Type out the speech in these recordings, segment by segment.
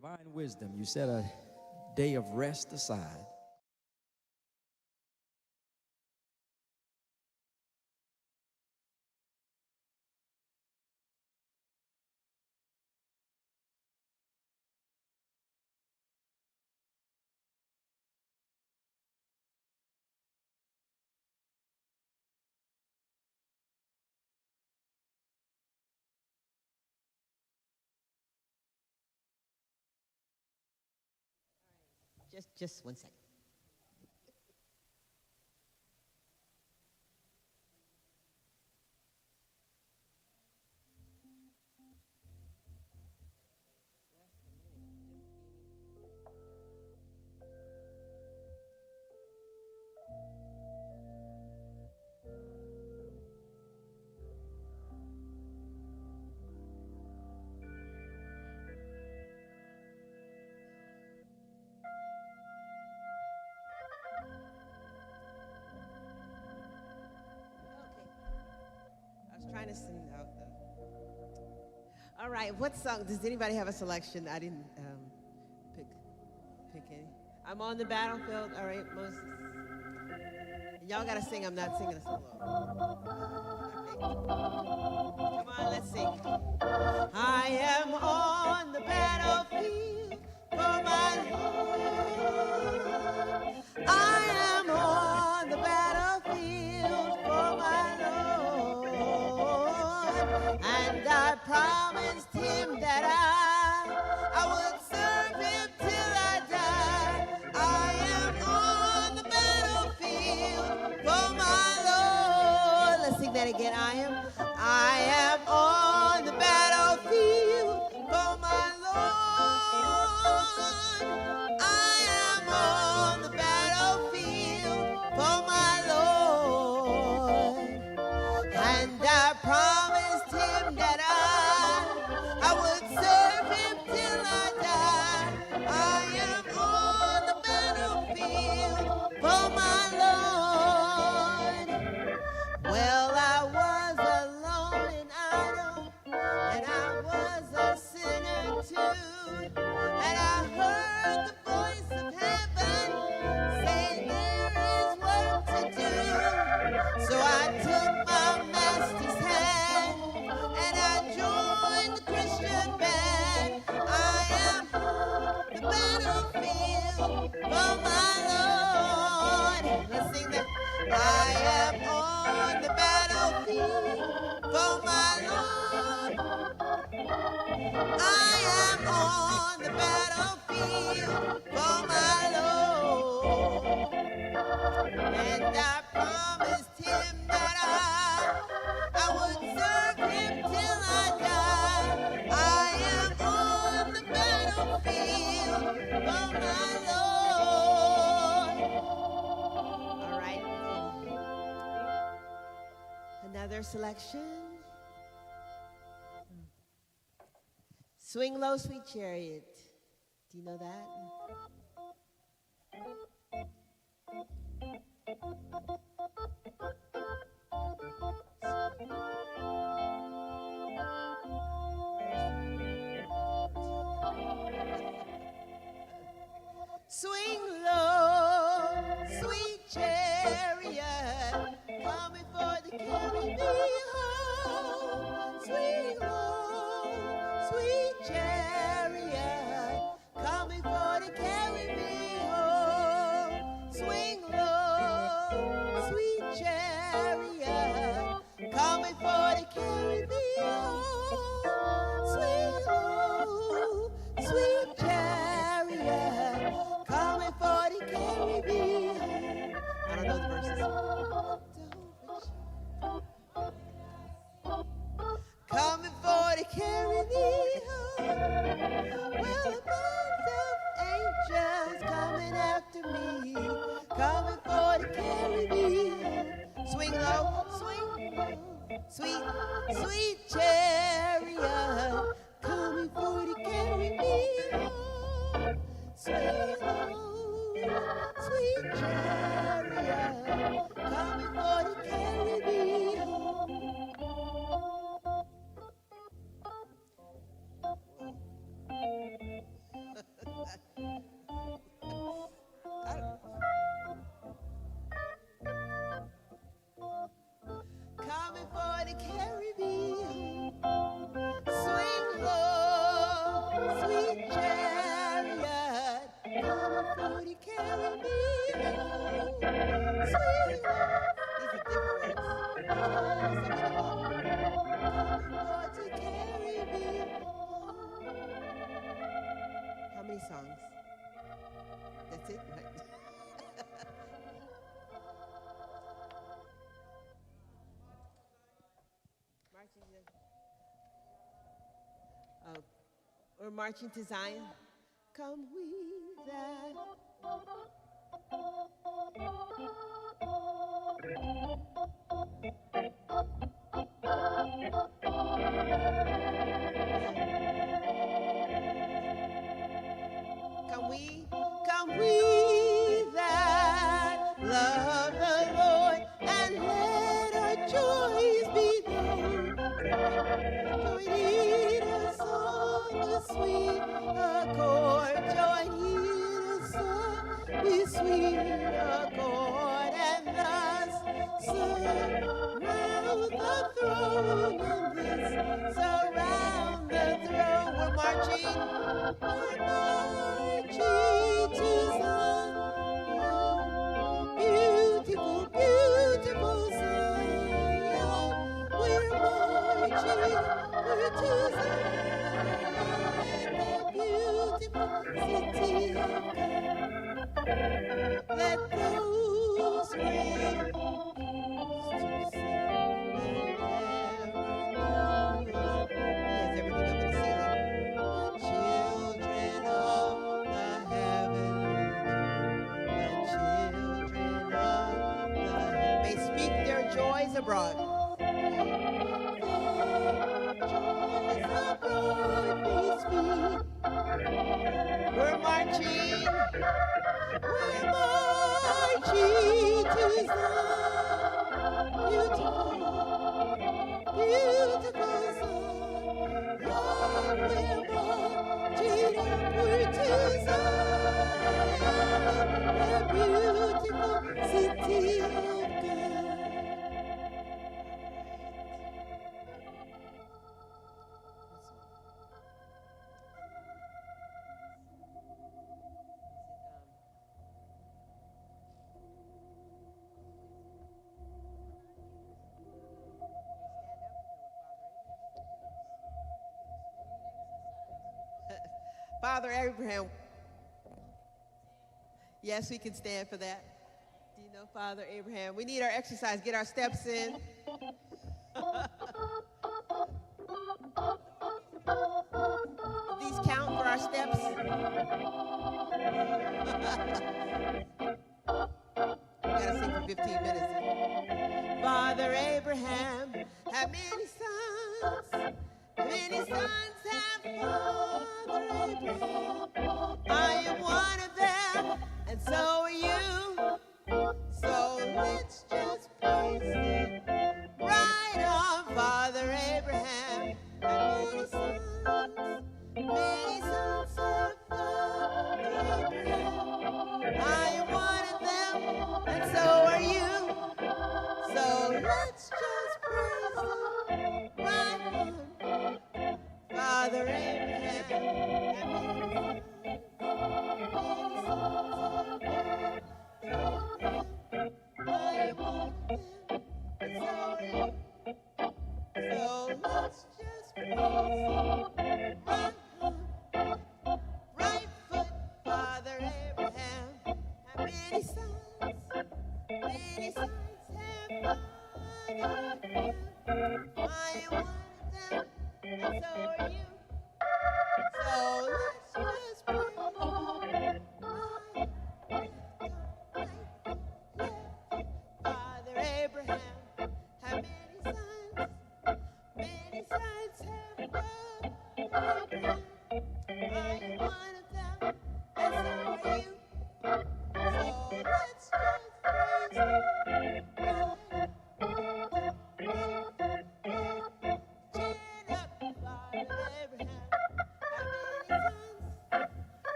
divine wisdom, you set a day of rest aside. Just 1 second. Trying to sing out the. All right, what song? Does anybody have a selection? I didn't pick any. I'm on the battlefield. All right, Moses. Y'all gotta sing. I'm not singing a solo. Come on, let's sing. I am on the battlefield for my Lord. I am on the battlefield for my Lord. And I promised him that I would serve him till I die. I am on the battlefield for my Lord. Let's sing that again. I am on the battlefield for my Lord. I am on the battlefield for my Lord. And I promised him that I would serve him till I die. I am on the battlefield for my Lord. Well, I was alone and idle, and I was a sinner too. And I heard the voice of heaven say there is work to do. So I took my master's hand and I joined the Christian band. I am on the battlefield for my Lord. Let's sing that. I am on the battlefield for my Lord. I am on the battlefield for my Lord. And I promised him that I would serve him till I die. I am on the battlefield for my Lord. All right. Another selection. Swing Low, Sweet Chariot. Do you know that? Swing low, sweet chariot, coming for to carry me home. Swing low, sweet chariot, coming for to carry me home. Swing low, songs. That's it, right? We're marching to Zion. Come we that. Come we that love the Lord, and let our joys be known. Join in a song with sweet accord. Join in a song with sweet accord, and thus surround the throne. And this surround the throne. We're marching to Zion. Beautiful, beautiful Zion. We're marching, we're to Zion, the beautiful city of God. Let those rain to sing never knew. He has everything up in the ceiling. The children of the heavenly, the children of the may speak their joys abroad. We're marching to Zion, beautiful, beautiful Zion. We're marching upward to Zion, the beautiful city of God. Father Abraham. Yes, we can stand for that. Do you know Father Abraham? We need our exercise, get our steps in. These count for our steps. We gotta sing for 15 minutes. Father Abraham had many sons. Many sons have Father Abraham. I am one of them, and so are you. So let's just praise him. Right on, Father Abraham. Many sons of Father Abraham. I am one of them, and so are you. So let's just praise him. Right on,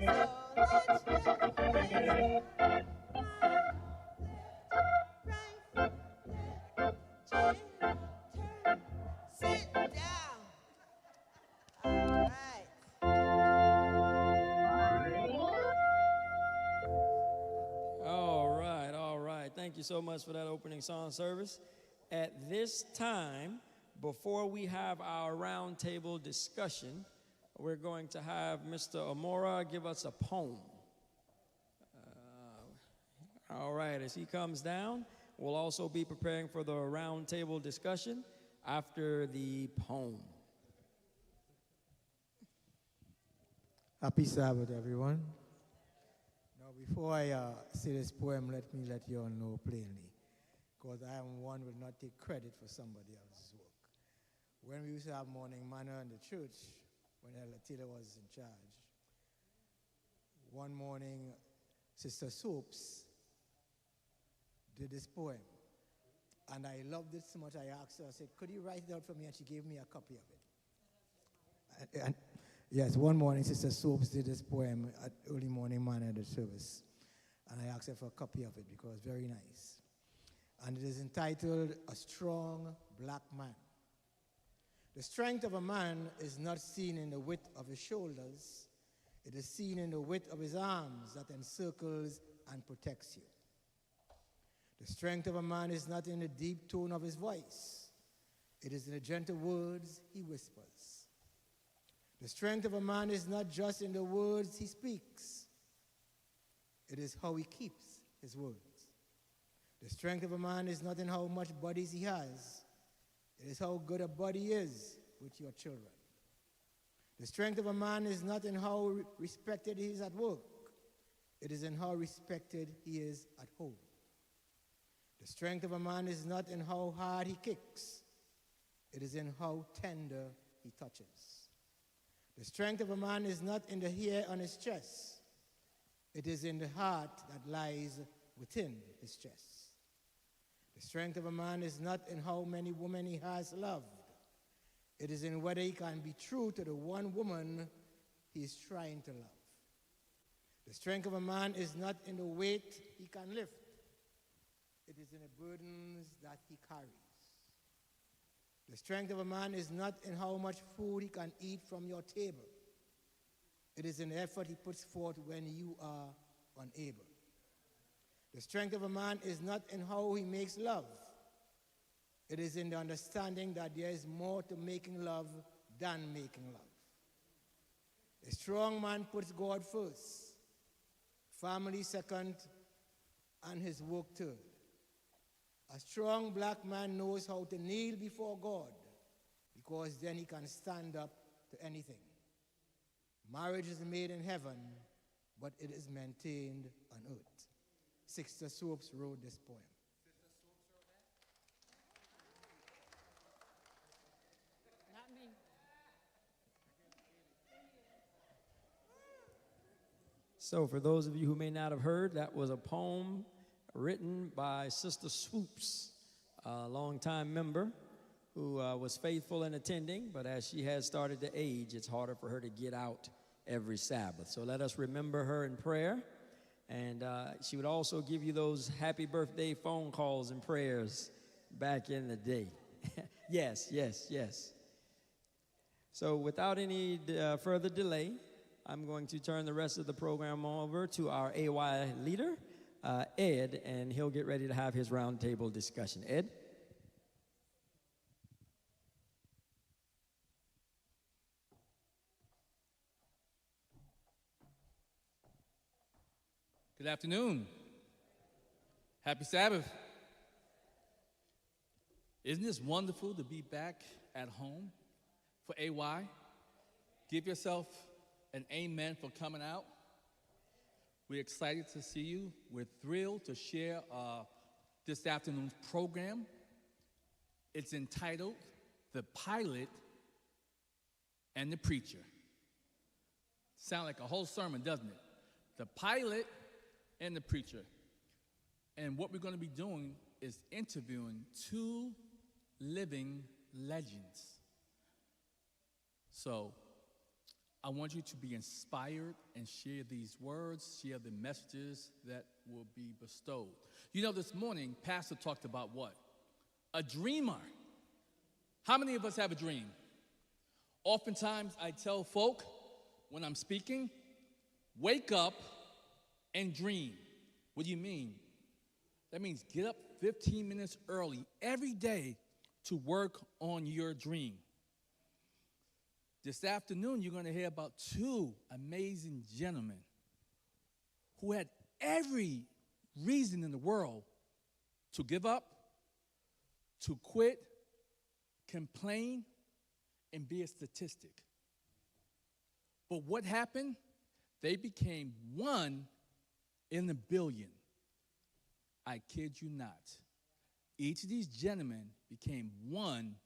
Sit down. All right. All right, all right. Thank you so much for that opening song service. At this time, before we have our roundtable discussion, we're going to have Mr. Amora give us a poem. All right, as he comes down, we'll also be preparing for the roundtable discussion after the poem. Happy Sabbath, everyone. Now, before I say this poem, let me let you all know plainly, because I am one who will not take credit for somebody else's work. When we used to have morning manna in the church, when Elder Taylor was in charge, one morning, Sister Soaps did this poem. And I loved it so much, I asked her, I said, could you write it out for me? And she gave me a copy of it. And yes, one morning, Sister Soaps did this poem at early morning manna at the service. And I asked her for a copy of it because it's very nice. And it is entitled, A Strong Black Man. The strength of a man is not seen in the width of his shoulders. It is seen in the width of his arms that encircles and protects you. The strength of a man is not in the deep tone of his voice. It is in the gentle words he whispers. The strength of a man is not just in the words he speaks. It is how he keeps his words. The strength of a man is not in how much bodies he has. It is how good a body is with your children. The strength of a man is not in how respected he is at work. It is in how respected he is at home. The strength of a man is not in how hard he kicks. It is in how tender he touches. The strength of a man is not in the hair on his chest. It is in the heart that lies within his chest. The strength of a man is not in how many women he has loved. It is in whether he can be true to the one woman he is trying to love. The strength of a man is not in the weight he can lift. It is in the burdens that he carries. The strength of a man is not in how much food he can eat from your table. It is in the effort he puts forth when you are unable. The strength of a man is not in how he makes love. It is in the understanding that there is more to making love than making love. A strong man puts God first, family second, and his work third. A strong black man knows how to kneel before God because then he can stand up to anything. Marriage is made in heaven, but it is maintained on earth. Sister Soaps wrote this poem. Not me. So, for those of you who may not have heard, that was a poem written by Sister Swoops, a longtime member who was faithful in attending, but as she has started to age, it's harder for her to get out every Sabbath. So let us remember her in prayer. And she would also give you those happy birthday phone calls and prayers back in the day. Yes, yes, yes. So without any further delay, I'm going to turn the rest of the program over to our AY leader, Ed, and he'll get ready to have his roundtable discussion. Ed? Good afternoon. Happy Sabbath. Isn't this wonderful to be back at home for AY? Give yourself an amen for coming out. We're excited to see you. We're thrilled to share this afternoon's program. It's entitled The Pilot and the Preacher. Sound like a whole sermon, doesn't it? The Pilot and the Preacher. And what we're going to be doing is interviewing two living legends. So I want you to be inspired and share these words, share the messages that will be bestowed. You know, this morning, Pastor talked about what? A dreamer. How many of us have a dream? Oftentimes, I tell folk when I'm speaking, wake up and dream. What do you mean? That means get up 15 minutes early every day to work on your dream. This afternoon, you're going to hear about two amazing gentlemen who had every reason in the world to give up, to quit, complain, and be a statistic. But what happened? They became one in a billion. I kid you not. Each of these gentlemen became one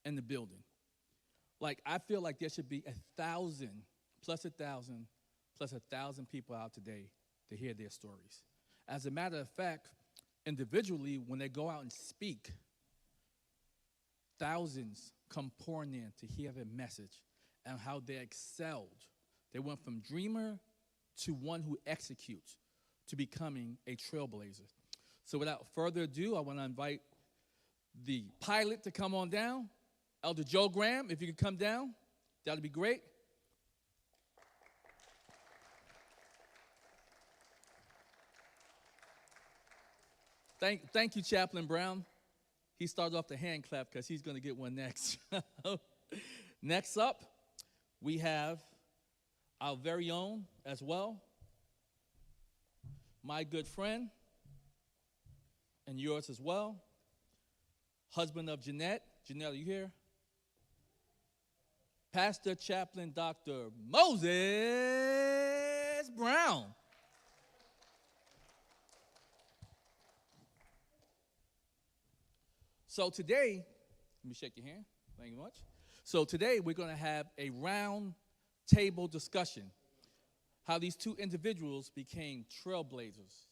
in the building. Like, I feel like there should be 1,000, plus 1,000, plus 1,000 people out today to hear their stories. As a matter of fact, individually, when they go out and speak, thousands come pouring in to hear their message and how they excelled. They went from dreamer to one who executes to becoming a trailblazer. So without further ado, I want to invite the pilot to come on down. Elder Joe Graham, if you could come down, that would be great. Thank you, Chaplain Brown. He started off the hand clap because he's going to get one next. Next up, we have our very own as well, my good friend, and yours as well, husband of Jeanette. Jeanette, are you here? Pastor Chaplain Dr. Moses Brown. So today, let me shake your hand. Thank you much. So today we're going to have a round table discussion. How these two individuals became trailblazers.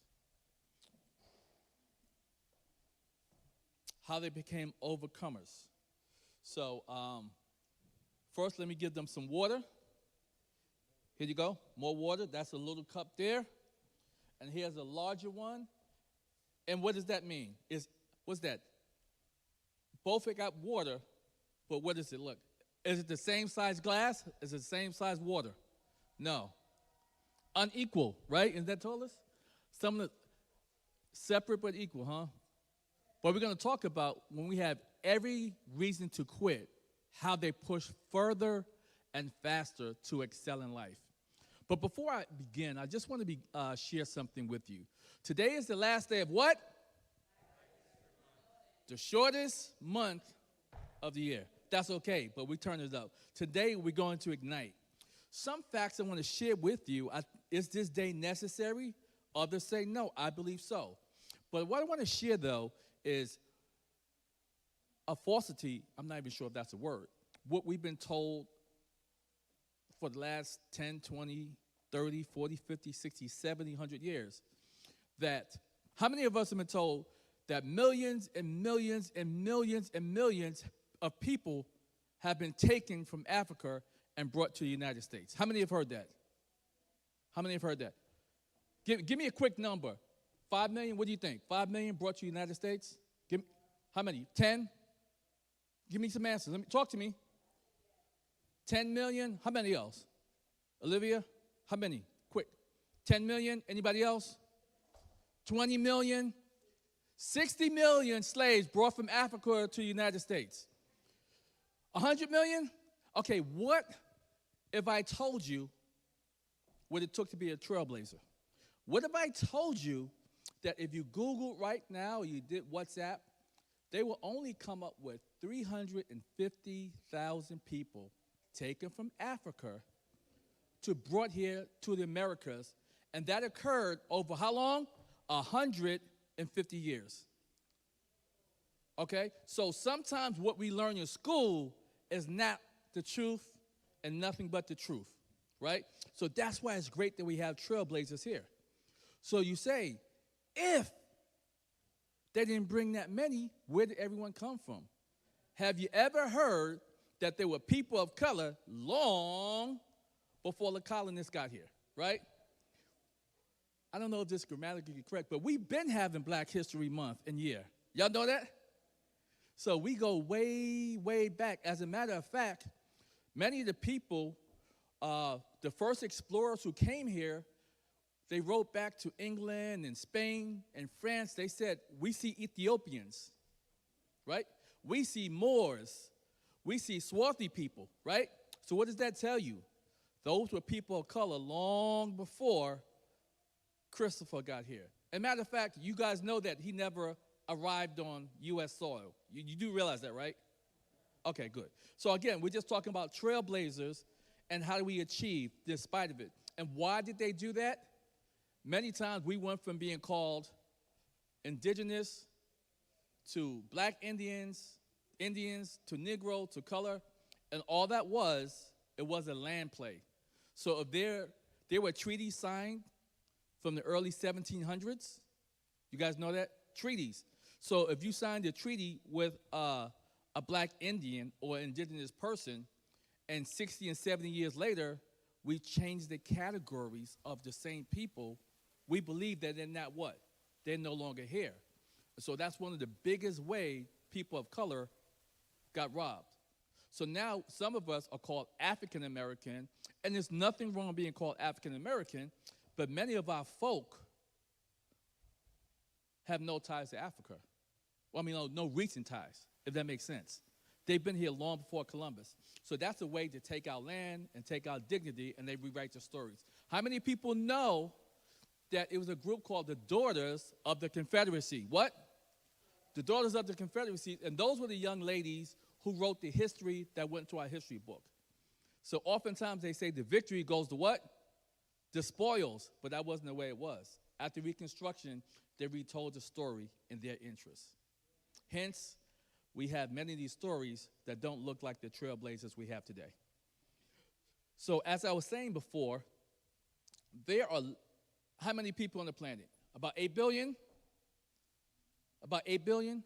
How they became overcomers. So first, let me give them some water. Here you go. More water. That's a little cup there. And here's a larger one. And what does that mean? What's that? Both have got water, but what does it look? Is it the same size glass? Is it the same size water? No. Unequal, right? Isn't that told us? Some of the separate but equal, huh? But we're going to talk about when we have every reason to quit, how they push further and faster to excel in life. But before I begin, I just want to share something with you. Today is the last day of what? The shortest month of the year. That's okay, but we turn it up. Today, we're going to ignite. Some facts I want to share with you. Is this day necessary? Others say no, I believe so. But what I want to share, though, is a falsity. I'm not even sure if that's a word. What we've been told for the last 10, 20, 30, 40, 50, 60, 70, 100 years. That how many of us have been told that millions and millions and millions and millions of people have been taken from Africa and brought to the United States? How many have heard that? How many have heard that? Give me a quick number. 5 million, what do you think? 5 million brought to the United States? How many? 10? Give me some answers. Talk to me. 10 million? How many else? Olivia? How many? Quick. 10 million? Anybody else? 20 million? 60 million slaves brought from Africa to the United States. 100 million? Okay, what if I told you what it took to be a trailblazer? What if I told you that if you Google right now or you did WhatsApp, they will only come up with 350,000 people taken from Africa to brought here to the Americas, and that occurred over how long? 150 years. Okay? So sometimes what we learn in school is not the truth and nothing but the truth, right? So that's why it's great that we have trailblazers here. So you say, if they didn't bring that many, where did everyone come from? Have you ever heard that there were people of color long before the colonists got here, right? I don't know if this is grammatically correct, but we've been having Black History Month and year. Y'all know that? So we go way, way back. As a matter of fact, many of the people, the first explorers who came here, they wrote back to England and Spain and France. They said, we see Ethiopians, right? We see Moors. We see swarthy people, right? So what does that tell you? Those were people of color long before Christopher got here. As a matter of fact, you guys know that he never arrived on U.S. soil. You do realize that, right? Okay, good. So again, we're just talking about trailblazers and how do we achieve despite of it. And why did they do that? Many times we went from being called indigenous to Black Indians, Indians to Negro to color, and all that was, it was a land play. So if there were treaties signed from the early 1700s, you guys know that? Treaties. So if you signed a treaty with a Black Indian or indigenous person, and 60 and 70 years later, we changed the categories of the same people, we believe that they're not what? They're no longer here. So that's one of the biggest way people of color got robbed. So now some of us are called African American, and there's nothing wrong with being called African American, but many of our folk have no ties to Africa. Well, I mean, no recent ties, if that makes sense. They've been here long before Columbus. So that's a way to take our land and take our dignity, and they rewrite the stories. How many people know that it was a group called the Daughters of the Confederacy? What? The Daughters of the Confederacy, and those were the young ladies who wrote the history that went to our history book. So oftentimes they say the victory goes to what? The spoils, but that wasn't the way it was. After Reconstruction, they retold the story in their interest. Hence, we have many of these stories that don't look like the trailblazers we have today. So as I was saying before, there are how many people on the planet? About 8 billion? About 8 billion?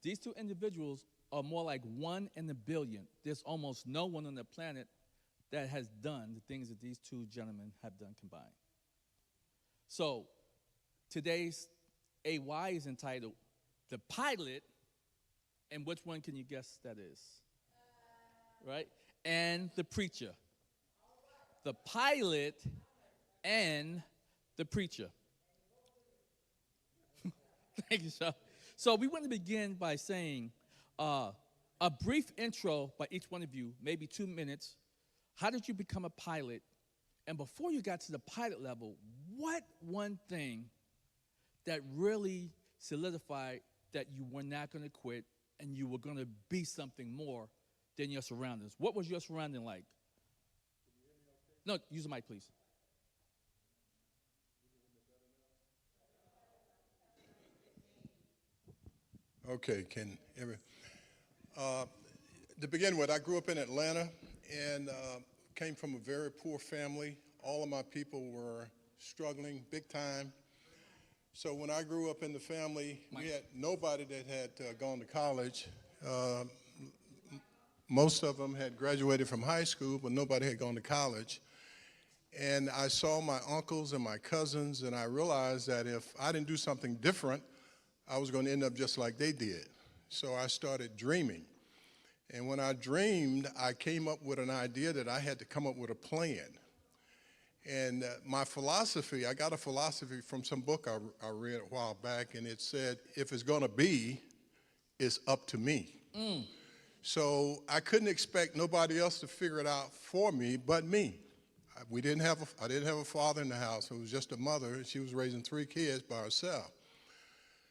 These two individuals are more like 1 in a billion. There's almost no one on the planet that has done the things that these two gentlemen have done combined. So today's AY is entitled The Pilot, and which one can you guess that is? Right? And the Preacher. The Pilot and the Preacher. Thank you, Sean. So we want to begin by saying a brief intro by each one of you, maybe 2 minutes. How did you become a pilot? And before you got to the pilot level, what one thing that really solidified that you were not going to quit and you were going to be something more than your surroundings? What was your surrounding like? No, use the mic, please. Okay, to begin with, I grew up in Atlanta and came from a very poor family. All of my people were struggling big time. So when I grew up in the family, we had nobody that had gone to college. Most of them had graduated from high school, but nobody had gone to college. And I saw my uncles and my cousins, and I realized that if I didn't do something different, I was going to end up just like they did. So I started dreaming. And when I dreamed, I came up with an idea that I had to come up with a plan. And my philosophy, I got a philosophy from some book I read a while back, and it said, if it's going to be, it's up to me. So I couldn't expect nobody else to figure it out for me but me. I didn't have a father in the house. It was just a mother, and she was raising 3 kids by herself.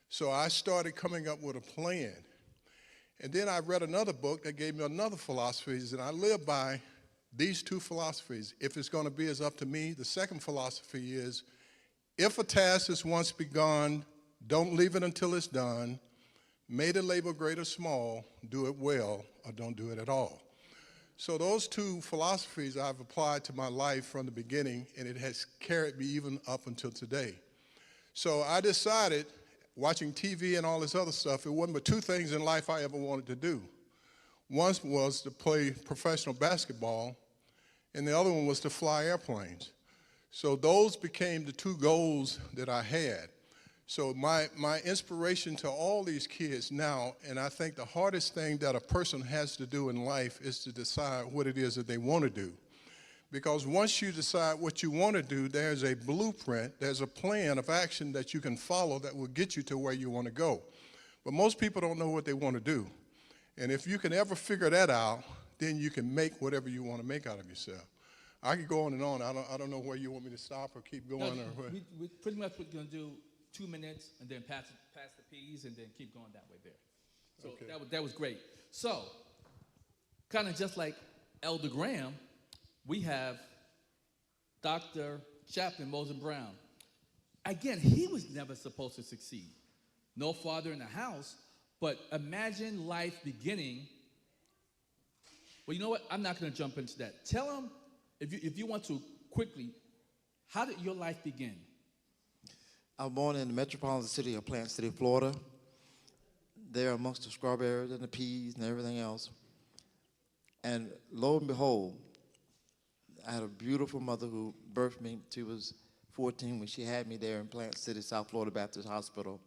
So I started coming up with a plan. And then I read another book that gave me another philosophy, and I live by these 2 philosophies. If it's going to be, it's up to me. The second philosophy is, if a task is once begun, don't leave it until it's done. May the labor great or small, do it well or don't do it at all. So those 2 philosophies I've applied to my life from the beginning, and it has carried me even up until today. So I decided, watching TV and all this other stuff, it wasn't but 2 things in life I ever wanted to do. One was to play professional basketball, and the other one was to fly airplanes. So those became the two goals that I had. So my inspiration to all these kids now, and I think the hardest thing that a person has to do in life is to decide what it is that they want to do. Because once you decide what you want to do, there's a blueprint, there's a plan of action that you can follow that will get you to where you want to go. But most people don't know what they want to do. And if you can ever figure that out, then you can make whatever you want to make out of yourself. I could go on and on. I don't know where you want me to stop or keep going. No, or where. we pretty much we're going to do 2 minutes and then pass the peas and then keep going that way there. So Okay. that was great. So, kind of just like Elder Graham, we have Dr. Chaplain Moses Brown. Again, he was never supposed to succeed. No father in the house, but imagine life beginning. Well, you know what? I'm not going to jump into that. Tell him, if you want to quickly, how did your life begin? I was born in the metropolitan city of Plant City, Florida. There amongst the strawberries and the peas and everything else. And lo and behold, I had a beautiful mother who birthed me. She was 14 when she had me there in Plant City, South Florida Baptist Hospital.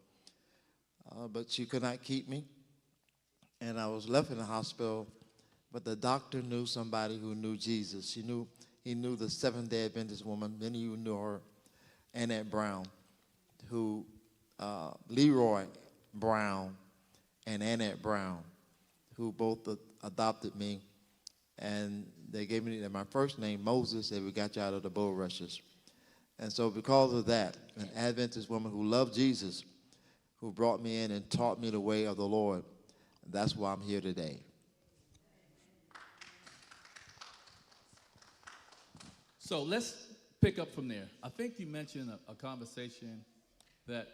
But she could not keep me. And I was left in the hospital, but the doctor knew somebody who knew Jesus. He knew the Seventh-day Adventist woman. Many of you knew her, Annette Brown, who Leroy Brown and Annette Brown, who both adopted me. And they gave me my first name, Moses, and we got you out of the bulrushes. And so because of that, an Adventist woman who loved Jesus, who brought me in and taught me the way of the Lord, that's why I'm here today. So let's pick up from there. I think you mentioned a conversation that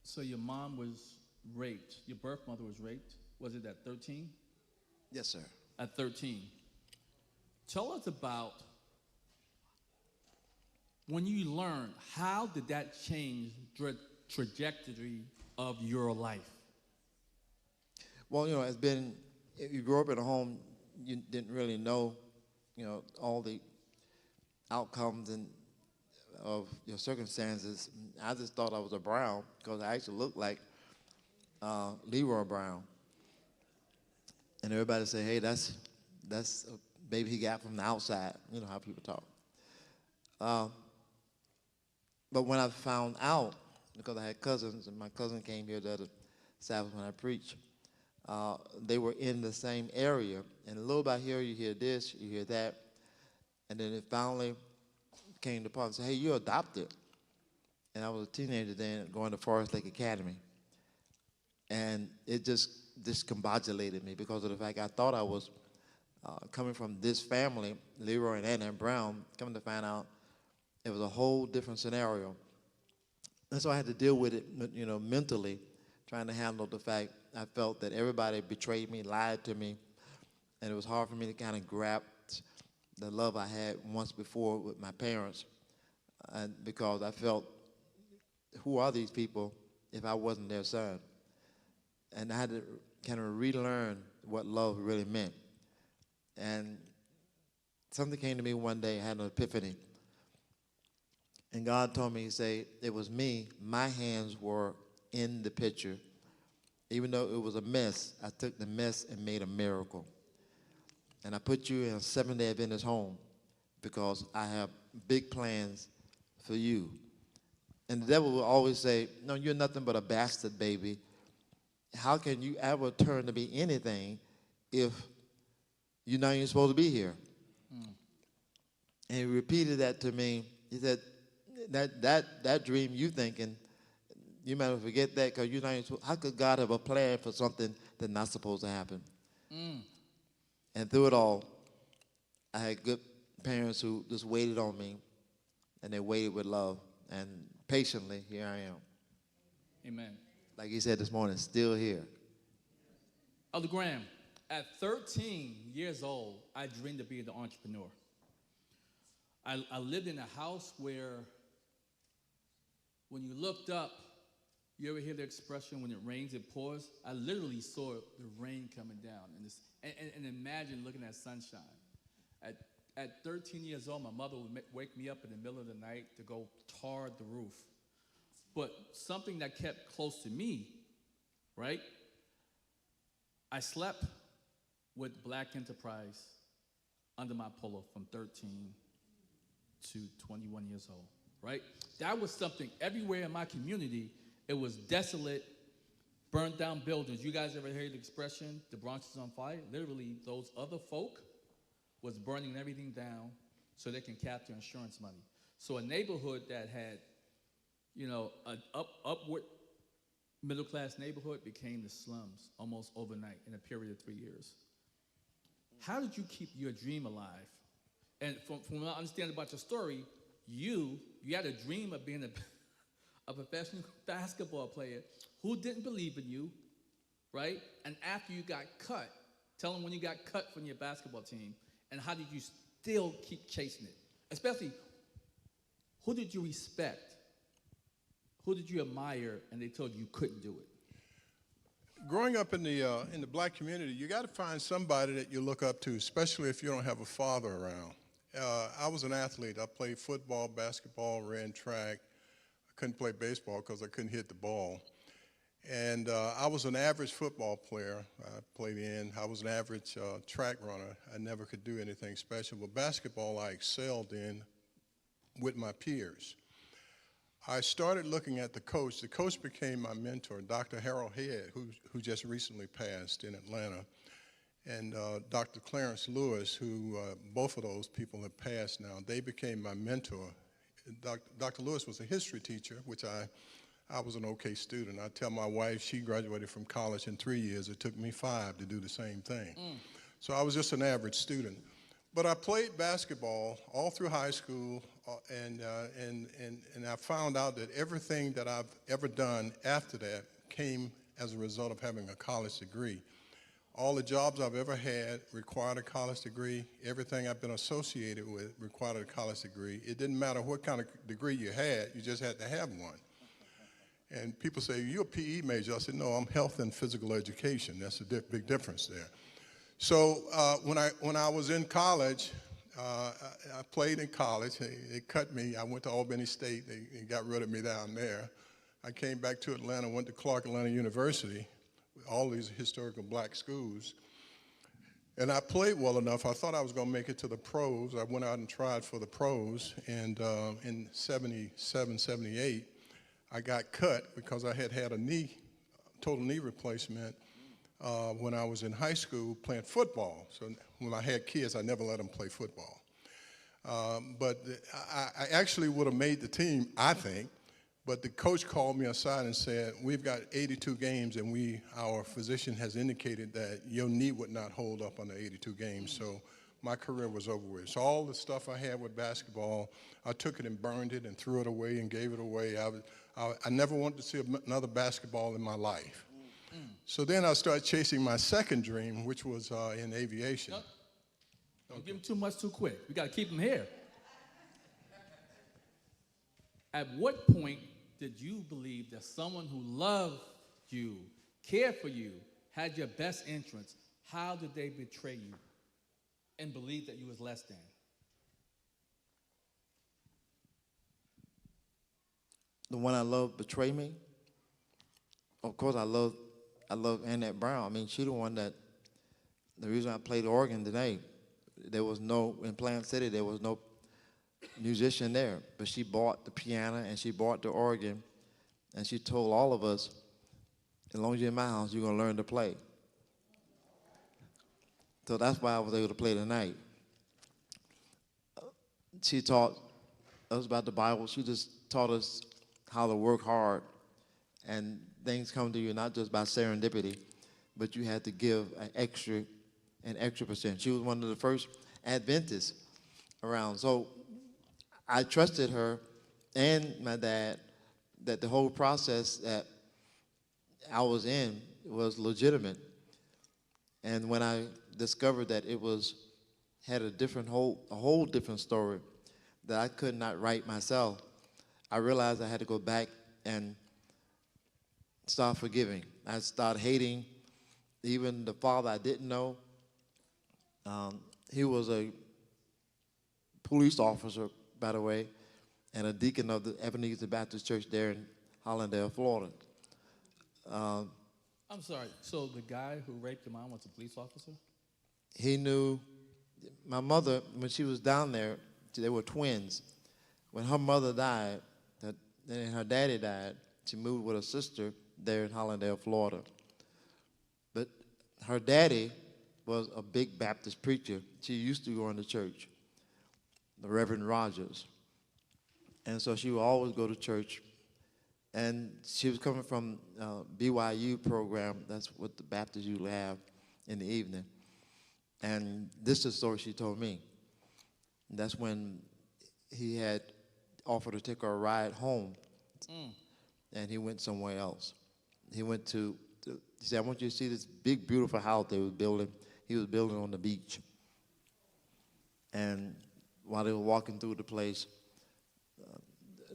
so your mom was raped. Your birth mother was raped. Was it at 13? Yes, sir. At 13. Tell us about when you learned, how did that change the trajectory of your life? Well, if you grew up in a home, you didn't really know, all the outcomes of your circumstances. I just thought I was a Brown because I actually looked like Leroy Brown. And everybody say, hey, that's a baby he got from the outside. You know how people talk. But when I found out, because I had cousins, and my cousin came here the other Sabbath when I preached, they were in the same area. And a little bit here, you hear this, you hear that. And then it finally came to part and said, hey, you're adopted. And I was a teenager then going to Forest Lake Academy. And it just discombobulated me because of the fact I thought I was coming from this family, Leroy and Anna Brown, coming to find out it was a whole different scenario. And so I had to deal with it, mentally, trying to handle the fact I felt that everybody betrayed me, lied to me, and it was hard for me to kind of grasp the love I had once before with my parents, and because I felt, who are these people if I wasn't their son? And I had to kind of relearn what love really meant. And something came to me one day, I had an epiphany. And God told me, he said, it was me, my hands were in the picture. Even though it was a mess, I took the mess and made a miracle. And I put you in a Seventh-day Adventist home because I have big plans for you. And the devil will always say, no, you're nothing but a bastard baby. How can you ever turn to be anything if you're not even supposed to be here? And he repeated that to me. He said, that dream you thinking, you might well forget that because you're not even supposed. How could God have a plan for something that's not supposed to happen? And through it all, I had good parents who just waited on me, and they waited with love. And patiently, here I am. Amen. Like he said this morning, still here. Elder Graham, at 13 years old, I dreamed of being an entrepreneur. I lived in a house where when you looked up, you ever hear the expression, when it rains, it pours? I literally saw the rain coming down and imagine looking at sunshine. At, at 13 years old, my mother would wake me up in the middle of the night to go tar the roof. But something that kept close to me, right? I slept with Black Enterprise under my pillow from 13 to 21 years old, right? That was something everywhere in my community. It was desolate, burnt down buildings. You guys ever heard the expression, the Bronx is on fire? Literally, those other folk was burning everything down so they can capture insurance money. So a neighborhood that had, an upward middle-class neighborhood became the slums almost overnight in a period of 3 years. How did you keep your dream alive? And from what I understand about your story, you had a dream of being a professional basketball player who didn't believe in you, right? And after you got cut, tell them when you got cut from your basketball team, and how did you still keep chasing it? Especially, who did you respect? Who did you admire, and they told you you couldn't do it? Growing up in the black community, you got to find somebody that you look up to, especially if you don't have a father around. I was an athlete. I played football, basketball, ran track. I couldn't play baseball because I couldn't hit the ball. And I was an average football player. I was an average track runner. I never could do anything special. But basketball, I excelled in with my peers. I started looking at the coach. The coach became my mentor, Dr. Harold Head, who just recently passed in Atlanta, and Dr. Clarence Lewis, who both of those people have passed now. They became my mentor. Dr. Lewis was a history teacher, which I was an okay student. I tell my wife she graduated from college in 3 years. It took me 5 to do the same thing. So I was just an average student. But I played basketball all through high school, and I found out that everything that I've ever done after that came as a result of having a college degree. All the jobs I've ever had required a college degree. Everything I've been associated with required a college degree. It didn't matter what kind of degree you had, you just had to have one. And people say, you're a PE major. I said, no, I'm health and physical education. That's a big difference there. So when I was in college, I played in college. They cut me. I went to Albany State. They got rid of me down there. I came back to Atlanta, went to Clark Atlanta University, all these historical black schools. And I played well enough. I thought I was going to make it to the pros. I went out and tried for the pros. And in 77, 78, I got cut because I had a total knee replacement when I was in high school playing football. So when I had kids, I never let them play football. But I actually would have made the team, I think, but the coach called me aside and said, we've got 82 games and our physician has indicated that your knee would not hold up on the 82 games. So my career was over with. So all the stuff I had with basketball, I took it and burned it and threw it away and gave it away. I never wanted to see another basketball in my life. So then I started chasing my second dream, which was in aviation. Nope. Don't give him too much too quick. We got to keep him here. At what point did you believe that someone who loved you, cared for you, had your best interests, how did they betray you and believe that you was less than? The one I love betray me? Of course, I love Annette Brown. I mean, she the one the reason I played organ today, in Plant City, there was no musician there, but she bought the piano and she bought the organ, and she told all of us, as long as you're in my house, you're going to learn to play. So that's why I was able to play tonight. She taught us about the Bible. She just taught us how to work hard, and things come to you not just by serendipity, but you had to give an extra percent. She was one of the first Adventists around. So I trusted her and my dad that the whole process that I was in was legitimate. And when I discovered that it had a whole different story that I could not write myself, I realized I had to go back and start forgiving. I started hating even the father I didn't know. He was a police officer, by the way, and a deacon of the Ebenezer Baptist Church there in Hollandale, Florida. I'm sorry. So the guy who raped your mom was a police officer? He knew my mother, when she was down there, they were twins. When her mother died, and her daddy died, she moved with her sister there in Hollandale, Florida. But her daddy was a big Baptist preacher. She used to go into church, the Reverend Rogers. And so she would always go to church. And she was coming from BYU program. That's what the Baptists usually have in the evening. And this is the story she told me. That's when he had offered to take her a ride home. And he went somewhere else. He went to, he said, I want you to see this big, beautiful house they were building. He was building on the beach. And while they were walking through the place,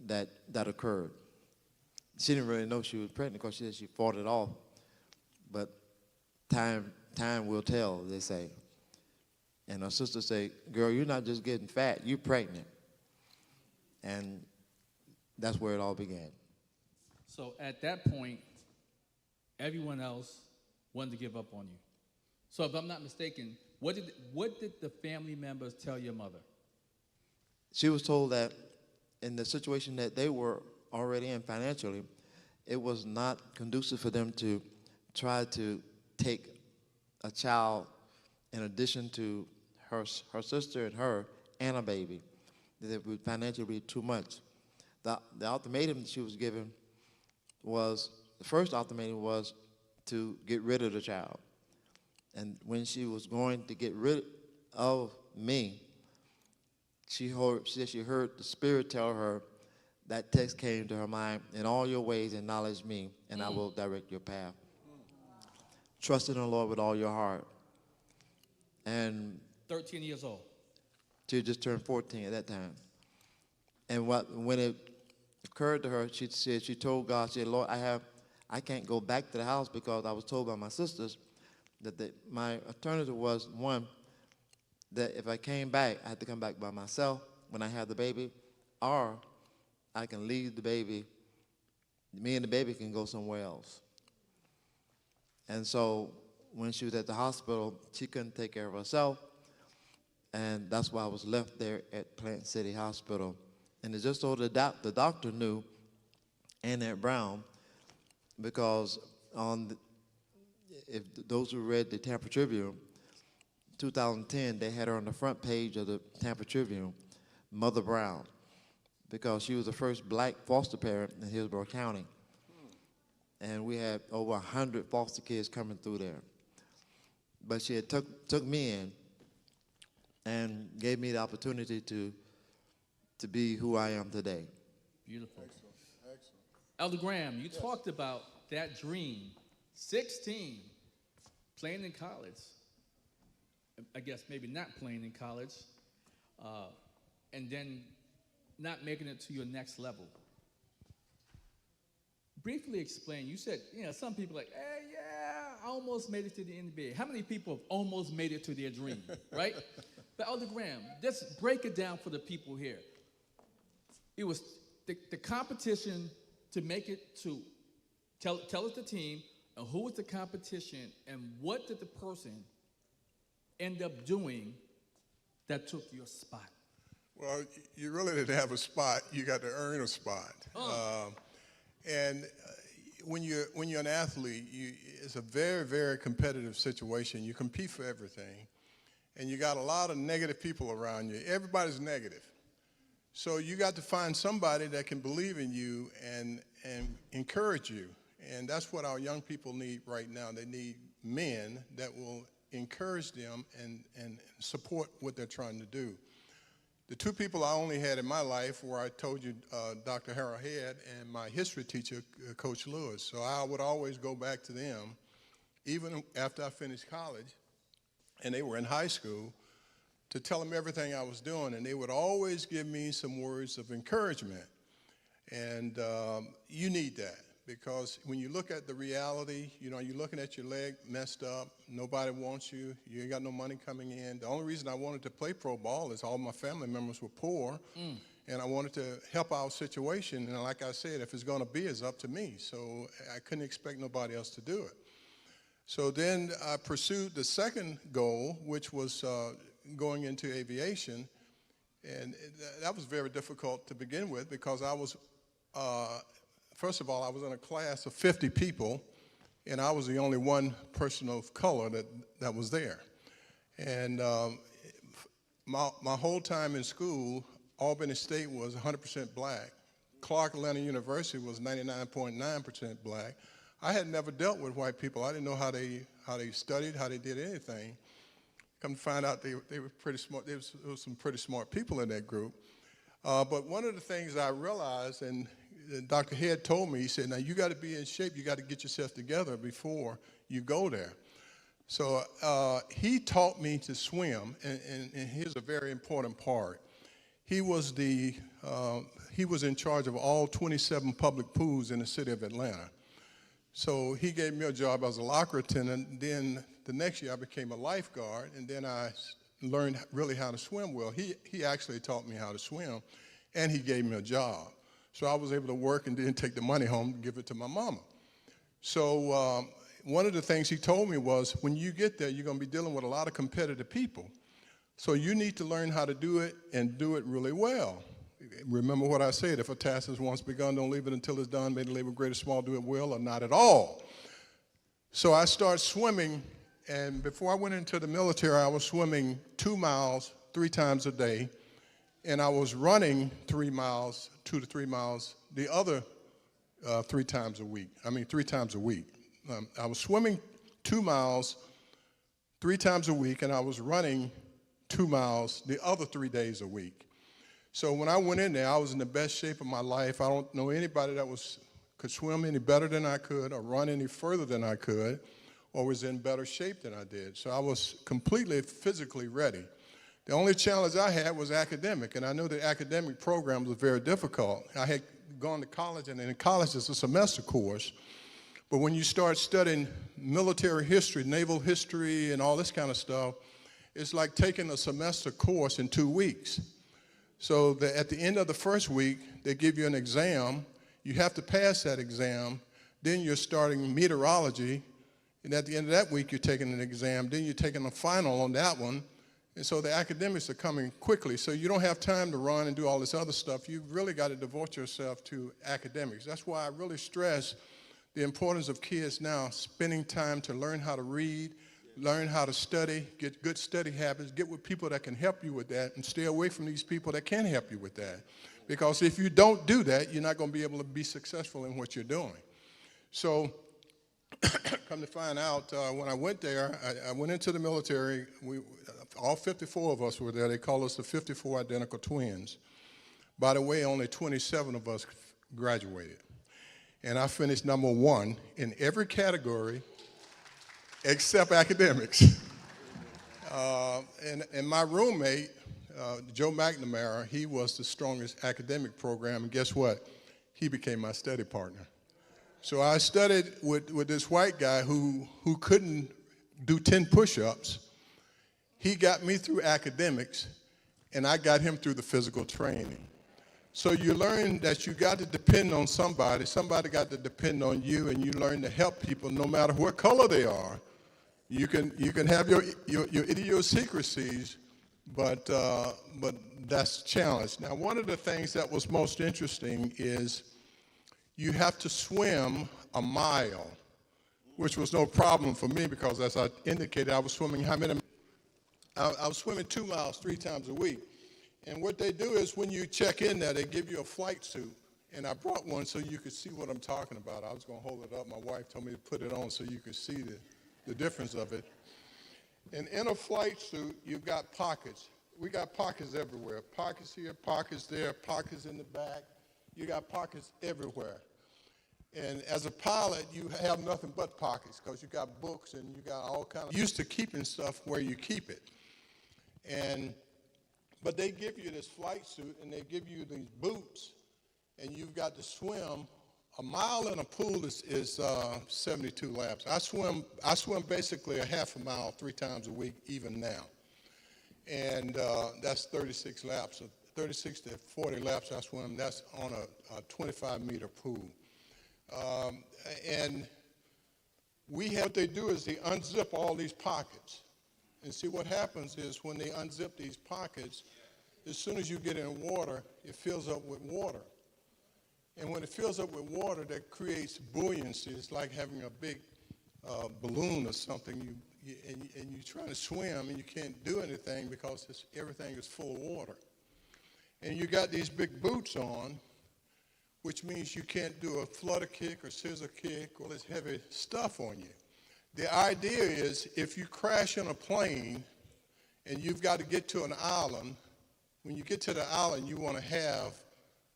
that occurred. She didn't really know she was pregnant because she said she fought it off. But time will tell, they say. And her sister said, girl, you're not just getting fat, you're pregnant. And that's where it all began. So at that point, everyone else wanted to give up on you. So if I'm not mistaken, what did the family members tell your mother? She was told that in the situation that they were already in financially, it was not conducive for them to try to take a child in addition to her sister and her and a baby. That it would financially be too much. The ultimatum that she was given was, the first ultimatum was to get rid of the child. And when she was going to get rid of me, she said she heard the Spirit tell her, that text came to her mind, in all your ways acknowledge me, and I will direct your path. Trust in the Lord with all your heart. And 13 years old. She had just turned 14 at that time. And when it occurred to her, she said, she told God, she said, Lord, I can't go back to the house because I was told by my sisters that my alternative was, one, that if I came back, I had to come back by myself when I had the baby, or I can leave the baby, me and the baby can go somewhere else. And so when she was at the hospital, she couldn't take care of herself, and that's why I was left there at Plant City Hospital. And it's just so the doctor knew, Annette Brown, because if those who read the Tampa Tribune, 2010, they had her on the front page of the Tampa Tribune, Mother Brown, because she was the first black foster parent in Hillsborough County. And we had over 100 foster kids coming through there. But she had took me in and gave me the opportunity to be who I am today. Beautiful. Excellent. Elder Graham, you talked about that dream, 16, playing in college. I guess maybe not playing in college, and then not making it to your next level. Briefly explain, you said, some people like, hey, yeah, I almost made it to the NBA. How many people have almost made it to their dream, right? But Elder Graham, let's break it down for the people here. It was the competition to make it to, tell us the team, and who was the competition, and what did the person end up doing that took your spot? Well, you really didn't have a spot. You got to earn a spot. And when you're an athlete, it's a very, very competitive situation. You compete for everything, and you got a lot of negative people around you. Everybody's negative. So you got to find somebody that can believe in you and encourage you. And that's what our young people need right now. They need men that will encourage them and support what they're trying to do. The two people I only had in my life were, I told you, Dr. Harold Head and my history teacher, Coach Lewis. So I would always go back to them, even after I finished college, and they were in high school, to tell them everything I was doing. And they would always give me some words of encouragement. And you need that. because when you look at the reality, you know, you're looking at your leg messed up, nobody wants you, you ain't got no money coming in. The only reason I wanted to play pro ball is all my family members were poor, and I wanted to help our situation. And like I said, if it's going to be, it's up to me. So I couldn't expect nobody else to do it. So then I pursued the second goal, which was going into aviation. And that was very difficult to begin with because I was, first of all, I was in a class of 50 people, and I was the only one person of color that was there. And my whole time in school, Albany State was 100% black. Clark Atlanta University was 99.9% black. I had never dealt with white people. I didn't know how they studied, how they did anything. Come to find out they were pretty smart. There was some pretty smart people in that group. But one of the things I realized, and Dr. Head told me, he said, now you got to be in shape. You got to get yourself together before you go there. So he taught me to swim, and here's a very important part. He was in charge of all 27 public pools in the city of Atlanta. So he gave me a job as a locker attendant. Then the next year I became a lifeguard, and then I learned really how to swim well. He actually taught me how to swim, and he gave me a job. So I was able to work and then take the money home and give it to my mama. So one of the things he told me was, when you get there, you're going to be dealing with a lot of competitive people. So you need to learn how to do it and do it really well. Remember what I said, if a task is once begun, don't leave it until it's done. May the labor great or small, do it well or not at all. So I started swimming, and before I went into the military, I was swimming 2 miles 3 times a day, and I was running 3 miles, 2 to 3 miles, the other 3 times a week. I mean, 3 times a week. I was swimming 2 miles 3 times a week, and I was running 2 miles the other 3 days a week. So when I went in there, I was in the best shape of my life. I don't know anybody that could swim any better than I could or run any further than I could or was in better shape than I did. So I was completely physically ready. The only challenge I had was academic, and I knew the academic programs were very difficult. I had gone to college, and in college it's a semester course. But when you start studying military history, naval history, and all this kind of stuff, it's like taking a semester course in 2 weeks. So at the end of the first week, they give you an exam. You have to pass that exam. Then you're starting meteorology. And at the end of that week, you're taking an exam. Then you're taking a final on that one. And so the academics are coming quickly. So you don't have time to run and do all this other stuff. You've really got to devote yourself to academics. That's why I really stress the importance of kids now spending time to learn how to read, learn how to study, get good study habits, get with people that can help you with that, and stay away from these people that can't help you with that. Because if you don't do that, you're not going to be able to be successful in what you're doing. So come to find out, when I went there, I went into the military. All 54 of us were there. They call us the 54 identical twins. By the way, only 27 of us graduated. And I finished number 1 in every category except academics. And my roommate, Joe McNamara, he was the strongest academic program, and guess what? He became my study partner. So I studied with this white guy who couldn't do 10 push-ups. He got me through academics, and I got him through the physical training. So you learn that you got to depend on somebody. Somebody got to depend on you, and you learn to help people no matter what color they are. You can have your idiosyncrasies, but that's a challenge. Now, one of the things that was most interesting is you have to swim a mile, which was no problem for me because, as I indicated, I was swimming I was swimming 2 miles 3 times a week. And what they do is when you check in there, they give you a flight suit. And I brought one so you could see what I'm talking about. I was going to hold it up. My wife told me to put it on so you could see the difference of it. And in a flight suit, you've got pockets. We got pockets everywhere. Pockets here, pockets there, pockets in the back. You got pockets everywhere. And as a pilot, you have nothing but pockets because you got books and you got all kinds of used to keeping stuff where you keep it. But they give you this flight suit and they give you these boots, and you've got to swim A mile in a pool is 72 laps. I swim basically a half a mile 3 times a week, even now. And that's 36 laps. So 36 to 40 laps I swim, that's on a 25-meter pool. And what they do is they unzip all these pockets. And see, what happens is when they unzip these pockets, as soon as you get in water, it fills up with water. And when it fills up with water, that creates buoyancy. It's like having a big balloon or something, and you're trying to swim, and you can't do anything because everything is full of water. And you got these big boots on, which means you can't do a flutter kick or scissor kick or this heavy stuff on you. The idea is if you crash in a plane and you've got to get to an island, when you get to the island, you want to have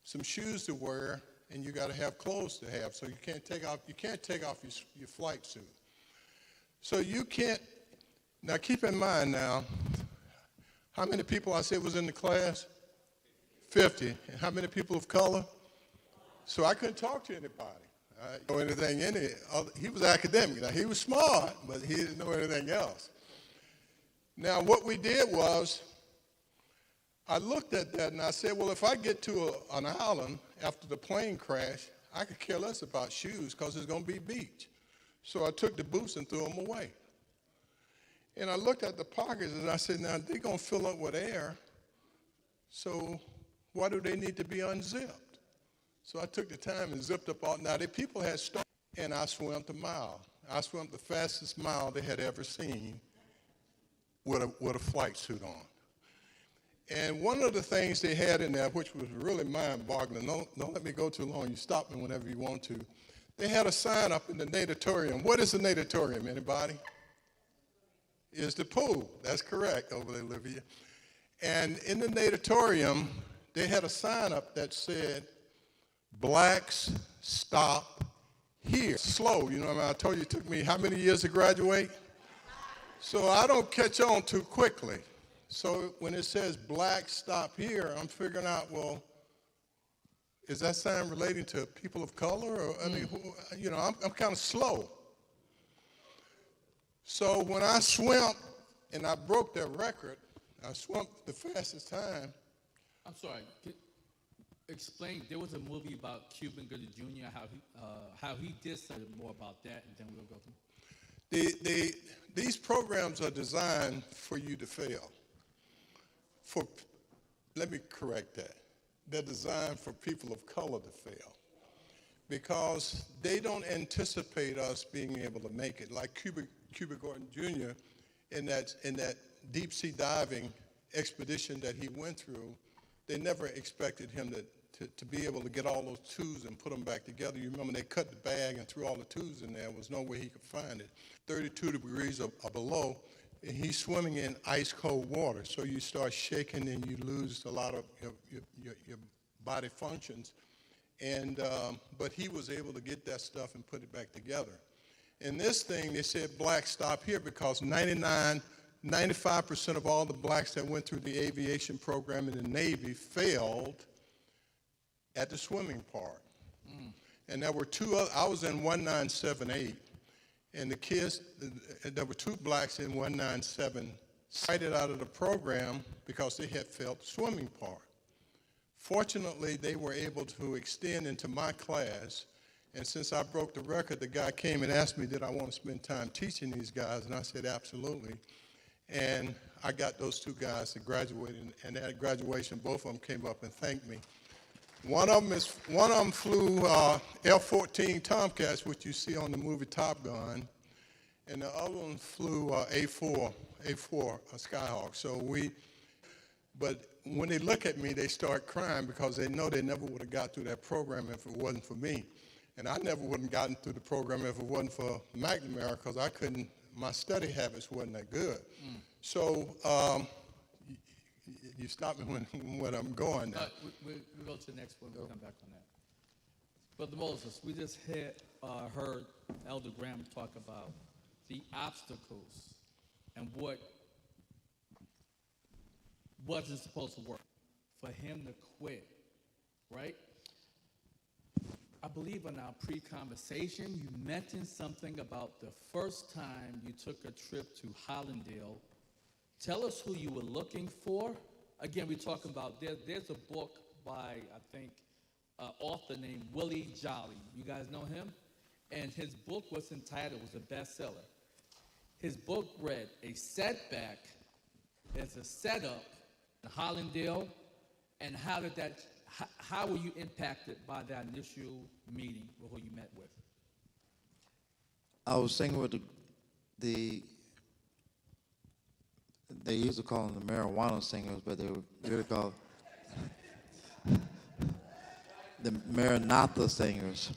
some shoes to wear, and you got to have clothes to have. So you can't take off your flight suit. So you can't. Now keep in mind now, how many people I said was in the class? 50. And how many people of color? So I couldn't talk to anybody. I didn't know anything in it. He was academic. Now he was smart, but he didn't know anything else. Now what we did was, I looked at that and I said, well, if I get to an island after the plane crash, I could care less about shoes because it's going to be beach. So I took the boots and threw them away. And I looked at the pockets and I said, now they're going to fill up with air, so why do they need to be unzipped? So I took the time and zipped up all. Now the people had stopped, and I swam the mile. I swam the fastest mile they had ever seen with a flight suit on. And one of the things they had in there, which was really mind-boggling, don't let me go too long, you stop me whenever you want to. They had a sign up in the natatorium. What is the natatorium, anybody? It's the pool. That's correct, over there, Olivia. And in the natatorium, they had a sign up that said, blacks stop here. Slow, you know, I told you it took me how many years to graduate? So I don't catch on too quickly. So when it says black stop here, I'm figuring out, well, is that sign relating to people of color? Or, I mean, you know, I'm kind of slow. So when I swam and I broke that record, I swam the fastest time. I'm sorry. Explain. There was a movie about Cuban Gooding Jr. How he did say more about that, and then we'll go through. These programs are designed for you to fail. Let me correct that. They're designed for people of color to fail because they don't anticipate us being able to make it. Like Cuba Gordon Jr. in that deep sea diving expedition that he went through, they never expected him to be able to get all those tubes and put them back together. You remember they cut the bag and threw all the tubes in there. There was no way he could find it. 32 degrees or below, and he's swimming in ice cold water. So you start shaking and you lose a lot of your body functions. And but he was able to get that stuff and put it back together. In this thing, they said blacks stop here because 95% of all the blacks that went through the aviation program in the Navy failed at the swimming part. And there were two other, I was in 1978, and the kids, there were two blacks in 197 cited out of the program because they had failed the swimming part. Fortunately, they were able to extend into my class, and since I broke the record, the guy came and asked me, did I want to spend time teaching these guys, and I said, absolutely. And I got those two guys to graduate, and at graduation, both of them came up and thanked me. One of them flew F-14 Tomcats, which you see on the movie Top Gun, and the other one flew A4 Skyhawk. But when they look at me, they start crying because they know they never would have got through that program if it wasn't for me. And I never would have gotten through the program if it wasn't for McNamara because my study habits wasn't that good. So you stop me when I'm going now. We'll go to the next one. We'll come back on that. Brother Moses, we just heard Elder Graham talk about the obstacles and what wasn't supposed to work for him to quit, right? I believe in our pre-conversation, you mentioned something about the first time you took a trip to Hollandale. Tell us who you were looking for. Again, we're talking about, there's a book by, I think, author named Willie Jolly. You guys know him? And his book was entitled, was a bestseller. His book read, A Setback is a Setup in Hollandale, and how were you impacted by that initial meeting with who you met with? I was singing with they used to call them the marijuana singers, but they were called the Maranatha singers.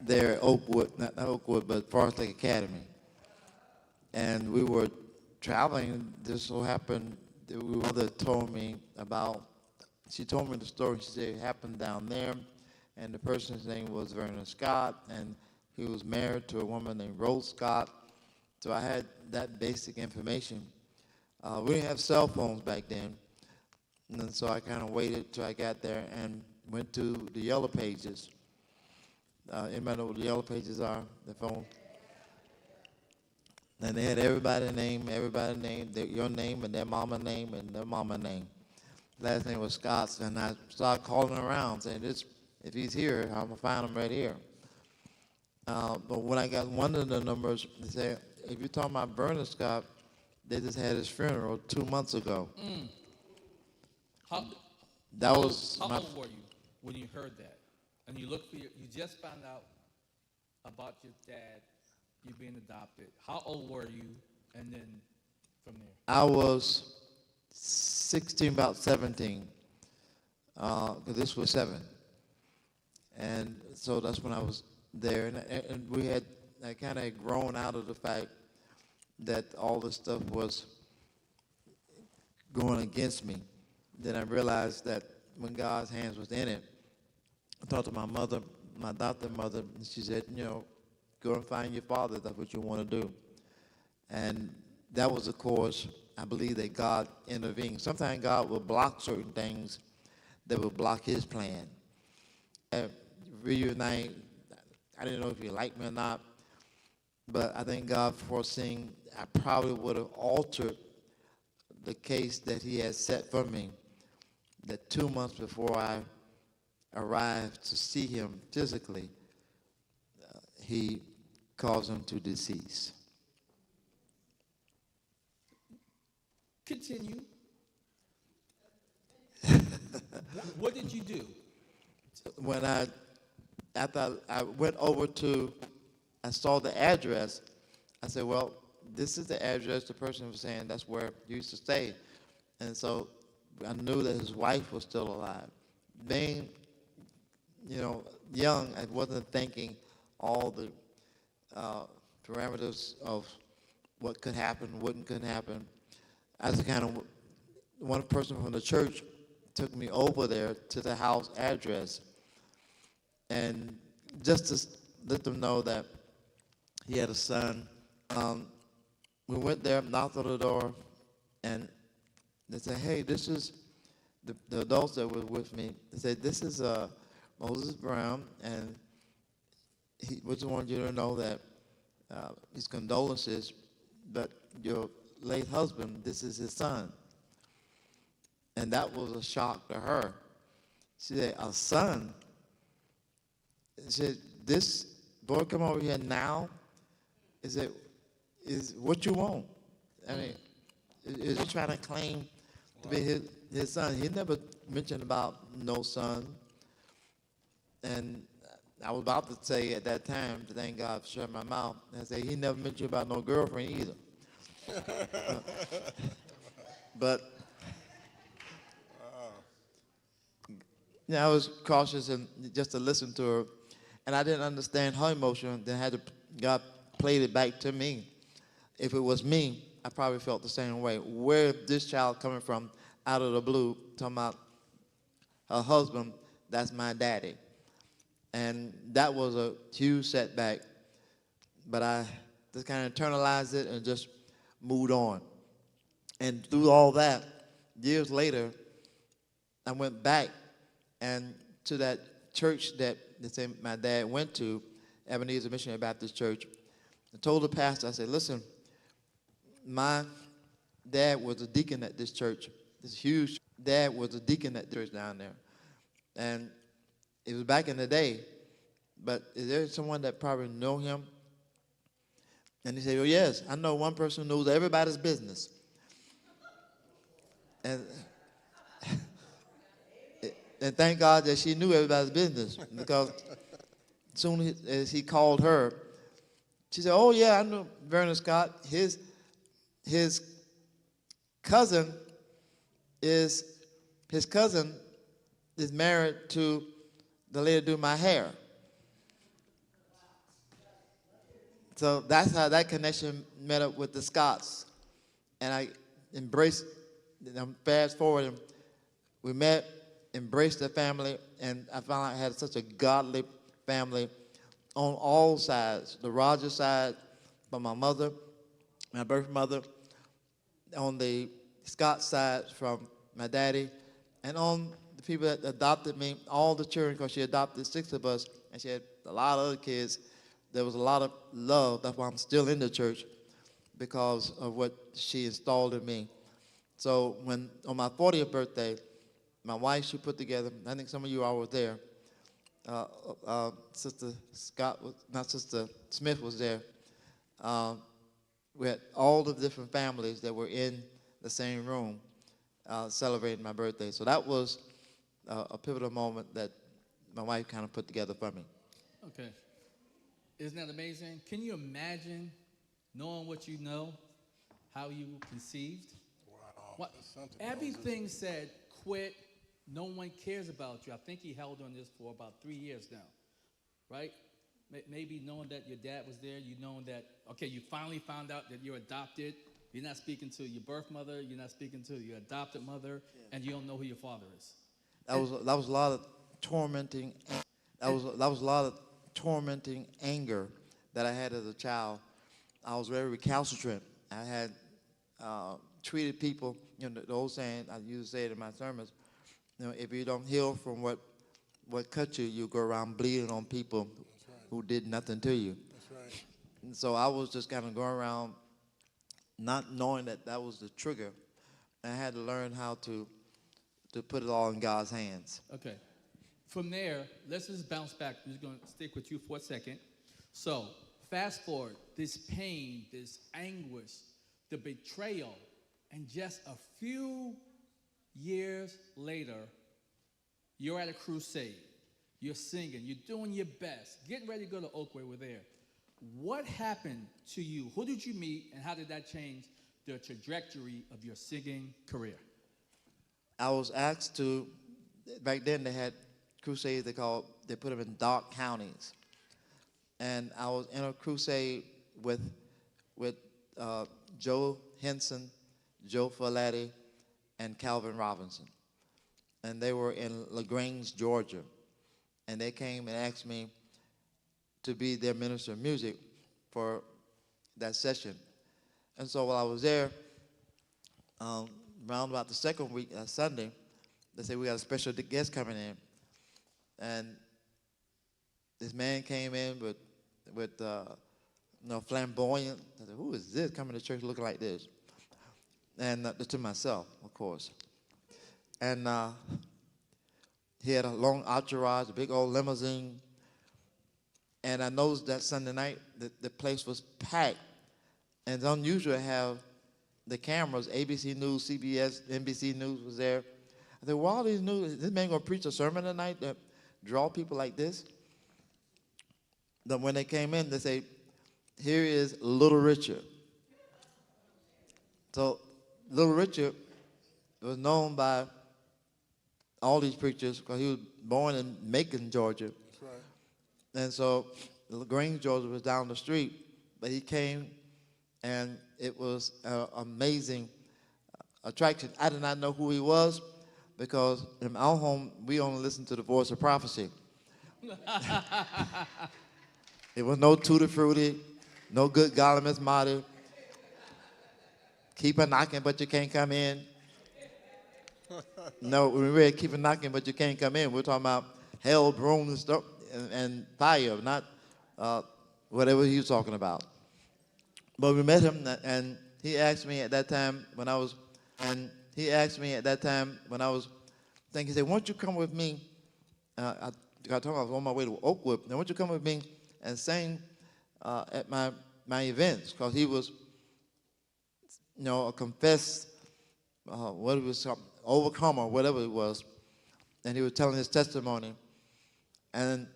They're Oakwood, not Oakwood, but Forest Lake Academy. And we were traveling. This so happened, my mother told me about, she told me the story. She said it happened down there, and the person's name was Vernon Scott, and he was married to a woman named Rose Scott. So I had that basic information. We didn't have cell phones back then, and so I kind of waited till I got there and went to the Yellow Pages. Anybody know what the Yellow Pages are? The phone. And they had everybody's name, your name and their mama name and their mama name. Last name was Scott, and I started calling around saying, if he's here, I'm gonna find him right here. But when I got one of the numbers, they said, if you're talking about Bernard Scott, they just had his funeral 2 months ago. How old were you when you heard that? And you just found out about your dad, you being adopted. How old were you? And then from there? I was 16, about 17, because this was 7. And so that's when I was there. And we had kind of grown out of the fact that all this stuff was going against me. Then I realized that when God's hands was in it, I talked to my mother, my adopted mother, and she said, go and find your father. That's what you want to do. And that was, of course, I believe that God intervened. Sometimes God will block certain things that will block his plan. Reunite, I didn't know if he liked me or not, but I thank God for foreseeing I probably would have altered the case that he had set for me, that 2 months before I arrived to see him physically, he caused him to decease. Continue. What did you do? After I went over I saw the address, I said, well, this is the address the person was saying that's where he used to stay. And so I knew that his wife was still alive. Being, young, I wasn't thinking all the parameters of what could happen, what couldn't happen. I was one person from the church took me over there to the house address, and just to let them know that he had a son. We went there, knocked on the door, and they said, hey, this is the adults that were with me. They said, this is Moses Brown, and he just wanted you to know that his condolences, but your late husband, this is his son. And that was a shock to her. She said, a son? She said, this boy come over here now? Is what you want? I mean, is he trying to claim to be his son? He never mentioned about no son. And I was about to say at that time, thank God for shutting my mouth, and I say, he never mentioned about no girlfriend either. But I was cautious and just to listen to her, and I didn't understand her emotion. Then God played it back to me. If it was me, I probably felt the same way. Where this child coming from out of the blue, talking about her husband, that's my daddy. And that was a huge setback, but I just kind of internalized it and just moved on. And through all that, years later, I went back and to that church that my dad went to, Ebenezer Missionary Baptist Church. I told the pastor, I said, listen, my dad was a deacon at this church. This huge dad was a deacon at the church down there. And it was back in the day. But is there someone that probably know him? And he said, oh, yes, I know one person who knows everybody's business. And, and thank God that she knew everybody's business, because as soon as he called her, she said, oh, yeah, I know Vernon Scott. His cousin is married to the lady that do my hair. So that's how that connection met up with the Scotts. And I embraced, fast forward, we met, embraced the family, and I found I had such a godly family on all sides. The Rogers side from my mother, my birth mother, on the Scott side from my daddy, and on the people that adopted me, all the children, because she adopted 6 of us, and she had a lot of other kids. There was a lot of love. That's why I'm still in the church, because of what she installed in me. So when, on my 40th birthday, my wife, she put together, I think some of you all were there, Sister Scott, not Sister Smith was there. We had all the different families that were in the same room celebrating my birthday. So that was a pivotal moment that my wife kind of put together for me. Okay. Isn't that amazing? Can you imagine knowing what you know, how you were conceived? Wow. Everything said, quit. No one cares about you. I think he held on this for about 3 years now, right? Maybe knowing that your dad was there, you knowing that, okay, you finally found out that you're adopted. You're not speaking to your birth mother. You're not speaking to your adopted mother, and you don't know who your father is. That was a lot of tormenting. That was a lot of tormenting anger that I had as a child. I was very recalcitrant. I had treated people, you know, the old saying I used to say it in my sermons, you know, if you don't heal from what cut you, you go around bleeding on people who did nothing to you. That's right. And so I was just kind of going around not knowing that that was the trigger. And I had to learn how to put it all in God's hands. Okay. From there, let's just bounce back. I'm just going to stick with you for a second. So, fast forward, this pain, this anguish, the betrayal, and just a few years later, you're at a crusade. You're singing. You're doing your best. Getting ready to go to Oakway. We're there. What happened to you? Who did you meet, and how did that change the trajectory of your singing career? I was asked to, back then they had crusades they put them in dark counties. And I was in a crusade with Joe Henson, Joe Folletti, and Calvin Robinson. And they were in LaGrange, Georgia. And they came and asked me to be their minister of music for that session. And so while I was there, around about the second week, Sunday, they said, we got a special guest coming in. And this man came in with flamboyant. I said, who is this coming to church looking like this? And to myself, of course. And he had a long entourage, a big old limousine. And I noticed that Sunday night that the place was packed. And it's unusual to have the cameras, ABC News, CBS, NBC News was there. I said, well, all these news, is this man going to preach a sermon tonight that draw people like this? Then when they came in, they say, here is Little Richard. So Little Richard was known by all these preachers because he was born in Macon, Georgia. That's right. And so LaGrange, Georgia was down the street, but he came and it was an amazing attraction. I did not know who he was because in our home, we only listened to the voice of prophecy. It was no Tutti Frutti, no good golly Miss Marty. Keep a knocking, but you can't come in. No, we read keep a knocking, but you can't come in. We're talking about hell, broom, and stuff, and fire, not whatever he was talking about. But we met him, and he asked me at that time when I was thinking, he said, "Won't you come with me?" I told him I was on my way to Oakwood. "Now, won't you come with me and sing at my events?" Because he was, a confessed, what it was, overcomer, whatever it was, and he was telling his testimony. And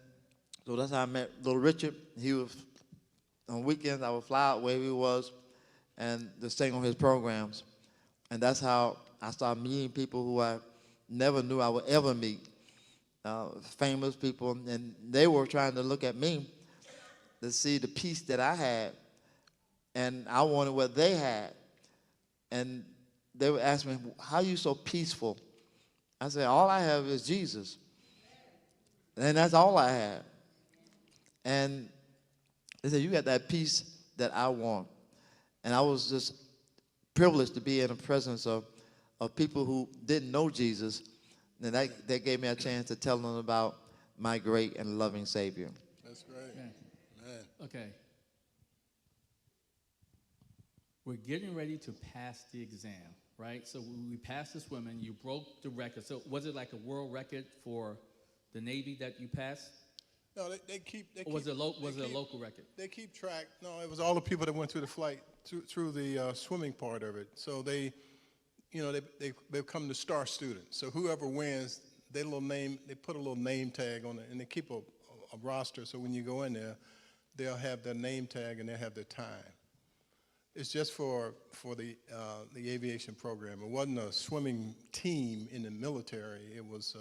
so that's how I met little Richard. He was, on weekends, I would fly out where he was and to sing on his programs. And that's how I started meeting people who I never knew I would ever meet, famous people. And they were trying to look at me to see the peace that I had, and I wanted what they had. And they would ask me, "How are you so peaceful?" I said, "All I have is Jesus." And that's all I had. And they said, "You got that peace that I want." And I was just privileged to be in the presence of people who didn't know Jesus. And that gave me a chance to tell them about my great and loving Savior. That's great. Okay. Man. Okay. We're getting ready to pass the exam, right? So we passed the swimming. You broke the record. So was it like a world record for the Navy that you passed? No, they keep. Or was it a local record? They keep track. No, it was all the people that went through the flight, through the swimming part of it. So they become the star students. So whoever wins, they put a little name tag on it, and they keep a roster. So when you go in there, they'll have their name tag and they'll have their time. It's just for the aviation program. It wasn't a swimming team in the military. It was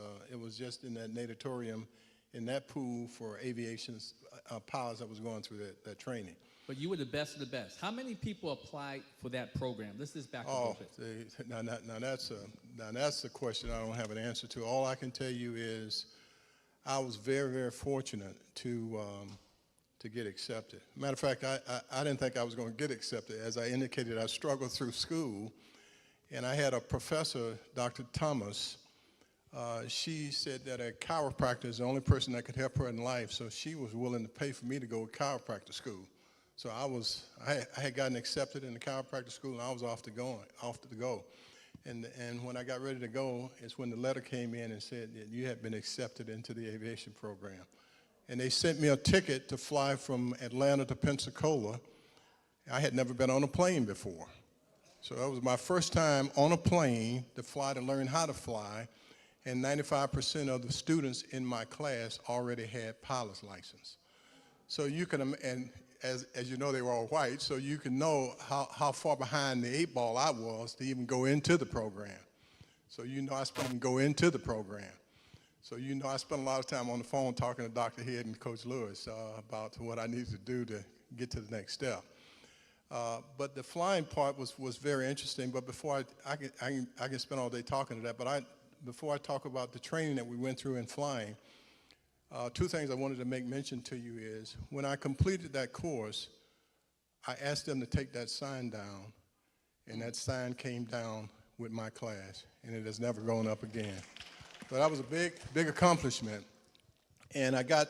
just in that natatorium, in that pool for aviation pilots that was going through that training. But you were the best of the best. How many people applied for that program? Let's just back up a little bit. Now that's a question I don't have an answer to. All I can tell you is I was very, very fortunate to get accepted. Matter of fact, I didn't think I was going to get accepted. As I indicated, I struggled through school, and I had a professor, Dr. Thomas. She said that a chiropractor is the only person that could help her in life, so she was willing to pay for me to go to chiropractor school. So I had gotten accepted in the chiropractor school, and I was off to go. And when I got ready to go, it's when the letter came in and said that you had been accepted into the aviation program. And they sent me a ticket to fly from Atlanta to Pensacola. I had never been on a plane before. So that was my first time on a plane to fly, to learn how to fly. And 95% of the students in my class already had pilot's license. So you can, and as you know, they were all white, so you can know how far behind the 8 ball I was to even go into the program. So I spent go into the program. So I spent a lot of time on the phone talking to Dr. Head and Coach Lewis about what I needed to do to get to the next step. But the flying part was very interesting. But before I can spend all day talking to that. But before I talk about the training that we went through in flying, 2 things I wanted to make mention to you is when I completed that course, I asked them to take that sign down, and that sign came down with my class, and it has never gone up again. So that was a big accomplishment. And I got,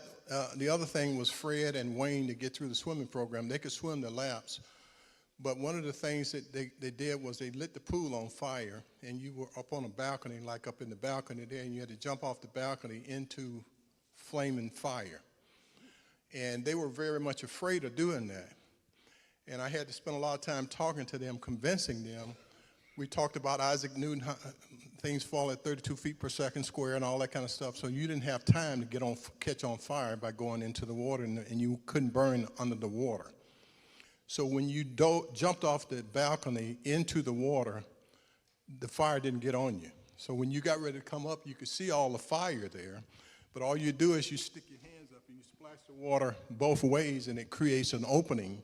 the other thing was Fred and Wayne to get through the swimming program. They could swim the laps, but one of the things that they did was they lit the pool on fire, and you were up on a balcony, like up in the balcony there, and you had to jump off the balcony into flaming fire. And they were very much afraid of doing that. And I had to spend a lot of time talking to them, convincing them. We talked about Isaac Newton, things fall at 32 feet per second square and all that kind of stuff. So you didn't have time to catch on fire by going into the water, and you couldn't burn under the water. So when you jumped off the balcony into the water, the fire didn't get on you. So when you got ready to come up, you could see all the fire there. But all you do is you stick your hands up and you splash the water both ways, and it creates an opening.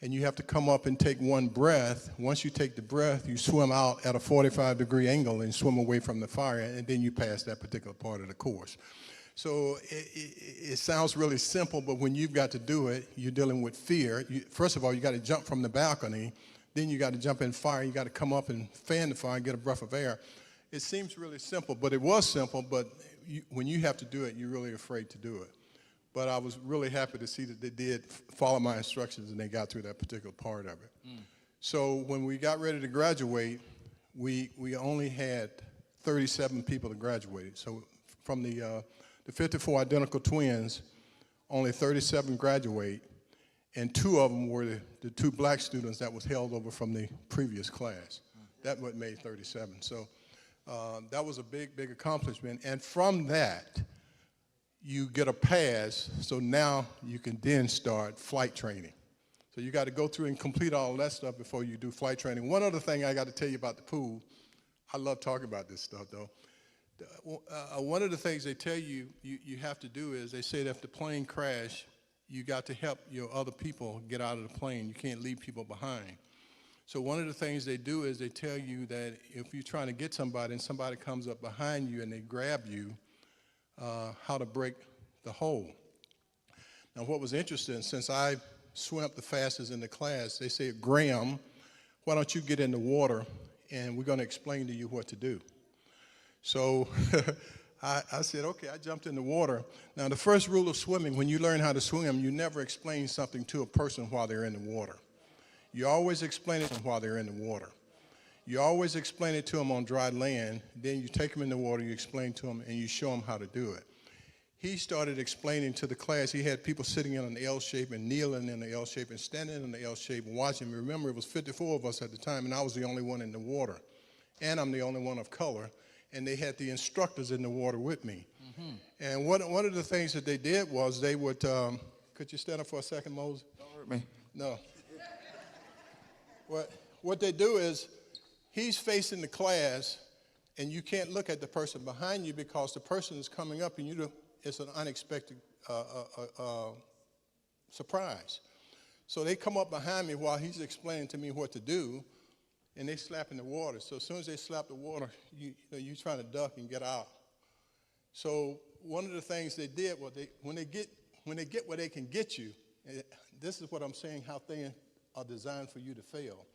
And you have to come up and take one breath. Once you take the breath, you swim out at a 45-degree angle and swim away from the fire, and then you pass that particular part of the course. So it sounds really simple, but when you've got to do it, you're dealing with fear. First of all, you got to jump from the balcony. Then you got to jump in fire. You got to come up and fan the fire and get a breath of air. It seems really simple, but it was simple, but when you have to do it, you're really afraid to do it. But I was really happy to see that they did follow my instructions and they got through that particular part of it. So when we got ready to graduate, we only had 37 people that graduated. So from the 54 identical twins, only 37 graduate, and 2 of them were the 2 black students that was held over from the previous class. That what made 37. So that was a big, big accomplishment. And from that, you get a pass, so now you can then start flight training. So you got to go through and complete all that stuff before you do flight training. One other thing I got to tell you about the pool, I love talking about this stuff though. One of the things they tell you have to do is they say that if the plane crash, you got to help your other people get out of the plane. You can't leave people behind. So one of the things they do is they tell you that if you're trying to get somebody and somebody comes up behind you and they grab you, how to break the hold. Now what was interesting, since I swim up the fastest in the class, they said, Graham, why don't you get in the water and we're going to explain to you what to do. So I said, okay, I jumped in the water. Now the first rule of swimming, when you learn how to swim, you never explain something to a person while they're in the water. You always explain it while they're in the water. You always explain it to them on dry land, then you take them in the water, you explain to them, and you show them how to do it. He started explaining to the class. He had people sitting in an L shape and kneeling in the L shape and standing in the L shape and watching. Remember, it was 54 of us at the time, and I was the only one in the water. And I'm the only one of color. And they had the instructors in the water with me. Mm-hmm. And one of the things that they did was they would, could you stand up for a second, Moses? Don't hurt me. No. What they do is, he's facing the class, and you can't look at the person behind you because the person is coming up, and it's an unexpected surprise. So they come up behind me while he's explaining to me what to do, and they slap in the water. So as soon as they slap the water, you're trying to duck and get out. So one of the things they did was when they get where they can get you, this is what I'm saying, how things are designed for you to fail.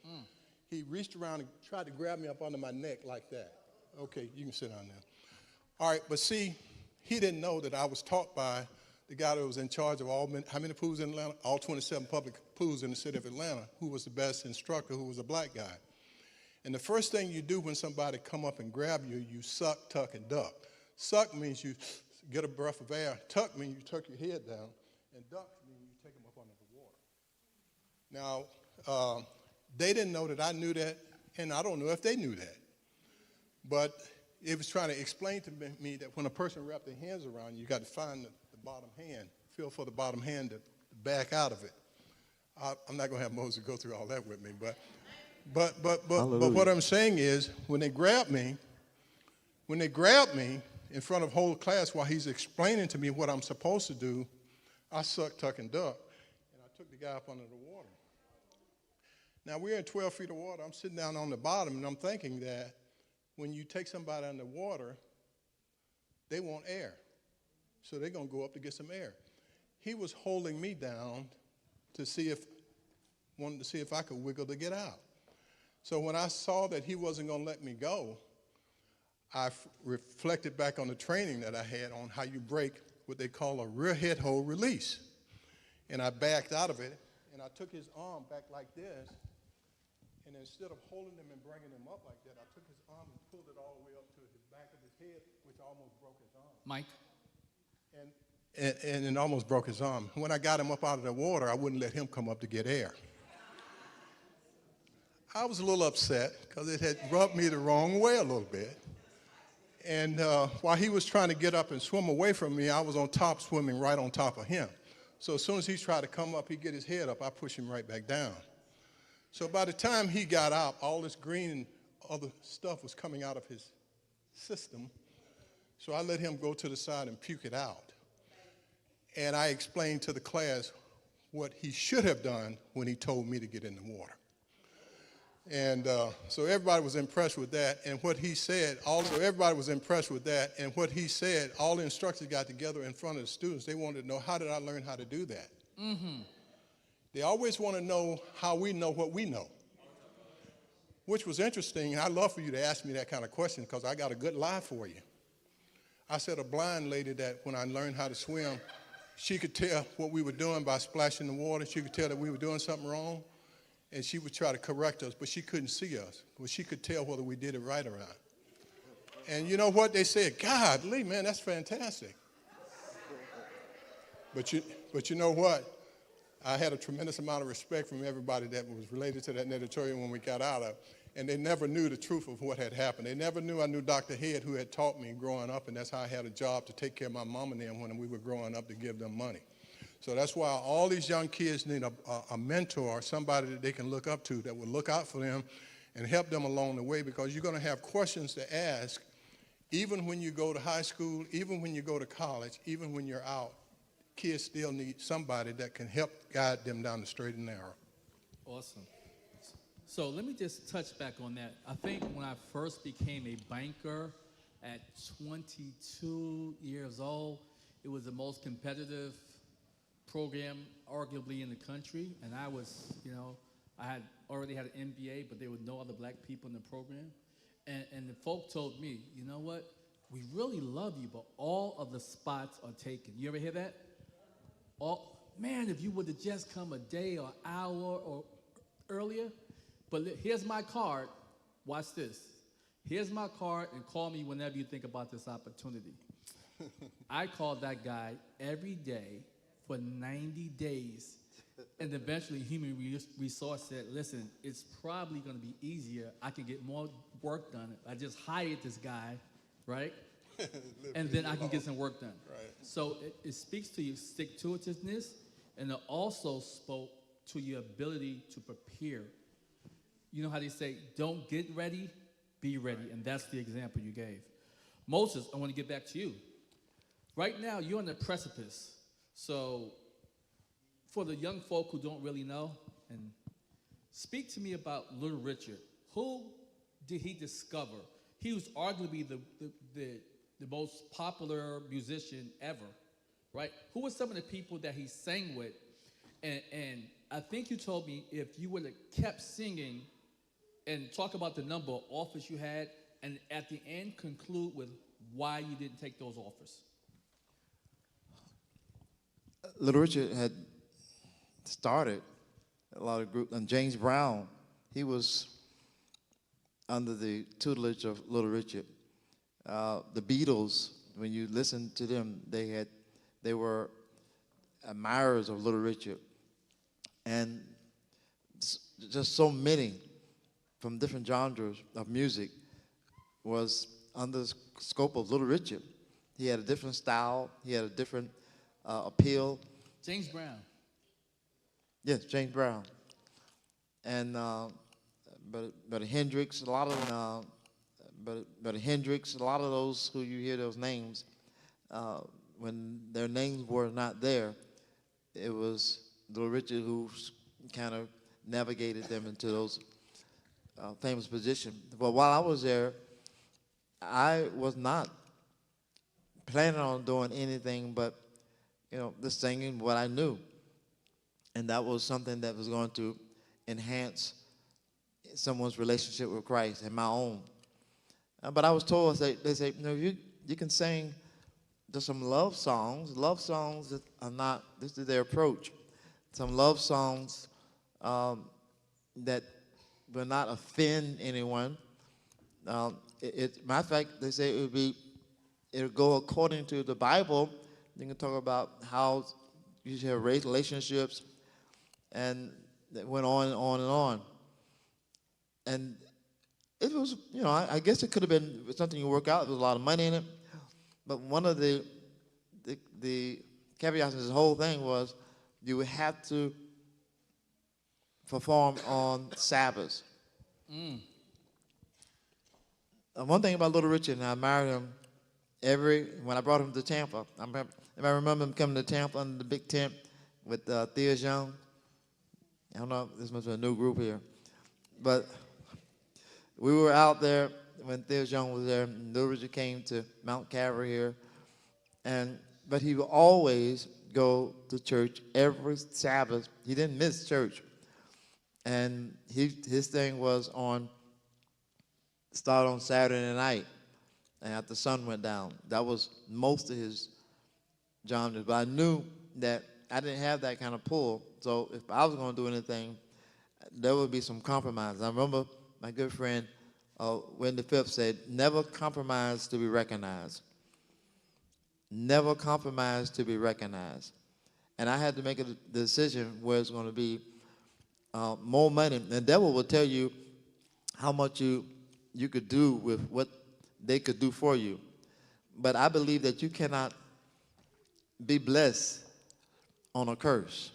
He reached around and tried to grab me up under my neck like that. Okay, you can sit down now. All right, but see, he didn't know that I was taught by the guy that was in charge of how many pools in Atlanta? All 27 public pools in the city of Atlanta, who was the best instructor, who was a black guy. And the first thing you do when somebody come up and grab you, you suck, tuck, and duck. Suck means you get a breath of air. Tuck means you tuck your head down. And duck means you take them up under the water. Now, they didn't know that I knew that, and I don't know if they knew that. But it was trying to explain to me that when a person wraps their hands around you, you got to find the bottom hand, feel for the bottom hand to back out of it. I'm not going to have Moses go through all that with me, but what I'm saying is, when they grabbed me in front of whole class while he's explaining to me what I'm supposed to do, I suck, tuck, and duck, and I took the guy up under the water. Now, we're in 12 feet of water. I'm sitting down on the bottom, and I'm thinking that when you take somebody under water, they want air. So they're going to go up to get some air. He was holding me down wanted to see if I could wiggle to get out. So when I saw that he wasn't going to let me go, I reflected back on the training that I had on how you break what they call a rear head hold release. And I backed out of it, and I took his arm back like this, and instead of holding him and bringing him up like that, I took his arm and pulled it all the way up to the back of his head, which almost broke his arm. Mike? And it almost broke his arm. When I got him up out of the water, I wouldn't let him come up to get air. I was a little upset because it had rubbed me the wrong way a little bit. And while he was trying to get up and swim away from me, I was on top swimming right on top of him. So as soon as he tried to come up, he'd get his head up, I push him right back down. So by the time he got out, all this green and other stuff was coming out of his system. So I let him go to the side and puke it out. And I explained to the class what he should have done when he told me to get in the water. And so everybody was impressed with that. And what he said, all the instructors got together in front of the students. They wanted to know, how did I learn how to do that? Mm-hmm. They always want to know how we know what we know. which was interesting. I'd love for you to ask me that kind of question because I got a good lie for you. I said a blind lady that when I learned how to swim, she could tell what we were doing by splashing the water. She could tell that we were doing something wrong, and she would try to correct us, but she couldn't see us. But she could tell whether we did it right or not. And you know what? They said, God, Lee, man, that's fantastic. But you know what? I had a tremendous amount of respect from everybody that was related to that natatorium when we got out of, and they never knew the truth of what had happened. They never knew I knew Dr. Head, who had taught me growing up, and that's how I had a job to take care of my mom and them when we were growing up to give them money. So that's why all these young kids need a mentor, somebody that they can look up to that will look out for them and help them along the way, because you're going to have questions to ask even when you go to high school, even when you go to college, even when you're out. Kids still need somebody that can help guide them down the straight and narrow. Awesome. So let me just touch back on that. I think when I first became a banker at 22 years old, it was the most competitive program arguably in the country. And I was, I had already had an MBA, but there were no other black people in the program. And the folk told me, you know what? We really love you, but all of the spots are taken. You ever hear that? Man, if you would have just come a day or hour or earlier. But here's my card. Watch this. Here's my card, and call me whenever you think about this opportunity. I called that guy every day for 90 days. And eventually human resource said, listen, it's probably going to be easier. I can get more work done. I just hired this guy, right? And then I can get some work done. Right. So it speaks to your stick-to-itiveness, and it also spoke to your ability to prepare. You know how they say, don't get ready, be ready. Right. And that's the example you gave. Moses, I want to get back to you. Right now, you're on the precipice. So for the young folk who don't really know, and speak to me about Little Richard. Who did he discover? He was arguably the most popular musician ever, right? Who were some of the people that he sang with? And I think you told me if you would have kept singing and talk about the number of offers you had, and at the end conclude with why you didn't take those offers. Little Richard had started a lot of groups, and James Brown, he was under the tutelage of Little Richard. The Beatles, when you listen to them, they were admirers of Little Richard, and just so many from different genres of music was under the scope of Little Richard. He had a different style. He had a different appeal. James Brown. Yes, James Brown. And but Hendrix, a lot of them, but Hendrix, a lot of those who you hear those names, when their names were not there, it was Little Richard who kind of navigated them into those famous positions. But while I was there, I was not planning on doing anything but, just singing what I knew. And that was something that was going to enhance someone's relationship with Christ and my own. But I was told, they say, you can sing just some love songs that are not, this is their approach. Some love songs that will not offend anyone. Matter of fact, they say it'll go according to the Bible. You can talk about how you should have relationships, and it went on and on and on. And it was, I guess it could have been something you work out. There was a lot of money in it. But one of the caveats in this whole thing was you would have to perform on Sabbath. One thing about Little Richard, and I admired him when I brought him to Tampa. I remember him coming to Tampa under the big tent with Thea Young. I don't know, this must be a new group here. But we were out there when Thea Young was there, and Little Richard came to Mount Calvary here. But he would always go to church every Sabbath. He didn't miss church. And his thing was on started on Saturday night and after the sun went down. That was most of his genres. But I knew that I didn't have that kind of pull. So if I was going to do anything, there would be some compromise. I remember my good friend Wendy Phipps said, never compromise to be recognized. Never compromise to be recognized. And I had to make a decision where it's going to be more money. The devil will tell you how much you could do with what they could do for you. But I believe that you cannot be blessed on a curse.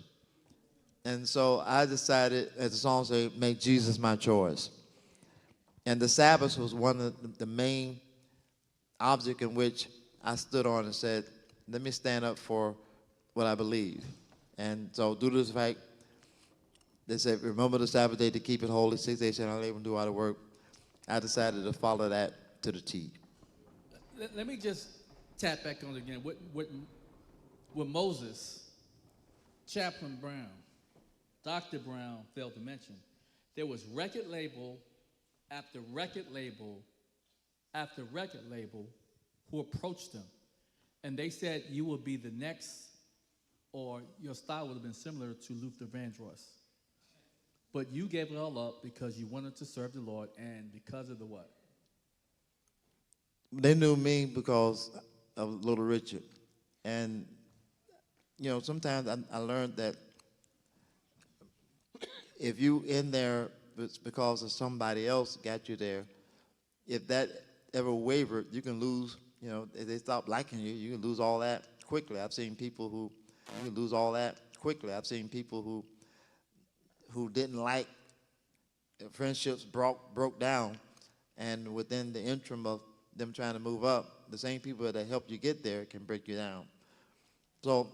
And so I decided, as the song says, make Jesus my choice. And the Sabbath was one of the main objects in which I stood on and said, let me stand up for what I believe. And so due to this fact, they said, remember the Sabbath day to keep it holy. 6 days shall I labor and do all the work. I decided to follow that to the T. Let me just tap back on it again. With Moses, Chaplain Brown, Dr. Brown failed to mention, there was record label after record label after record label who approached him. And they said, you will be the next, or your style would have been similar to Luther Vandross. But you gave it all up because you wanted to serve the Lord and because of the what? They knew me because of Little Richard. And, you know, sometimes I learned that if you in there, it's because of somebody else got you there. If that ever wavered, you can lose, you know, if they stop liking you, you can lose all that quickly. I've seen people who, you can lose all that quickly. I've seen people who didn't like, friendships broke down, and within the interim of them trying to move up, the same people that helped you get there can break you down. So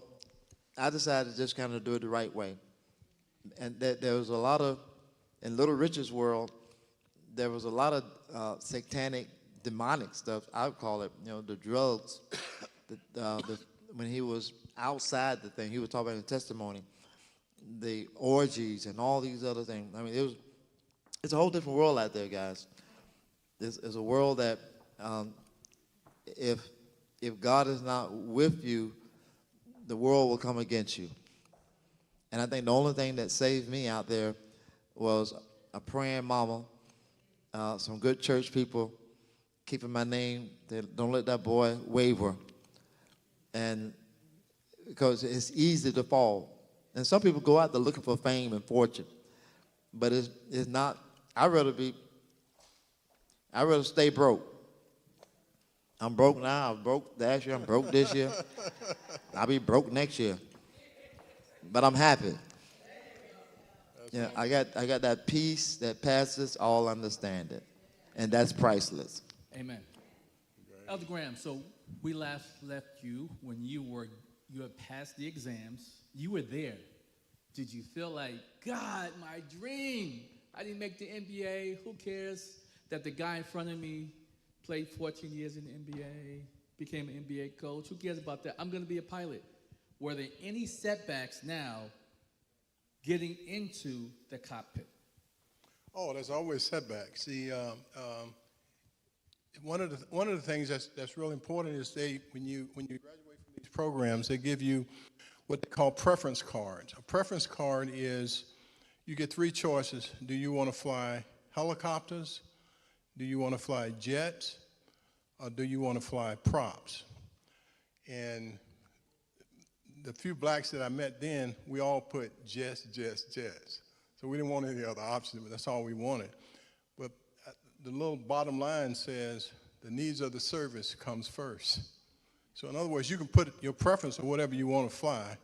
I decided to just kind of do it the right way. And there was a lot of, in Little Richard's world, there was a lot of satanic, demonic stuff, I would call it, you know, the drugs, when he was outside the thing, he was talking about in testimony, the orgies and all these other things. I mean, it's a whole different world out there, guys. It's a world that if God is not with you, the world will come against you. And I think the only thing that saved me out there was a praying mama, some good church people keeping my name. They don't let that boy waver. And because it's easy to fall. And some people go out there looking for fame and fortune. But it's not, I'd rather stay broke. I'm broke now, I was broke last year, I'm broke this year. I'll be broke next year. But I'm happy. Yeah, I got that peace that passes all understanding. And that's priceless. Amen. Elder Graham, so we left you when you had passed the exams. You were there. Did you feel like, God, my dream? I didn't make the NBA. Who cares that the guy in front of me played 14 years in the NBA, became an NBA coach? Who cares about that? I'm going to be a pilot. Were there any setbacks now getting into the cockpit? Oh, there's always setbacks. See, one of the things that's really important is when you graduate from these programs, they give you what they call preference cards. A preference card is you get three choices. Do you want to fly helicopters? Do you want to fly jets? Or do you want to fly props? And the few blacks that I met then, we all put jets, jets, jets. So we didn't want any other options, but that's all we wanted. But the little bottom line says the needs of the service comes first. So in other words, you can put your preference on whatever you want to fly,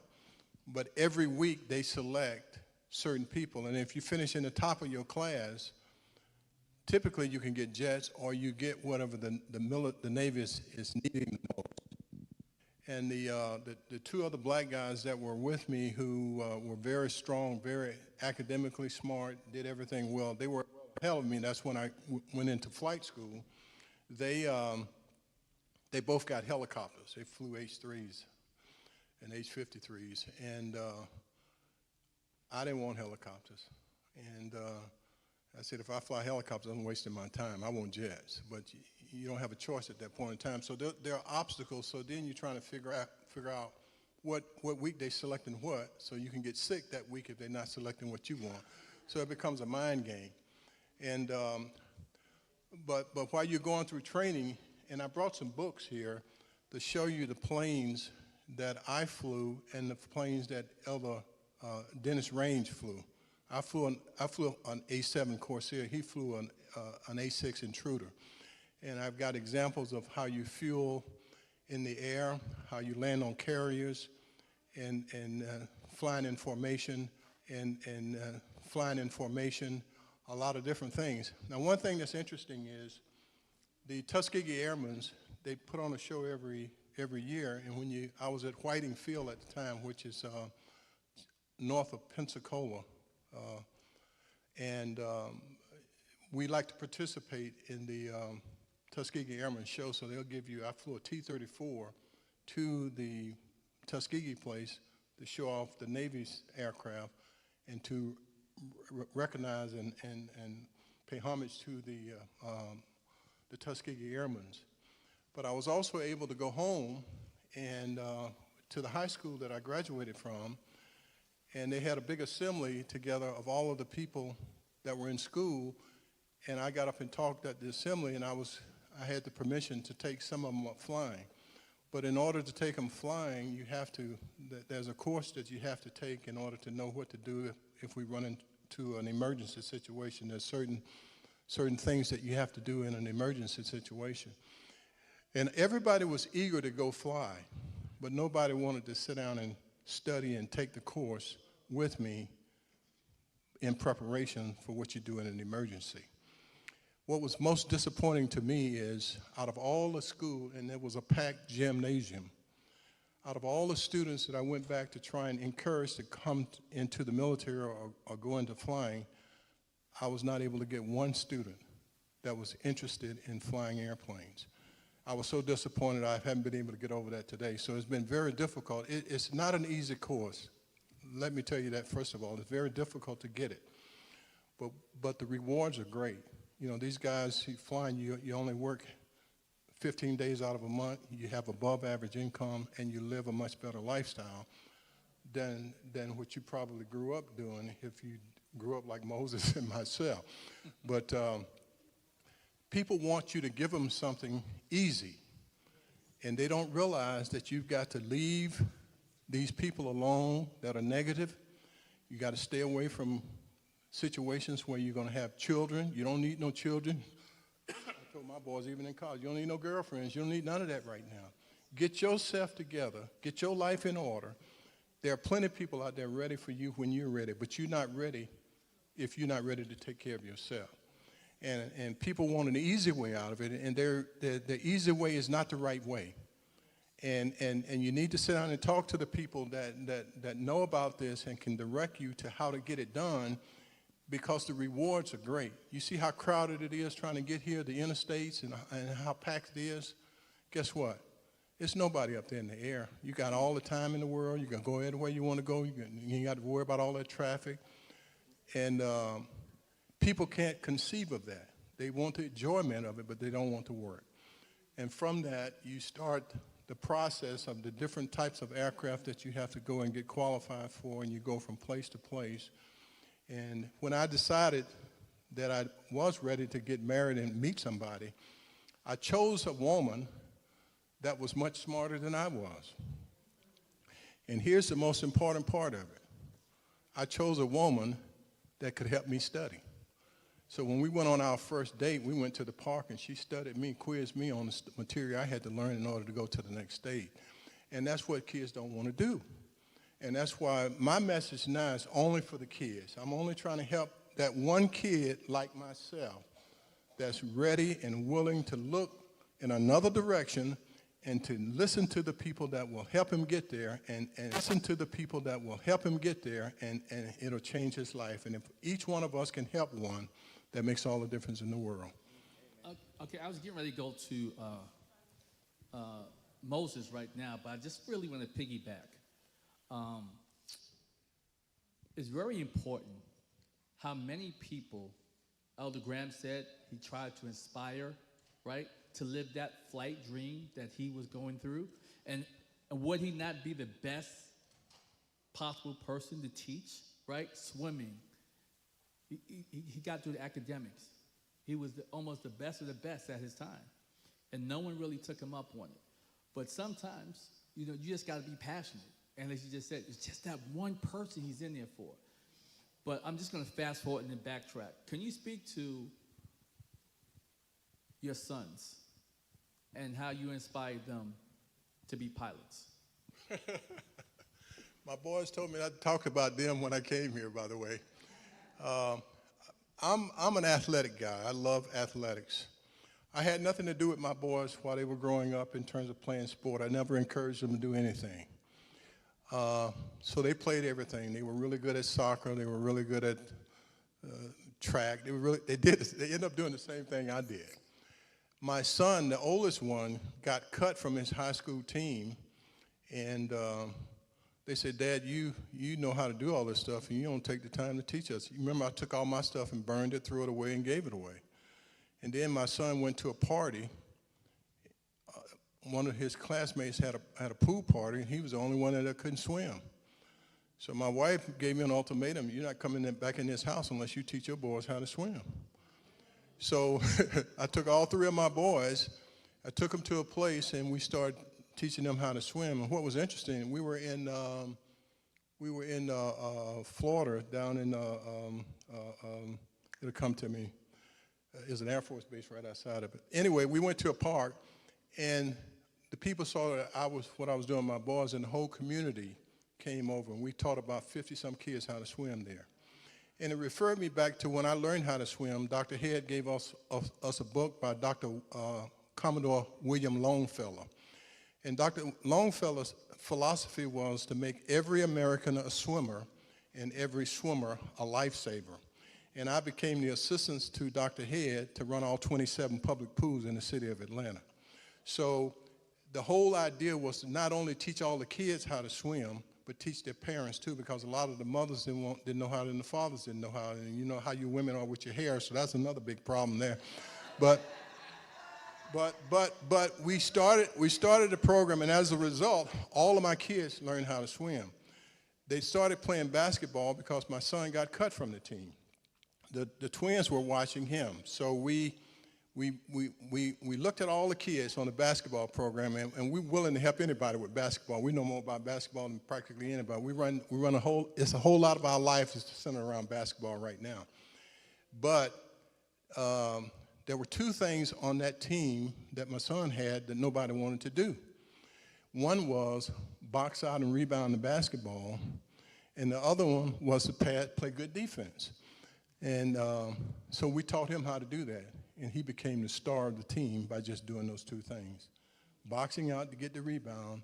but every week they select certain people. And if you finish in the top of your class, typically you can get jets or you get whatever the Navy is needing the most. And the two other black guys that were with me who were very strong, very academically smart, did everything well, they were ahead of me. That's when I went into flight school. They both got helicopters. They flew H-3s and H-53s. And I didn't want helicopters. And I said, if I fly helicopters, I'm wasting my time. I want jets. But you don't have a choice at that point in time. So there are obstacles. So then you're trying to figure out what week they're selecting what, so you can get sick that week if they're not selecting what you want. So it becomes a mind game. And but while you're going through training, and I brought some books here to show you the planes that I flew and the planes that Elder Dennis Range flew. I flew an A7 Corsair. He flew an A6 Intruder. And I've got examples of how you fuel in the air, how you land on carriers, and flying in formation, and flying in formation, a lot of different things. Now, one thing that's interesting is the Tuskegee Airmen, they put on a show every year, and I was at Whiting Field at the time, which is north of Pensacola, and we like to participate in the Tuskegee Airmen show, so they'll give you, I flew a T-34 to the Tuskegee place to show off the Navy's aircraft and to recognize and pay homage to the Tuskegee Airmen. But I was also able to go home and to the high school that I graduated from, and they had a big assembly together of all of the people that were in school, and I got up and talked at the assembly, and I had the permission to take some of them up flying. But in order to take them flying, there's a course that you have to take in order to know what to do if we run into an emergency situation. There's certain things that you have to do in an emergency situation. And everybody was eager to go fly, but nobody wanted to sit down and study and take the course with me in preparation for what you do in an emergency. What was most disappointing to me is out of all the school, and it was a packed gymnasium, out of all the students that I went back to try and encourage to come into the military or go into flying, I was not able to get one student that was interested in flying airplanes. I was so disappointed I haven't been able to get over that today. So it's been very difficult. It's not an easy course. Let me tell you that first of all. It's very difficult to get it. But the rewards are great. You know, these guys who flying, you only work 15 days out of a month, you have above average income, and you live a much better lifestyle than what you probably grew up doing if you grew up like Moses and myself. But people want you to give them something easy, and they don't realize that you've got to leave these people alone that are negative. You got to stay away from situations where you're going to have children. You don't need no children. I told my boys, even in college, you don't need no girlfriends. You don't need none of that right now. Get yourself together. Get your life in order. There are plenty of people out there ready for you when you're ready, but you're not ready if you're not ready to take care of yourself. And people want an easy way out of it, and the easy way is not the right way. And you need to sit down and talk to the people that know about this and can direct you to how to get it done, because the rewards are great. You see how crowded it is trying to get here, the interstates, and how packed it is? Guess what? It's nobody up there in the air. You got all the time in the world. You can go anywhere you want to go. You ain't got to worry about all that traffic. And people can't conceive of that. They want the enjoyment of it, but they don't want to work. And from that, you start the process of the different types of aircraft that you have to go and get qualified for, and you go from place to place. And when I decided that I was ready to get married and meet somebody, I chose a woman that was much smarter than I was. And here's the most important part of it. I chose a woman that could help me study. So when we went on our first date, we went to the park, and she studied me, quizzed me on the material I had to learn in order to go to the next stage. And that's what kids don't want to do. And that's why my message now is only for the kids. I'm only trying to help that one kid like myself that's ready and willing to look in another direction and to listen to the people that will help him get there, and listen to the people that will help him get there, and it'll change his life. And if each one of us can help one, that makes all the difference in the world. Okay, I was getting ready to go to Moses right now, but I just really want to piggyback. It's very important how many people Elder Graham said he tried to inspire, right, to live that flight dream that he was going through. And would he not be the best possible person to teach, right? Swimming. He got through the academics. He was almost the best of the best at his time. And no one really took him up on it. But sometimes, you just got to be passionate. And as you just said, it's just that one person he's in there for. But I'm just going to fast forward and then backtrack. Can you speak to your sons and how you inspired them to be pilots? My boys told me not to talk about them when I came here, by the way. I'm an athletic guy. I love athletics. I had nothing to do with my boys while they were growing up in terms of playing sport. I never encouraged them to do anything. So they played everything. They were really good at soccer. They were really good at track. They ended up doing the same thing I did. My son, the oldest one, got cut from his high school team, and they said, "Dad, you know how to do all this stuff, and you don't take the time to teach us." You remember I took all my stuff and burned it, threw it away, and gave it away. And then my son went to a party. One of his classmates had a pool party, and he was the only one that couldn't swim. So my wife gave me an ultimatum: "You're not coming back in this house unless you teach your boys how to swim." So I took all three of my boys, I took them to a place, and we started teaching them how to swim. And what was interesting, we were in Florida, down in it'll come to me. There's an Air Force base right outside of it. Anyway, we went to a park, and the people saw that what I was doing with my boys, and the whole community came over, and we taught about 50-some kids how to swim there. And it referred me back to when I learned how to swim. Dr. Head gave us a book by Dr. Commodore William Longfellow. And Dr. Longfellow's philosophy was to make every American a swimmer and every swimmer a lifesaver. And I became the assistant to Dr. Head to run all 27 public pools in the city of Atlanta. So the whole idea was to not only teach all the kids how to swim, but teach their parents too, because a lot of the mothers didn't know how, and the fathers didn't know how, and you know how you women are with your hair, so that's another big problem there. But we started the program, and as a result, all of my kids learned how to swim. They started playing basketball because my son got cut from the team. The twins were watching him, so we looked at all the kids on the basketball program, and we're willing to help anybody with basketball. We know more about basketball than practically anybody. It's a whole lot of our life is centered around basketball right now. But there were two things on that team that my son had that nobody wanted to do. One was box out and rebound the basketball, and the other one was to play good defense. And so we taught him how to do that, and he became the star of the team by just doing those two things: boxing out to get the rebound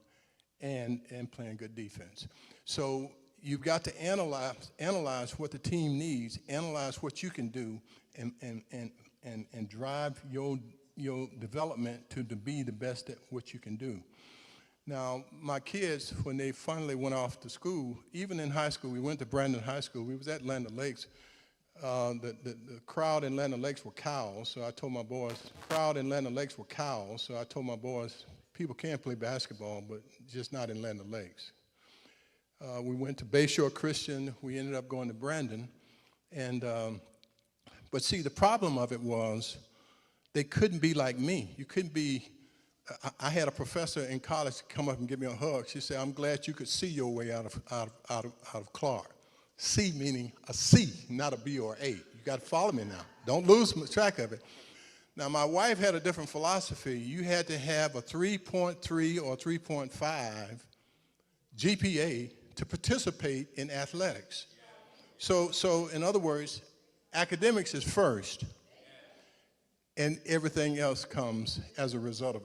and playing good defense. So you've got to analyze what the team needs, analyze what you can do, and drive your development to be the best at what you can do. Now, my kids, when they finally went off to school, even in high school, we went to Brandon High School. We was at Land Lakes. The crowd in Land Lakes were cows, so I told my boys, people can play basketball, but just not in Land Lakes. We went to Bayshore Christian. We ended up going to Brandon. But see, the problem of it was they couldn't be like me. You couldn't be. I had a professor in college come up and give me a hug. She said, "I'm glad you could see your way out of Clark." C meaning a C, not a B or A. You got to follow me now. Don't lose track of it. Now, my wife had a different philosophy. You had to have a 3.3 or 3.5 GPA to participate in athletics. So in other words, academics is first, and everything else comes as a result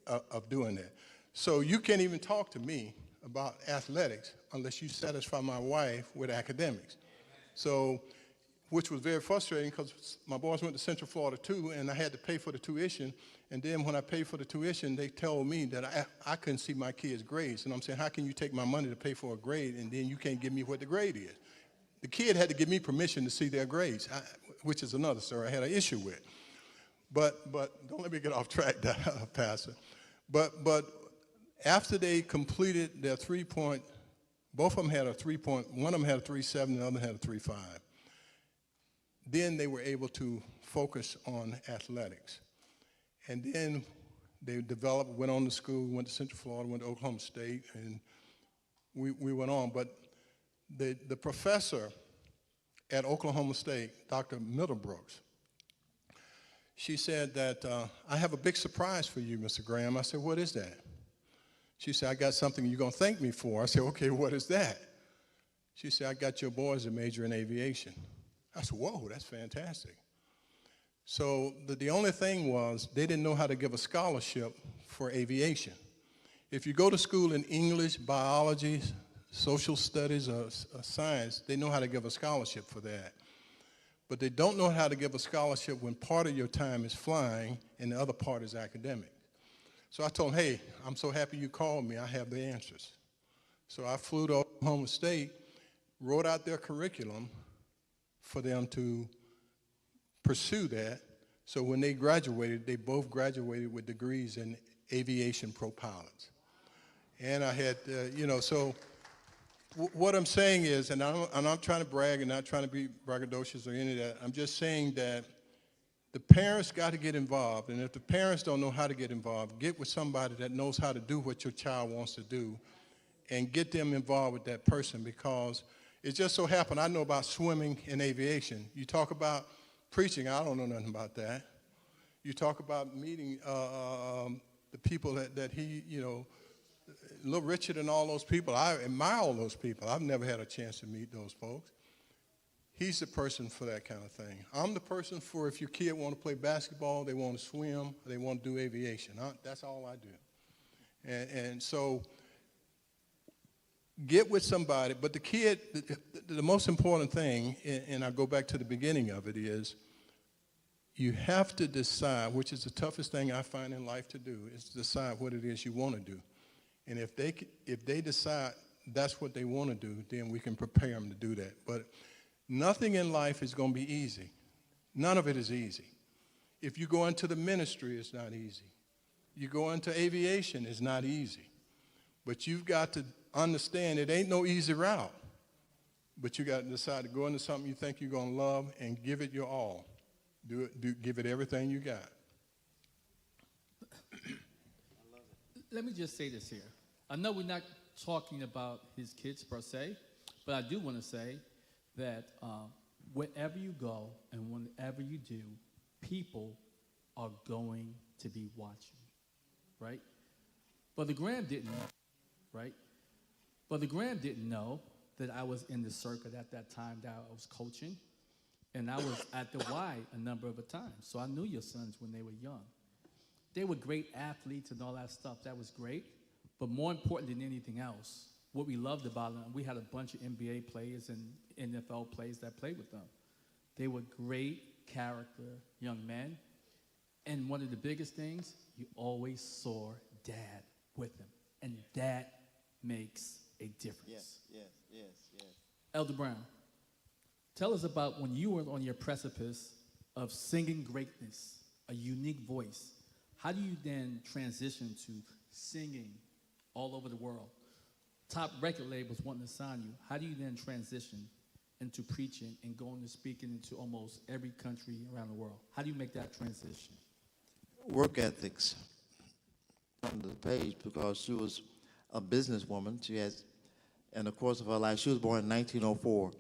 of doing that. So you can't even talk to me about athletics unless you satisfy my wife with academics. So, which was very frustrating because my boys went to Central Florida too, and I had to pay for the tuition. And then when I paid for the tuition, they told me that I couldn't see my kids' grades. And I'm saying, how can you take my money to pay for a grade and then you can't give me what the grade is? The kid had to give me permission to see their grades. which is another story I had an issue with. But don't let me get off track, Pastor. But after they completed their 3-point, both of them had a 3-point, one of them had a 3.7, the other had a 3.5. Then they were able to focus on athletics. And then they developed, went on to school, went to Central Florida, went to Oklahoma State, and we went on. But the professor at Oklahoma State, Dr. Middlebrooks, she said that, I have a big surprise for you, Mr. Graham. I said, what is that? She said, I got something you're going to thank me for. I said, okay, what is that? She said, I got your boys a major in aviation. I said, whoa, that's fantastic. So the only thing was they didn't know how to give a scholarship for aviation. If you go to school in English, biology, social studies, or science, they know how to give a scholarship for that. But they don't know how to give a scholarship when part of your time is flying and the other part is academic. So I told them, hey, I'm so happy you called me. I have the answers. So I flew to Oklahoma State, wrote out their curriculum for them to pursue that. So when they graduated, they both graduated with degrees in aviation pro-pilots. And I had, so what I'm saying is, and I'm not trying to brag and not trying to be braggadocious or any of that, I'm just saying that the parents got to get involved, and if the parents don't know how to get involved, get with somebody that knows how to do what your child wants to do and get them involved with that person, because it just so happened I know about swimming and aviation. You talk about preaching, I don't know nothing about that. You talk about meeting the people that he, Little Richard and all those people. I admire all those people. I've never had a chance to meet those folks. He's the person for that kind of thing. I'm the person for if your kid want to play basketball, they want to swim, they want to do aviation. That's all I do. And so get with somebody. But the kid, the most important thing, and I go back to the beginning of it, is you have to decide, which is the toughest thing I find in life to do, is to decide what it is you want to do. And if they decide that's what they want to do, then we can prepare them to do that. But nothing in life is going to be easy. None of it is easy. If you go into the ministry, it's not easy. You go into aviation, it's not easy. But you've got to understand it ain't no easy route. But you got to decide to go into something you think you're going to love and give it your all. Give it everything you got. Let me just say this here. I know we're not talking about his kids per se, but I do want to say that wherever you go and whenever you do, people are going to be watching, right? Brother Graham didn't know, right? Brother Graham didn't know that I was in the circuit at that time that I was coaching, and I was at the Y a number of times, so I knew your sons when they were young. They were great athletes and all that stuff. That was great. But more important than anything else, what we loved about them, we had a bunch of NBA players and NFL players that played with them. They were great character young men. And one of the biggest things, you always saw Dad with them. And that makes a difference. Yes. Elder Brown, tell us about when you were on your precipice of singing greatness, a unique voice. How do you then transition to singing all over the world? Top record labels wanting to sign you. How do you then transition into preaching and going to speaking into almost every country around the world? How do you make that transition? Work ethics on the page, because she was a businesswoman. She has, in the course of her life, she was born in 1904.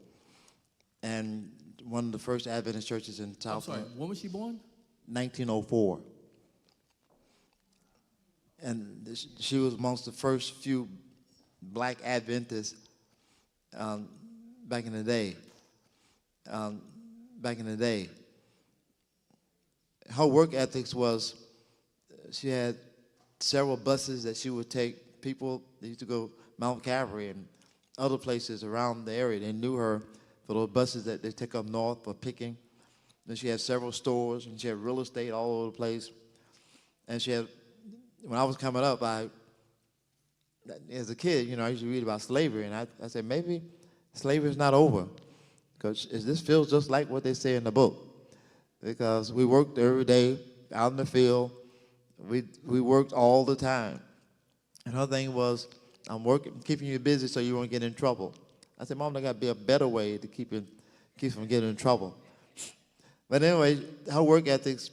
And one of the first Adventist churches in South. I'm sorry, when was she born? 1904. And she was amongst the first few black Adventists back in the day. Her work ethics was, she had several buses that she would take people. They used to go Mount Calvary and other places around the area. They knew her for those buses that they take up north for picking. Then she had several stores, and she had real estate all over the place. And she had, when I was coming up, as a kid, I used to read about slavery, and I said, maybe slavery is not over, because this feels just like what they say in the book. because we worked every day out in the field. We worked all the time. And her thing was, I'm working, keeping you busy so you won't get in trouble. I said, Mom, there got to be a better way to keep from getting in trouble. But anyway, her work ethics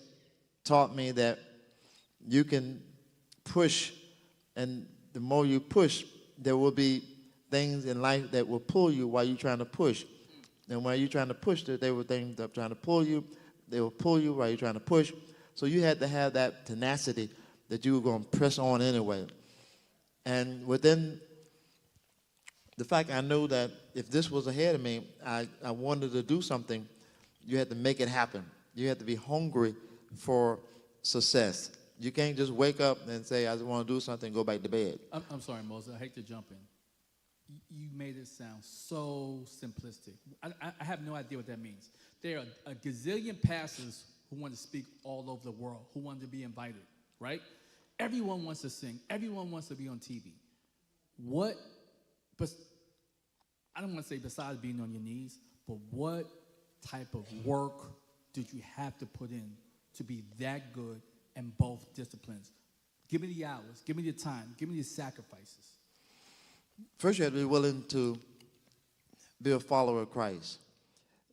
taught me that you can push, and the more you push, there will be things in life that will pull you while you're trying to push. And while you're trying to push, there were things that are trying to pull you. They will pull you while you're trying to push. So you had to have that tenacity that you were going to press on anyway. And within the fact I knew that if this was ahead of me, I wanted to do something, you had to make it happen. You had to be hungry for success. You can't just wake up and say, I just want to do something and go back to bed. I'm sorry, Moses. I hate to jump in. You made it sound so simplistic. I have no idea what that means. There are a gazillion pastors who want to speak all over the world, who want to be invited, right? Everyone wants to sing. Everyone wants to be on TV. What, but I don't want to say besides being on your knees, but what type of work did you have to put in to be that good in both disciplines? Give me the hours. Give me the time. Give me the sacrifices. First, you have to be willing to be a follower of Christ.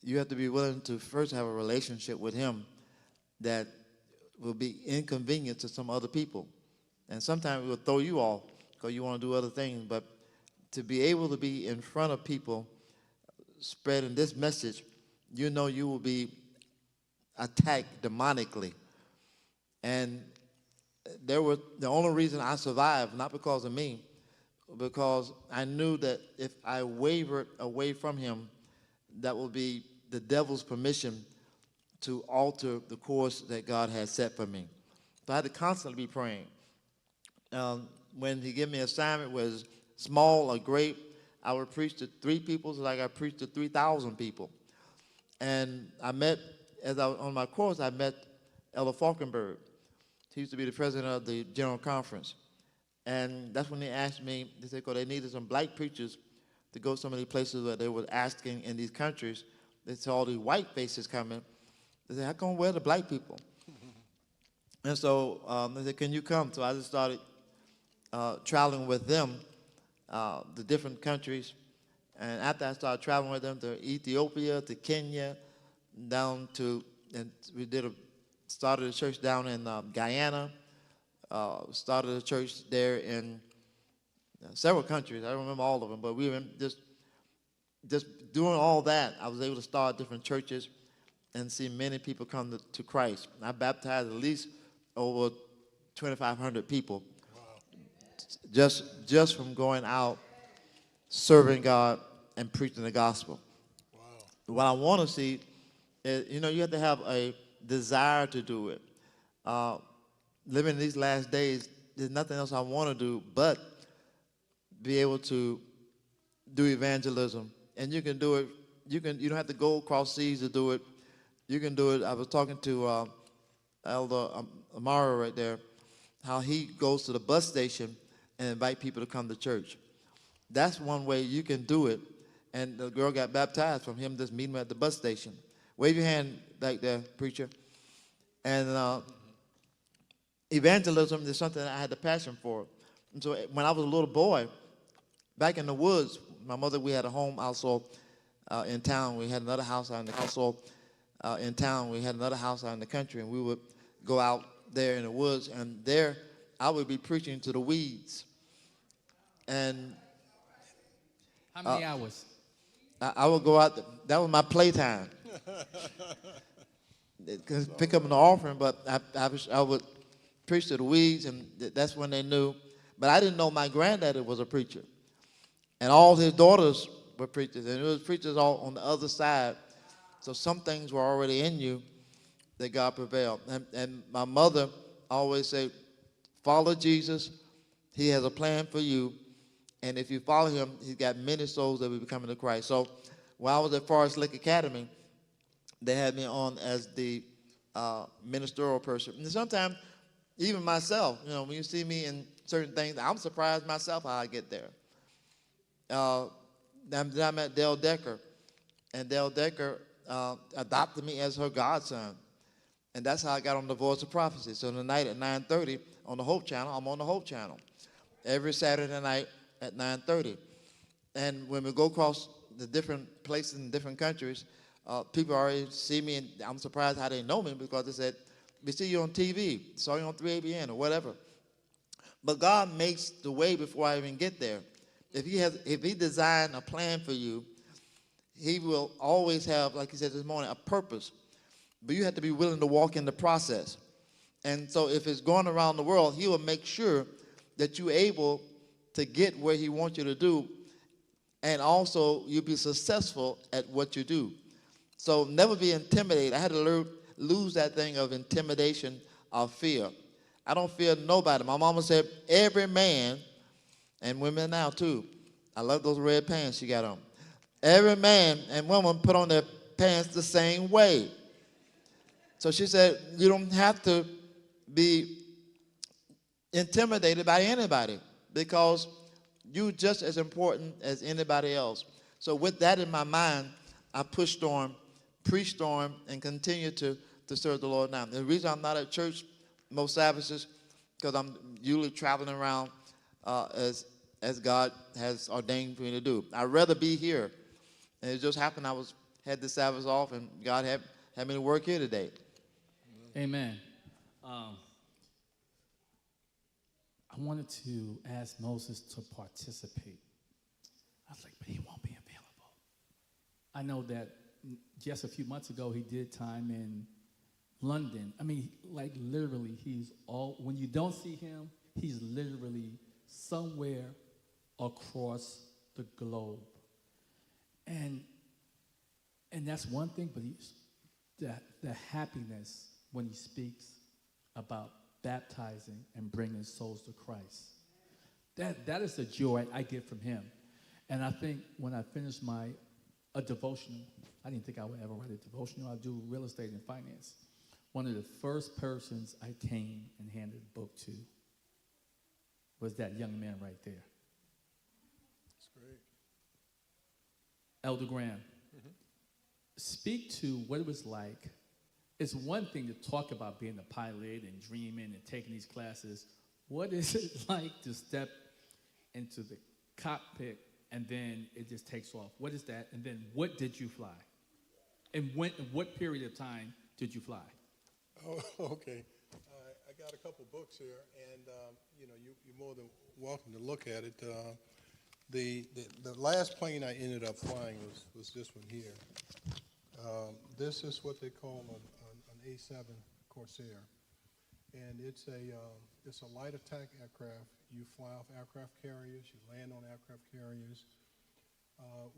You have to be willing to first have a relationship with him that will be inconvenient to some other people. And sometimes it will throw you off because you want to do other things. But to be able to be in front of people spreading this message, you know you will be attacked demonically. And the only reason I survived, not because of me, because I knew that if I wavered away from him, that would be the devil's permission to alter the course that God had set for me. So I had to constantly be praying. When he gave me an assignment, was small or great, I would preach to 3 people like I preached to 3,000 people. And I met, as I was on my course, I met Elder Falkenberg. He used to be the president of the General Conference. And that's when they asked me, they said, because they needed some black preachers to go some of these places where they were asking in these countries. They saw all these white faces coming. They said, how come we're the black people? And so they said, can you come? So I just started traveling with them, the different countries. And after I started traveling with them to Ethiopia, to Kenya, down to, and we started a church down in Guyana, started a church there in several countries. I don't remember all of them, but we were just doing all that. I was able to start different churches and see many people come to Christ. I baptized at least over 2,500 people. Wow. Just from going out, serving God, and preaching the gospel. Wow. What I want to see is, you have to have a desire to do it. Living in these last days, there's nothing else I want to do but be able to do evangelism. And you can do it. You don't have to go across seas to do it. You can do it. I was talking to Elder Amara right there, how he goes to the bus station and invite people to come to church. That's one way you can do it. And the girl got baptized from him just meeting her at the bus station. Wave your hand like that, preacher. And evangelism is something that I had a passion for. And so when I was a little boy, back in the woods, my mother, we had a home also in town. We had another house out in the also in town. We had another house out in the country, and we would go out there in the woods, and there I would be preaching to the weeds. And how many hours? I would go out. That was my playtime. Pick up an offering, but I would preach to the weeds, and that's when they knew. But I didn't know my granddaddy was a preacher. And all his daughters were preachers, and it was preachers all on the other side. So some things were already in you that God prevailed. And my mother always said, follow Jesus. He has a plan for you. And if you follow him, he's got many souls that will be coming to Christ. So when I was at Forest Lake Academy, they had me on as the ministerial person. And sometimes, even myself, when you see me in certain things, I'm surprised myself how I get there. Then I met Dale Decker, and Dale Decker adopted me as her godson. And that's how I got on the Voice of Prophecy. So tonight at 9:30 on the Hope Channel, I'm on the Hope Channel. Every Saturday night at 9:30. And when we go across the different places in different countries, people already see me, and I'm surprised how they know me because they said, we see you on TV, saw you on 3ABN or whatever. But God makes the way before I even get there. If he designed a plan for you, he will always have, like he said this morning, a purpose. But you have to be willing to walk in the process. And so if it's going around the world, he will make sure that you're able to get where he wants you to do, and also you'll be successful at what you do. So never be intimidated. I had to lose that thing of intimidation or fear. I don't fear nobody. My mama said, every man, and women now too, I love those red pants she got on. Every man and woman put on their pants the same way. So she said, you don't have to be intimidated by anybody because you're just as important as anybody else. So with that in my mind, I pushed on, preached on, and continue to serve the Lord now. The reason I'm not at church most Sabbaths because I'm usually traveling around as God has ordained for me to do. I'd rather be here. And it just happened I had the Sabbath off, and God had me to work here today. Amen. I wanted to ask Moses to participate. I was like, but he won't be available. I know that just a few months ago he did time in London. I mean, like literally, when you don't see him, he's literally somewhere across the globe. And that's one thing, but the happiness when he speaks about baptizing and bringing souls to Christ. That is the joy I get from him. And I think when I finish a devotional, I didn't think I would ever write a devotional. I do real estate and finance. One of the first persons I came and handed the book to was that young man right there. That's great. Elder Graham. Speak to what it was like. It's one thing to talk about being a pilot and dreaming and taking these classes. What is it like to step into the cockpit and then it just takes off? What is that? And then what did you fly? And what period of time did you fly? Oh, okay. I got a couple books here, and you're more than welcome to look at it. The last plane I ended up flying was this one here. This is what they call an A7 Corsair, and it's a light attack aircraft. You fly off aircraft carriers, you land on aircraft carriers.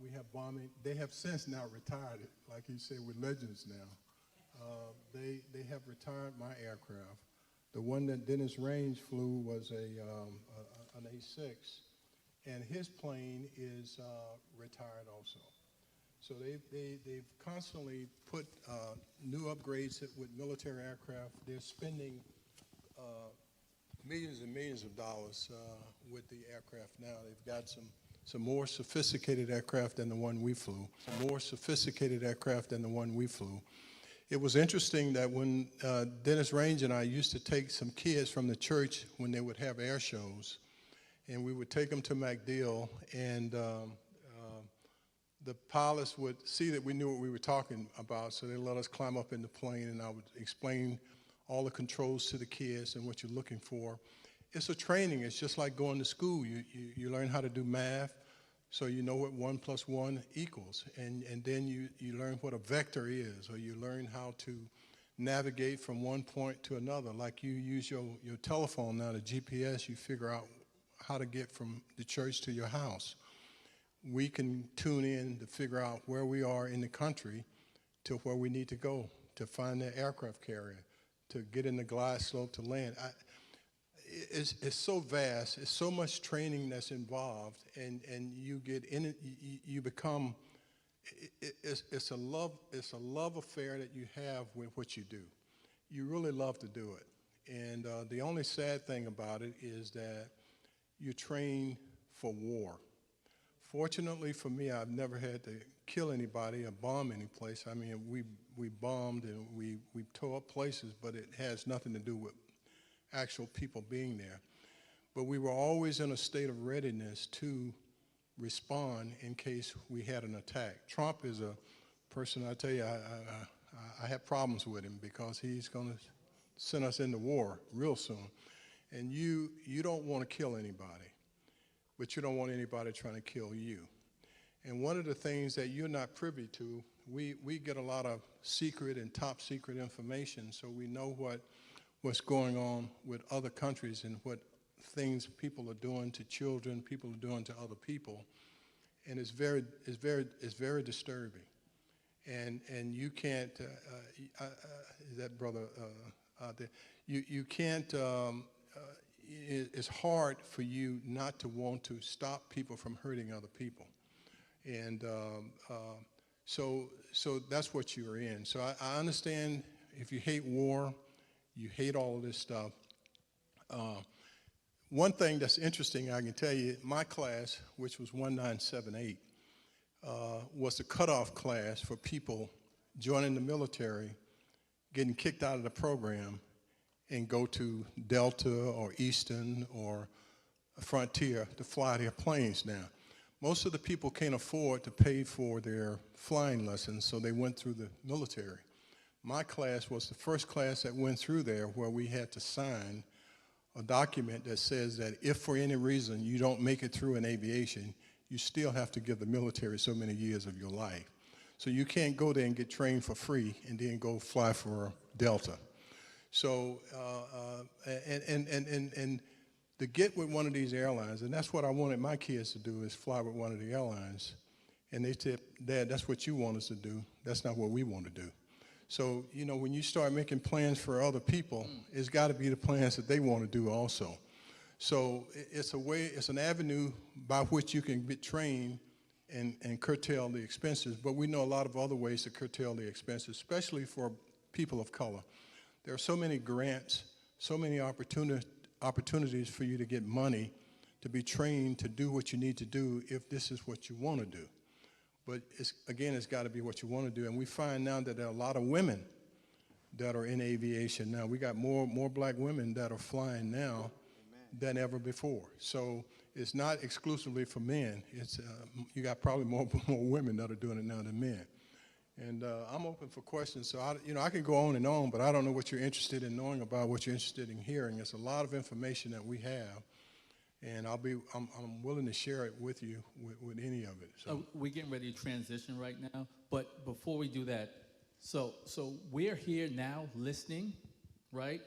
We have bombing. They have since now retired it, like you said, we're legends now. They have retired my aircraft. The one that Dennis Range flew was an A6, and his plane is retired also. So they've constantly put new upgrades with military aircraft. They're spending millions and millions of dollars with the aircraft now. They've got some more sophisticated aircraft than the one we flew. It was interesting that when Dennis Range and I used to take some kids from the church when they would have air shows, and we would take them to MacDill, and the pilots would see that we knew what we were talking about, so they let us climb up in the plane, and I would explain all the controls to the kids and what you're looking for. It's a training. It's just like going to school. You learn how to do math, so you know what 1 + 1 equals, and then you learn what a vector is, or you learn how to navigate from one point to another. Like you use your telephone now, the GPS, you figure out how to get from the church to your house. We can tune in to figure out where we are in the country to where we need to go to find that aircraft carrier, to get in the glide slope to land. It's so vast. It's so much training that's involved, and you get in it. You become. It's a love affair that you have with what you do. You really love to do it, and the only sad thing about it is that you train for war, Fortunately for me, I've never had to kill anybody or bomb any place. I mean, we bombed and we tore up places, but it has nothing to do with actual people being there. But we were always in a state of readiness to respond in case we had an attack. Trump is a person, I tell you, I have problems with him because he's going to send us into war real soon. And you don't want to kill anybody, but you don't want anybody trying to kill you. And one of the things that you're not privy to, we get a lot of secret and top secret information, so we know what's going on with other countries and what things people are doing to children, people are doing to other people, and it's very disturbing. And you can't, is that brother out there? You can't. It's hard for you not to want to stop people from hurting other people, and so that's what you're in. So I understand if you hate war, you hate all of this stuff. One thing that's interesting, I can tell you, my class, which was 1978, was the cutoff class for people joining the military, getting kicked out of the program, and go to Delta or Eastern or Frontier to fly their planes now. Most of the people can't afford to pay for their flying lessons, so they went through the military. My class was the first class that went through there where we had to sign a document that says that if for any reason you don't make it through in aviation, you still have to give the military so many years of your life. So you can't go there and get trained for free and then go fly for Delta. So, and to get with one of these airlines, and that's what I wanted my kids to do, is fly with one of the airlines. And they said, Dad, that's what you want us to do. That's not what we want to do. So, you know, when you start making plans for other people, it's got to be the plans that they want to do also. So it's a way, it's an avenue by which you can get trained and curtail the expenses. But we know a lot of other ways to curtail the expenses, especially for people of color. There are so many grants, so many opportunities for you to get money to be trained to do what you need to do if this is what you want to do. But again, it's got to be what you want to do. And we find now that there are a lot of women that are in aviation now. We got more black women that are flying now than ever before. So it's not exclusively for men. It's you got probably more women that are doing it now than men. And I'm open for questions. So I can go on and on, but I don't know what you're interested in knowing about, what you're interested in hearing. It's a lot of information that we have, and I'm willing to share it with you with any of it. So We're getting ready to transition right now, but before we do that, so we're here now listening, right?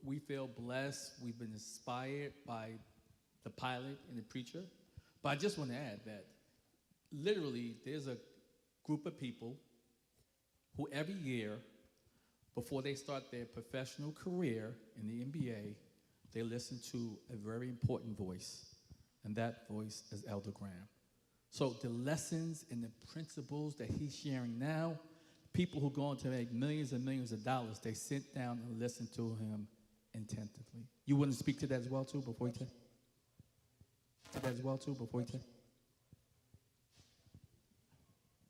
We feel blessed. We've been inspired by the pilot and the preacher. But I just want to add that literally there's a group of people who every year, before they start their professional career in the NBA, they listen to a very important voice, and that voice is Elder Graham. So the lessons and the principles that he's sharing now, people who are going to make millions and millions of dollars, they sit down and listen to him attentively. You wouldn't speak to that as well, too, before you take? To that as well, too, before you take?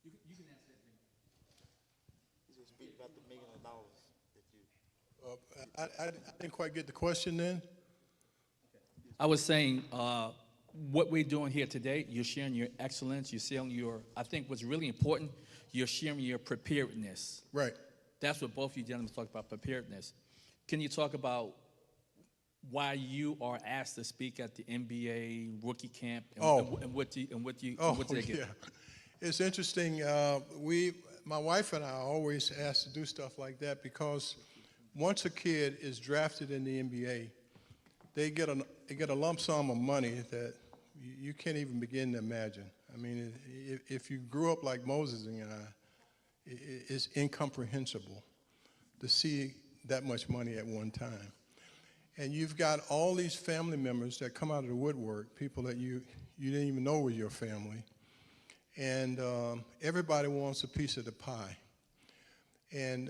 You can answer that. He's going to speak about the $1 million that you... I didn't quite get the question then. I was saying, what we're doing here today, you're sharing your excellence, you're sharing your, I think what's really important, you're sharing your preparedness. Right. That's what both of you gentlemen talk about, preparedness. Can you talk about why you are asked to speak at the NBA rookie camp and what do they get? Yeah. It's interesting. My wife and I are always asked to do stuff like that because once a kid is drafted in the NBA, they get a lump sum of money that you can't even begin to imagine. I mean, if you grew up like Moses and I, it's incomprehensible to see that much money at one time. And you've got all these family members that come out of the woodwork, people that you didn't even know were your family. And everybody wants a piece of the pie. And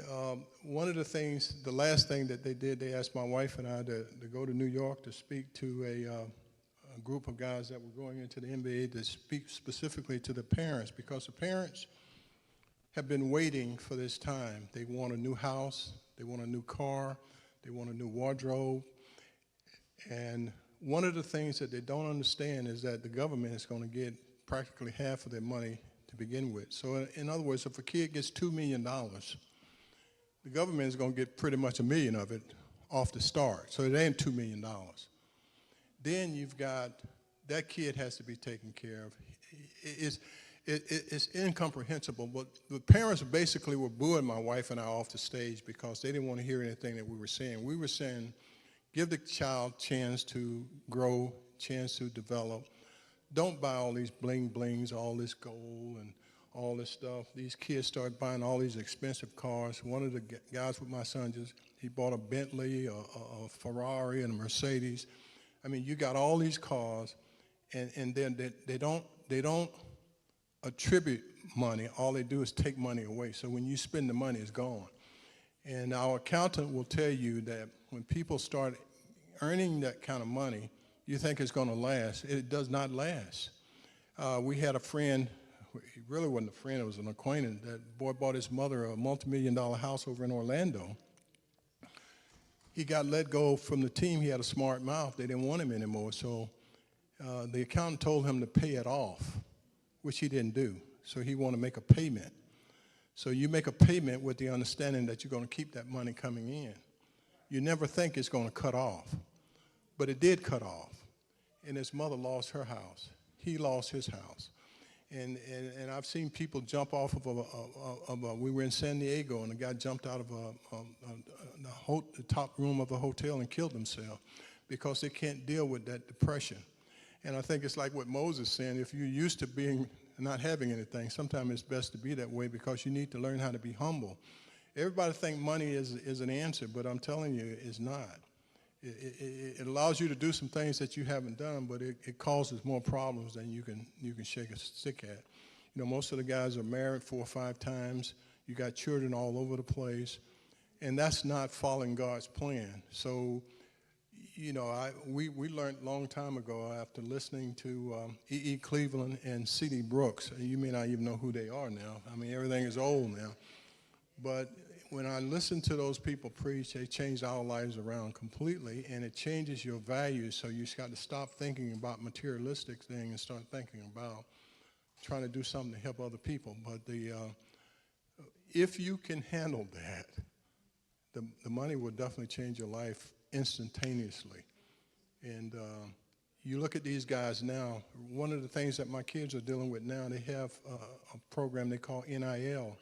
one of the things, the last thing that they did, they asked my wife and I to go to New York to speak to a group of guys that were going into the NBA to speak specifically to the parents, because the parents have been waiting for this time. They want a new house, they want a new car, they want a new wardrobe. And one of the things that they don't understand is that the government is going to get practically half of their money to begin with. So in other words, if a kid gets $2 million, the government is going to get pretty much $1 million of it off the start. So it ain't $2 million. Then you've got, that kid has to be taken care of. It's incomprehensible, but the parents basically were booing my wife and I off the stage because they didn't want to hear anything that we were saying. We were saying, give the child a chance to grow, chance to develop. Don't buy all these bling blings, all this gold and all this stuff. These kids start buying all these expensive cars. One of the guys with my son he bought a Bentley, a Ferrari, and a Mercedes. I mean, you got all these cars, and then they don't attribute money. All they do is take money away. So when you spend the money, it's gone. And our accountant will tell you that when people start earning that kind of money, you think it's going to last. It does not last. We had a friend, he really wasn't a friend, it was an acquaintance. That boy bought his mother a multi-million-dollar house over in Orlando. He got let go from the team. He had a smart mouth. They didn't want him anymore. So the accountant told him to pay it off, which he didn't do. So he wanted to make a payment. So you make a payment with the understanding that you're going to keep that money coming in. You never think it's going to cut off. But it did cut off. And his mother lost her house. He lost his house. And I've seen people jump off of we were in San Diego, and a guy jumped out of the top room of a hotel and killed himself because they can't deal with that depression. And I think it's like what Moses saying, if you're used to not having anything, sometimes it's best to be that way because you need to learn how to be humble. Everybody think money is an answer, but I'm telling you, it's not. It allows you to do some things that you haven't done, but it causes more problems than you can shake a stick at. You know, most of the guys are married 4 or 5 times. You got children all over the place, and that's not following God's plan. So, you know, we learned a long time ago after listening to E.E. Cleveland and C.D. Brooks. You may not even know who they are now. I mean, everything is old now. But when I listen to those people preach, they change our lives around completely, and it changes your values. So you just got to stop thinking about materialistic things and start thinking about trying to do something to help other people. But if you can handle that, the money will definitely change your life instantaneously. And you look at these guys now, one of the things that my kids are dealing with now, they have a program they call NIL.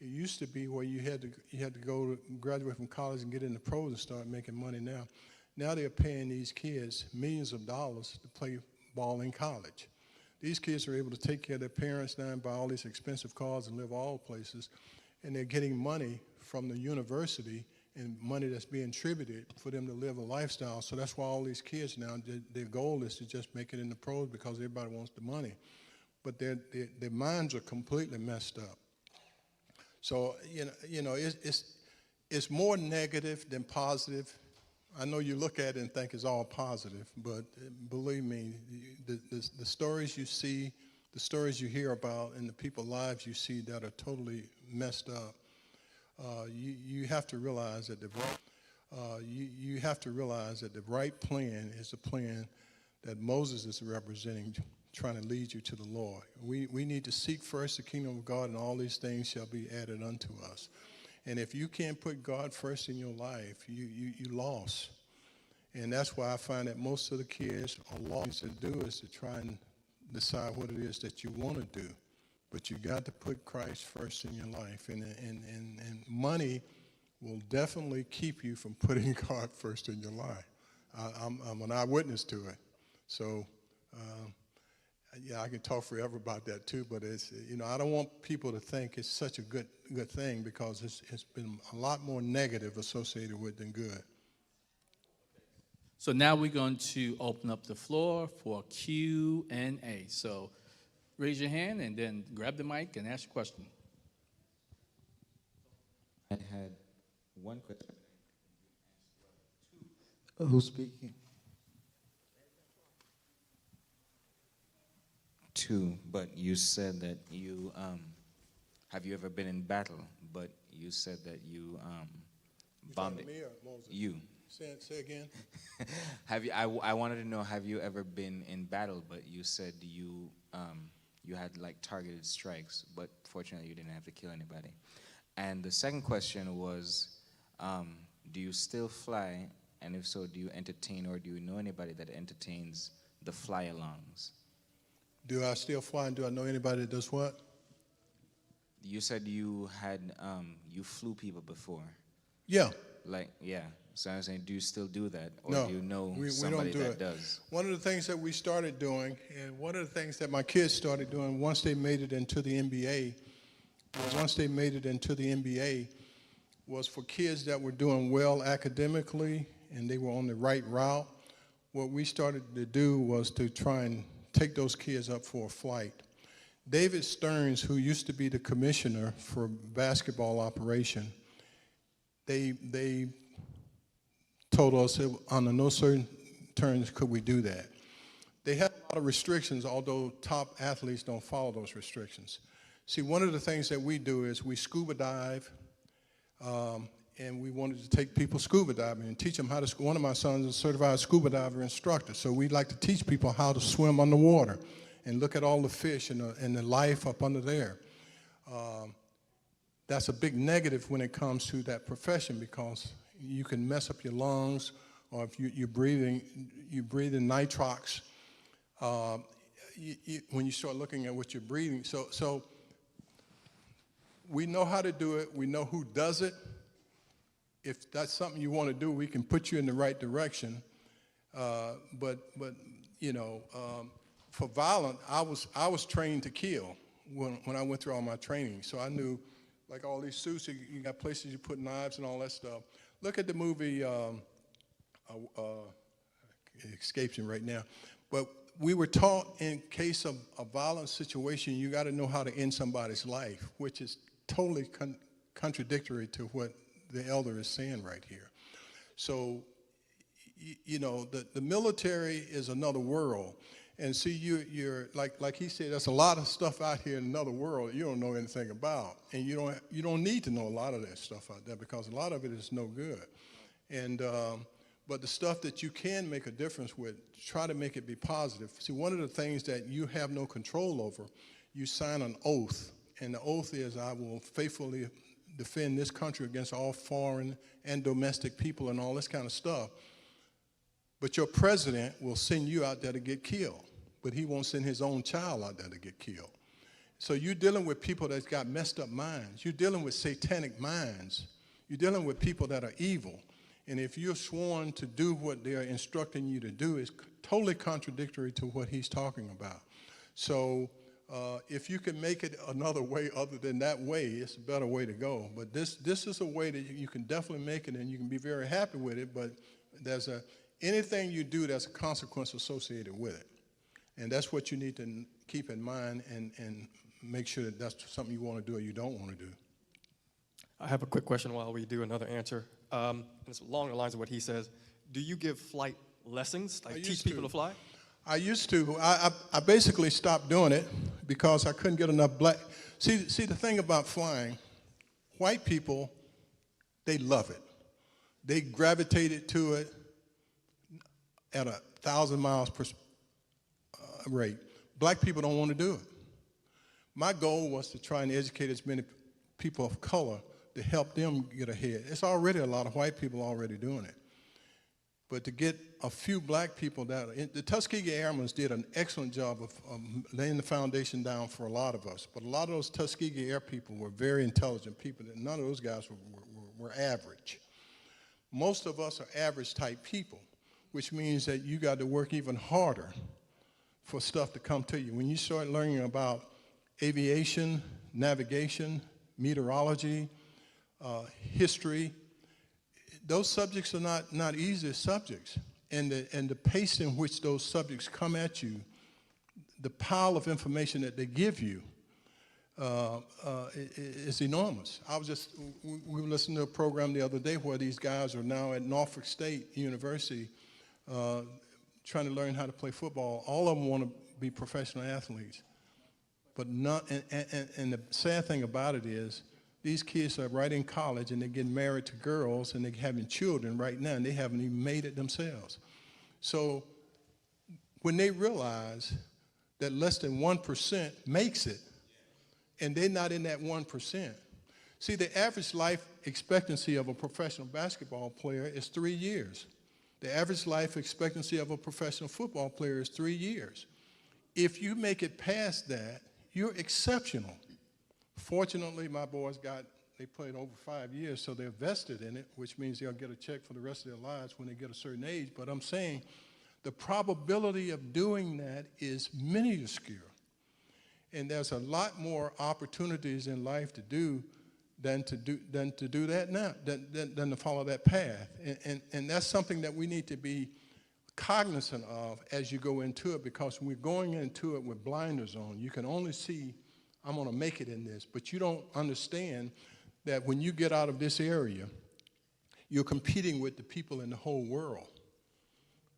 It used to be where you had to go to graduate from college and get into pros and start making money now. Now they're paying these kids millions of dollars to play ball in college. These kids are able to take care of their parents now and buy all these expensive cars and live all places, and they're getting money from the university and money that's being attributed for them to live a lifestyle. So that's why all these kids now, their goal is to just make it in the pros because everybody wants the money. But their minds are completely messed up. So, you know, it's more negative than positive. I know you look at it and think it's all positive, but believe me, the stories you see, the stories you hear about, and the people's lives you see that are totally messed up, you have to realize that you have to realize that the right plan is the plan that Moses is representing, trying to lead you to the Lord. We need to seek first the kingdom of God, and all these things shall be added unto us. And if you can't put God first in your life, you lost. And that's why I find that most of the kids are lost. To do is to try and decide what it is that you want to do. But you got to put Christ first in your life. And money will definitely keep you from putting God first in your life. I'm an eyewitness to it. So, yeah, I can talk forever about that too, but it's, you know, I don't want people to think it's such a good thing because it's been a lot more negative associated with than good. So now we're going to open up the floor for Q&A. So raise your hand and then grab the mic and ask your question. I had one question. Who's speaking? too, but you said that you, have you ever been in battle? But you said that you bombed it. Me or Moses? You. Say again. Have you? I wanted to know. Have you ever been in battle? But you said you you had like targeted strikes, but fortunately you didn't have to kill anybody. And the second question was, do you still fly? And if so, do you entertain or do you know anybody that entertains the fly-alongs? Do I still fly and do I know anybody that does what? You said you had you flew people before. Yeah. Like, yeah. So I'm saying, do you still do that, or No, do you know we somebody don't do that it. does? One of the things that we started doing, and one of the things that my kids started doing once they made it into the NBA, was for kids that were doing well academically and they were on the right route. What we started to do was to try and take those kids up for a flight. David Stearns, who used to be the commissioner for basketball operation, they told us that under no certain terms could we do that. They have a lot of restrictions, although top athletes don't follow those restrictions. See, one of the things that we do is we scuba dive, and we wanted to take people scuba diving and teach them how to. One of my sons is a certified scuba diver instructor, so we like to teach people how to swim underwater and look at all the fish and the life up under there. That's a big negative when it comes to that profession because you can mess up your lungs, or if you're breathing nitrox when you start looking at what you're breathing. So we know how to do it. We know who does it. If that's something you want to do, we can put you in the right direction. But you know, for violent, I was trained to kill when I went through all my training. So I knew, like all these suits, you got places you put knives and all that stuff. Look at the movie, it escapes me right now, but we were taught in case of a violent situation, you got to know how to end somebody's life, which is totally contradictory to what the elder is saying right here. So, you know, the military is another world. And see, you're like he said, there's a lot of stuff out here in another world you don't know anything about, and you don't need to know a lot of that stuff out there because a lot of it is no good. And but the stuff that you can make a difference with, try to make it be positive. See, one of the things that you have no control over, you sign an oath, and the oath is, I will faithfully defend this country against all foreign and domestic people and all this kind of stuff. But your president will send you out there to get killed, but he won't send his own child out there to get killed. So you're dealing with people that's got messed up minds. You're dealing with satanic minds. You're dealing with people that are evil. And if you're sworn to do what they're instructing you to do, it's totally contradictory to what he's talking about. So if you can make it another way other than that way, it's a better way to go. But this is a way that you can definitely make it, and you can be very happy with it, but anything you do, there's a consequence associated with it. And that's what you need to keep in mind and make sure that that's something you want to do or you don't want to do. I have a quick question while we do another answer. And it's along the lines of what he says. Do you give flight lessons, like teach people to fly? I used to. I basically stopped doing it because I couldn't get enough black. See, the thing about flying, white people, they love it. They gravitated to it at 1,000 miles per rate. Black people don't want to do it. My goal was to try and educate as many people of color to help them get ahead. It's already a lot of white people already doing it. But to get a few black people the Tuskegee Airmen did an excellent job of laying the foundation down for a lot of us. But a lot of those Tuskegee Air people were very intelligent people. None of those guys were average. Most of us are average type people, which means that you got to work even harder for stuff to come to you. When you start learning about aviation, navigation, meteorology, history, those subjects are not easy subjects. And the pace in which those subjects come at you, the pile of information that they give you is enormous. We were listening to a program the other day where these guys are now at Norfolk State University trying to learn how to play football. All of them want to be professional athletes. But not, and the sad thing about it is, these kids are right in college and they're getting married to girls and they're having children right now and they haven't even made it themselves. So when they realize that less than 1% makes it, and they're not in that 1%. See, the average life expectancy of a professional basketball player is 3 years. The average life expectancy of a professional football player is 3 years. If you make it past that, you're exceptional. Fortunately, my boys they played over 5 years, so they're vested in it, which means they'll get a check for the rest of their lives when they get a certain age. But I'm saying the probability of doing that is minuscule. And there's a lot more opportunities in life to do than to do that now, than to follow that path. And that's something that we need to be cognizant of as you go into it, because when we're going into it with blinders on, you can only see, I'm going to make it in this, but you don't understand that when you get out of this area, you're competing with the people in the whole world,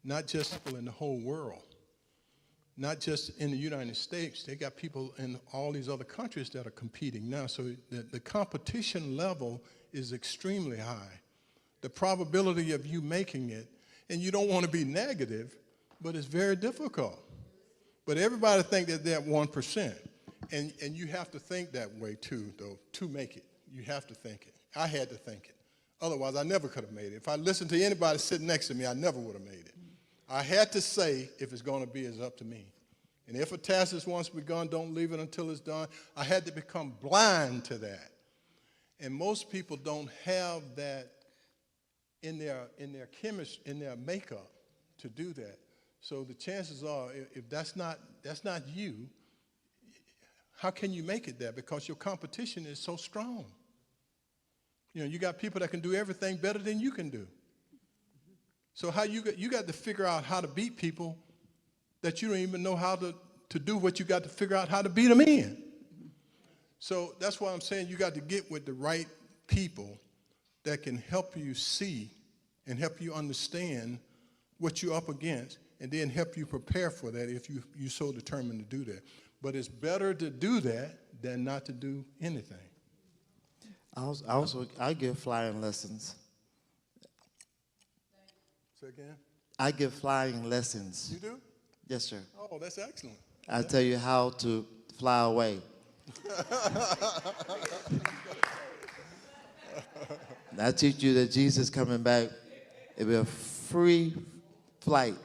not just people in the whole world, not just in the United States. They got people in all these other countries that are competing now. So the competition level is extremely high. The probability of you making it, and you don't want to be negative, but it's very difficult. But everybody think that they're at 1%. And you have to think that way too, though, to make it. You have to think it. I had to think it. Otherwise, I never could have made it. If I listened to anybody sitting next to me, I never would have made it. I had to say, if it's going to be, it's up to me. And if a task is once begun, don't leave it until it's done. I had to become blind to that. And most people don't have that in their chemistry, in their makeup to do that. So the chances are, if that's not you, how can you make it there? Because your competition is so strong. You know, you got people that can do everything better than you can do. So how you got to figure out how to beat people that you don't even know how to do what you got to figure out how to beat them in. So that's why I'm saying you got to get with the right people that can help you see and help you understand what you're up against, and then help you prepare for that if you're so determined to do that. But it's better to do that than not to do anything. I give flying lessons. Say again? I give flying lessons. You do? Yes, sir. Oh, that's excellent. I tell you how to fly away. And I teach you that Jesus coming back, it'll be a free flight.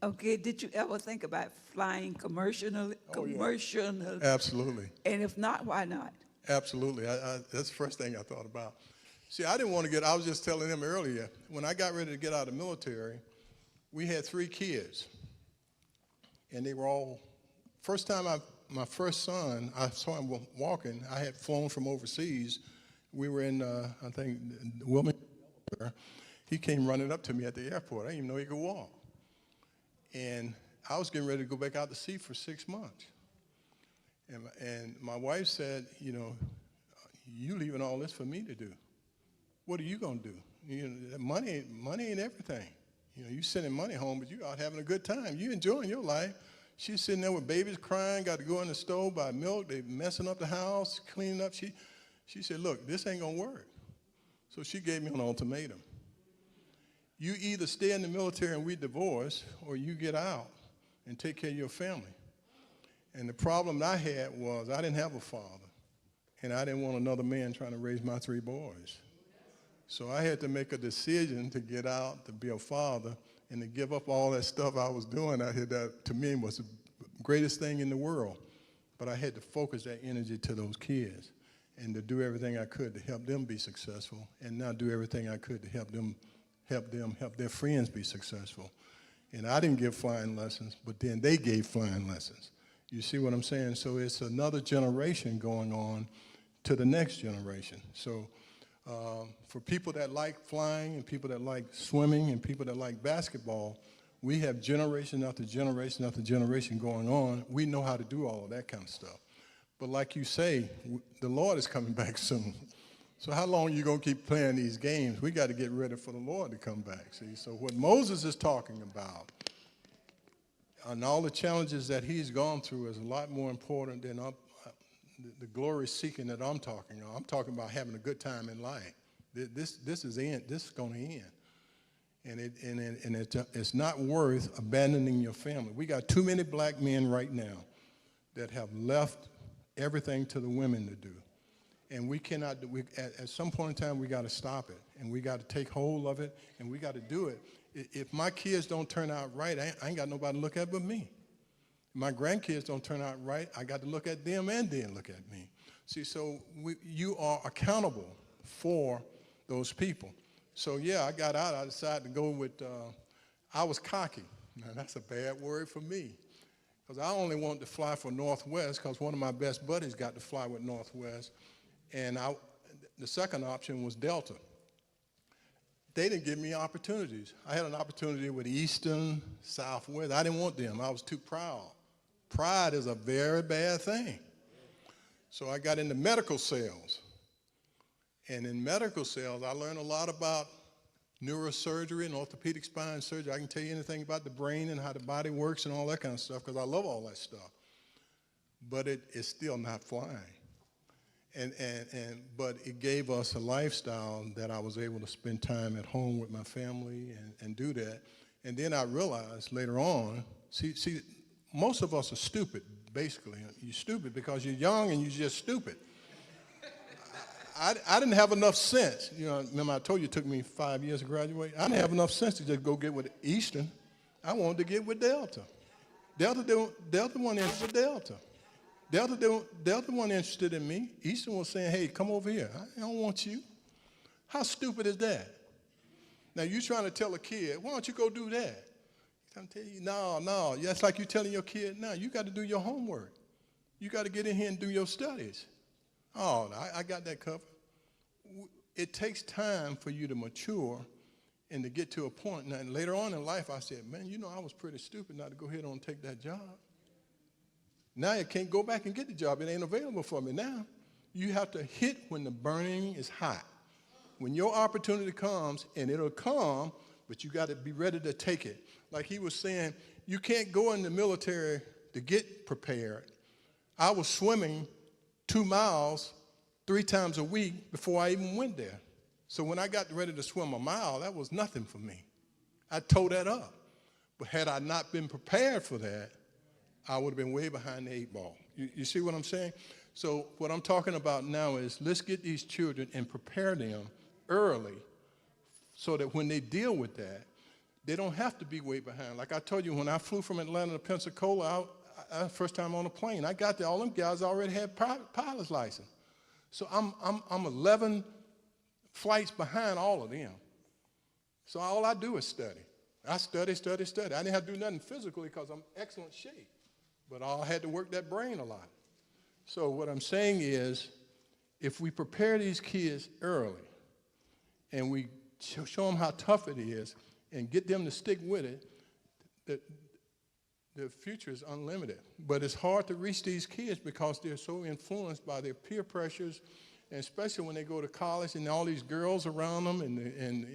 Okay. Did you ever think about flying commercially? Oh, yeah. Absolutely. And if not, why not? Absolutely. That's the first thing I thought about. See, I didn't want to I was just telling them earlier, when I got ready to get out of the military, we had 3 kids. And they were all, first time my first son, I saw him walking. I had flown from overseas. We were in, I think, Wilmington. He came running up to me at the airport. I didn't even know he could walk. And I was getting ready to go back out to sea for 6 months. And my wife said, you know, you leaving all this for me to do. What are you going to do? You know, money ain't everything. You know, you sending money home, but you out having a good time. You enjoying your life. She's sitting there with babies crying, got to go in the stove, buy milk. They messing up the house, cleaning up. She said, look, this ain't going to work. So she gave me an ultimatum. You either stay in the military and we divorce, or you get out and take care of your family. And the problem I had was I didn't have a father, and I didn't want another man trying to raise my 3 boys. So I had to make a decision to get out, to be a father, and to give up all that stuff I was doing out here that, to me, was the greatest thing in the world. But I had to focus that energy to those kids and to do everything I could to help them be successful, and not do everything I could to help their friends be successful. And I didn't give flying lessons, but then they gave flying lessons. You see what I'm saying? So it's another generation going on to the next generation. So for people that like flying and people that like swimming and people that like basketball, we have generation after generation after generation going on. We know how to do all of that kind of stuff. But like you say, the Lord is coming back soon. So how long are you going to keep playing these games? We got to get ready for the Lord to come back, see? So what Moses is talking about and all the challenges that he's gone through is a lot more important than the glory seeking that I'm talking about. I'm talking about having a good time in life. This is going to end. And it's not worth abandoning your family. We got too many black men right now that have left everything to the women to do. And we cannot, at some point in time, we got to stop it. And we got to take hold of it, and we got to do it. If my kids don't turn out right, I ain't got nobody to look at but me. If my grandkids don't turn out right, I got to look at them and then look at me. See, so you are accountable for those people. So yeah, I got out. I decided to go with, I was cocky. Now that's a bad word for me, because I only wanted to fly for Northwest because one of my best buddies got to fly with Northwest. And the second option was Delta. They didn't give me opportunities. I had an opportunity with Eastern, Southwest. I didn't want them. I was too proud. Pride is a very bad thing. So I got into medical sales. And in medical sales, I learned a lot about neurosurgery and orthopedic spine surgery. I can tell you anything about the brain and how the body works and all that kind of stuff, because I love all that stuff. But it's still not flying. But it gave us a lifestyle that I was able to spend time at home with my family and do that. And then I realized later on, see, most of us are stupid, basically. You're stupid because you're young and you're just stupid. I didn't have enough sense. You know, remember I told you it took me 5 years to graduate? I didn't have enough sense to just go get with Eastern. I wanted to get with Delta. Delta wasn't interested with Delta. Delta wasn't interested in me. Eastern was saying, hey, come over here. I don't want you. How stupid is that? Now, you're trying to tell a kid, why don't you go do that? I'm telling you, no. That's like you telling your kid, no, you got to do your homework. You got to get in here and do your studies. Oh, I got that covered. It takes time for you to mature and to get to a point. Now, later on in life, I said, man, you know, I was pretty stupid not to go ahead and take that job. Now I can't go back and get the job. It ain't available for me now. You have to hit when the burning is hot. When your opportunity comes, and it'll come, but you got to be ready to take it. Like he was saying, you can't go in the military to get prepared. I was swimming 2 miles 3 times a week before I even went there. So when I got ready to swim a mile, that was nothing for me. I tore that up. But had I not been prepared for that, I would have been way behind the 8 ball. You see what I'm saying? So what I'm talking about now is let's get these children and prepare them early so that when they deal with that, they don't have to be way behind. Like I told you, when I flew from Atlanta to Pensacola, first time on a plane, I got there, all them guys already had pilot's license. So I'm 11 flights behind all of them. So all I do is study. I study. I didn't have to do nothing physically because I'm in excellent shape. But I had to work that brain a lot. So what I'm saying is, if we prepare these kids early and we show them how tough it is and get them to stick with it, the future is unlimited. But it's hard to reach these kids because they're so influenced by their peer pressures, and especially when they go to college and all these girls around them, and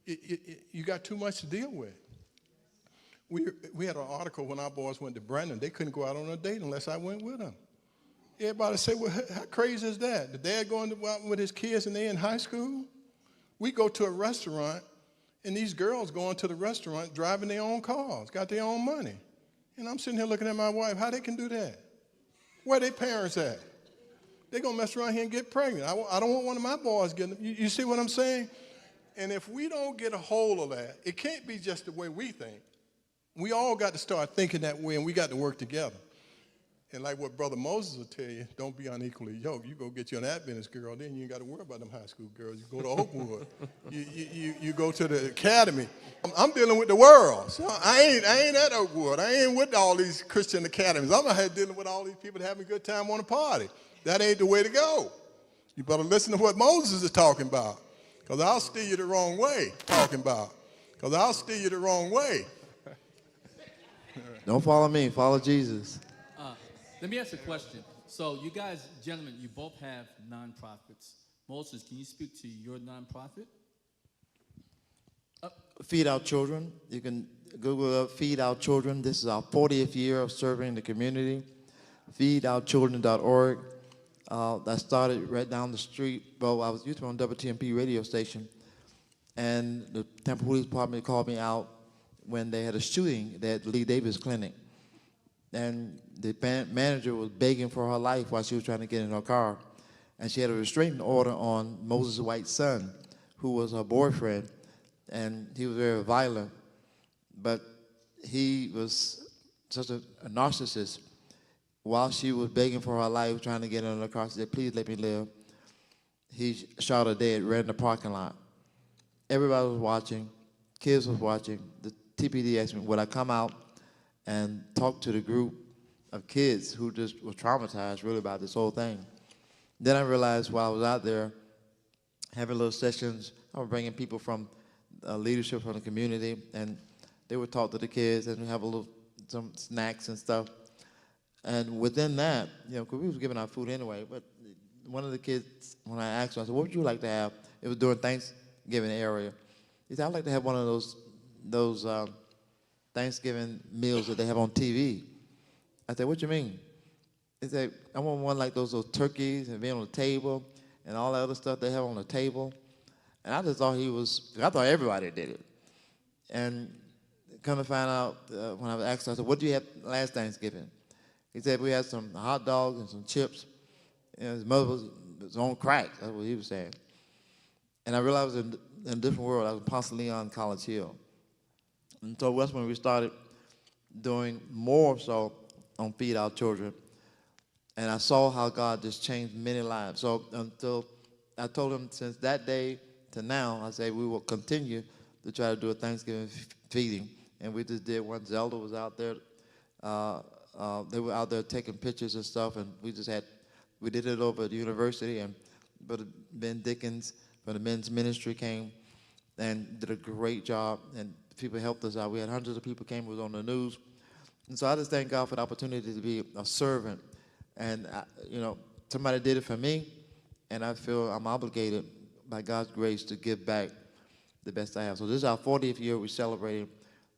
you got too much to deal with. We had an article when our boys went to Brandon. They couldn't go out on a date unless I went with them. Everybody said, well, how crazy is that? The dad going out with his kids and they in high school? We go to a restaurant, and these girls going to the restaurant driving their own cars, got their own money. And I'm sitting here looking at my wife, how they can do that? Where their parents at? They're going to mess around here and get pregnant. I don't want one of my boys getting, you see what I'm saying? And if we don't get a hold of that, it can't be just the way we think. We all got to start thinking that way, and we got to work together. And like what Brother Moses will tell you, don't be unequally yoked. You go get you an Adventist girl, then you ain't got to worry about them high school girls. You go to Oakwood. you go to the academy. I'm dealing with the world. So I ain't at Oakwood. I ain't with all these Christian academies. I'm out here dealing with all these people having a good time on a party. That ain't the way to go. You better listen to what Moses is talking about, because I'll steer you the wrong way, Don't follow me, follow Jesus. Let me ask a question. So you guys, gentlemen, you both have nonprofits. Moses, can you speak to your nonprofit? Feed Our Children. You can Google up Feed Our Children. This is our 40th year of serving the community. FeedOurChildren.org. That started right down the street. Well, I used to be on WTMP radio station, and the Tampa Police Department called me out when they had a shooting at Lee Davis Clinic. And the manager was begging for her life while she was trying to get in her car. And she had a restraining order on Moses White's son, who was her boyfriend, and he was very violent. But he was such a narcissist. While she was begging for her life, trying to get in her car, she said, "Please let me live." He shot her dead right in the parking lot. Everybody was watching. Kids was watching. The TPD asked me, would I come out and talk to the group of kids who just were traumatized really about this whole thing. Then I realized while I was out there having little sessions, I was bringing people from leadership from the community, and they would talk to the kids and we have some snacks and stuff. And within that, because we was giving out food anyway, but one of the kids, when I asked him, I said, "What would you like to have?" It was during Thanksgiving area. He said, "I'd like to have one of those Thanksgiving meals that they have on TV." I said, "What you mean?" He said, "I want one like those little turkeys and being on the table and all that other stuff they have on the table." And I just thought I thought everybody did it. And come to find out, when I was asked, I said, "What did you have last Thanksgiving?" He said, "We had some hot dogs and some chips." And his mother was on crack. That's what he was saying. And I realized I was in a different world. I was in Ponce de Leon, College Hill. And so that's when we started doing more so on Feed Our Children. And I saw how God just changed many lives. So until I told him since that day to now, I say we will continue to try to do a Thanksgiving feeding. And we just did one. Zelda was out there. They were out there taking pictures and stuff, and we did it over at the university, and Brother Ben Dickens from the men's ministry came and did a great job, and people helped us out. We had hundreds of people came, it was on the news. And so I just thank God for the opportunity to be a servant. And, somebody did it for me, and I feel I'm obligated by God's grace to give back the best I have. So this is our 40th year we're celebrating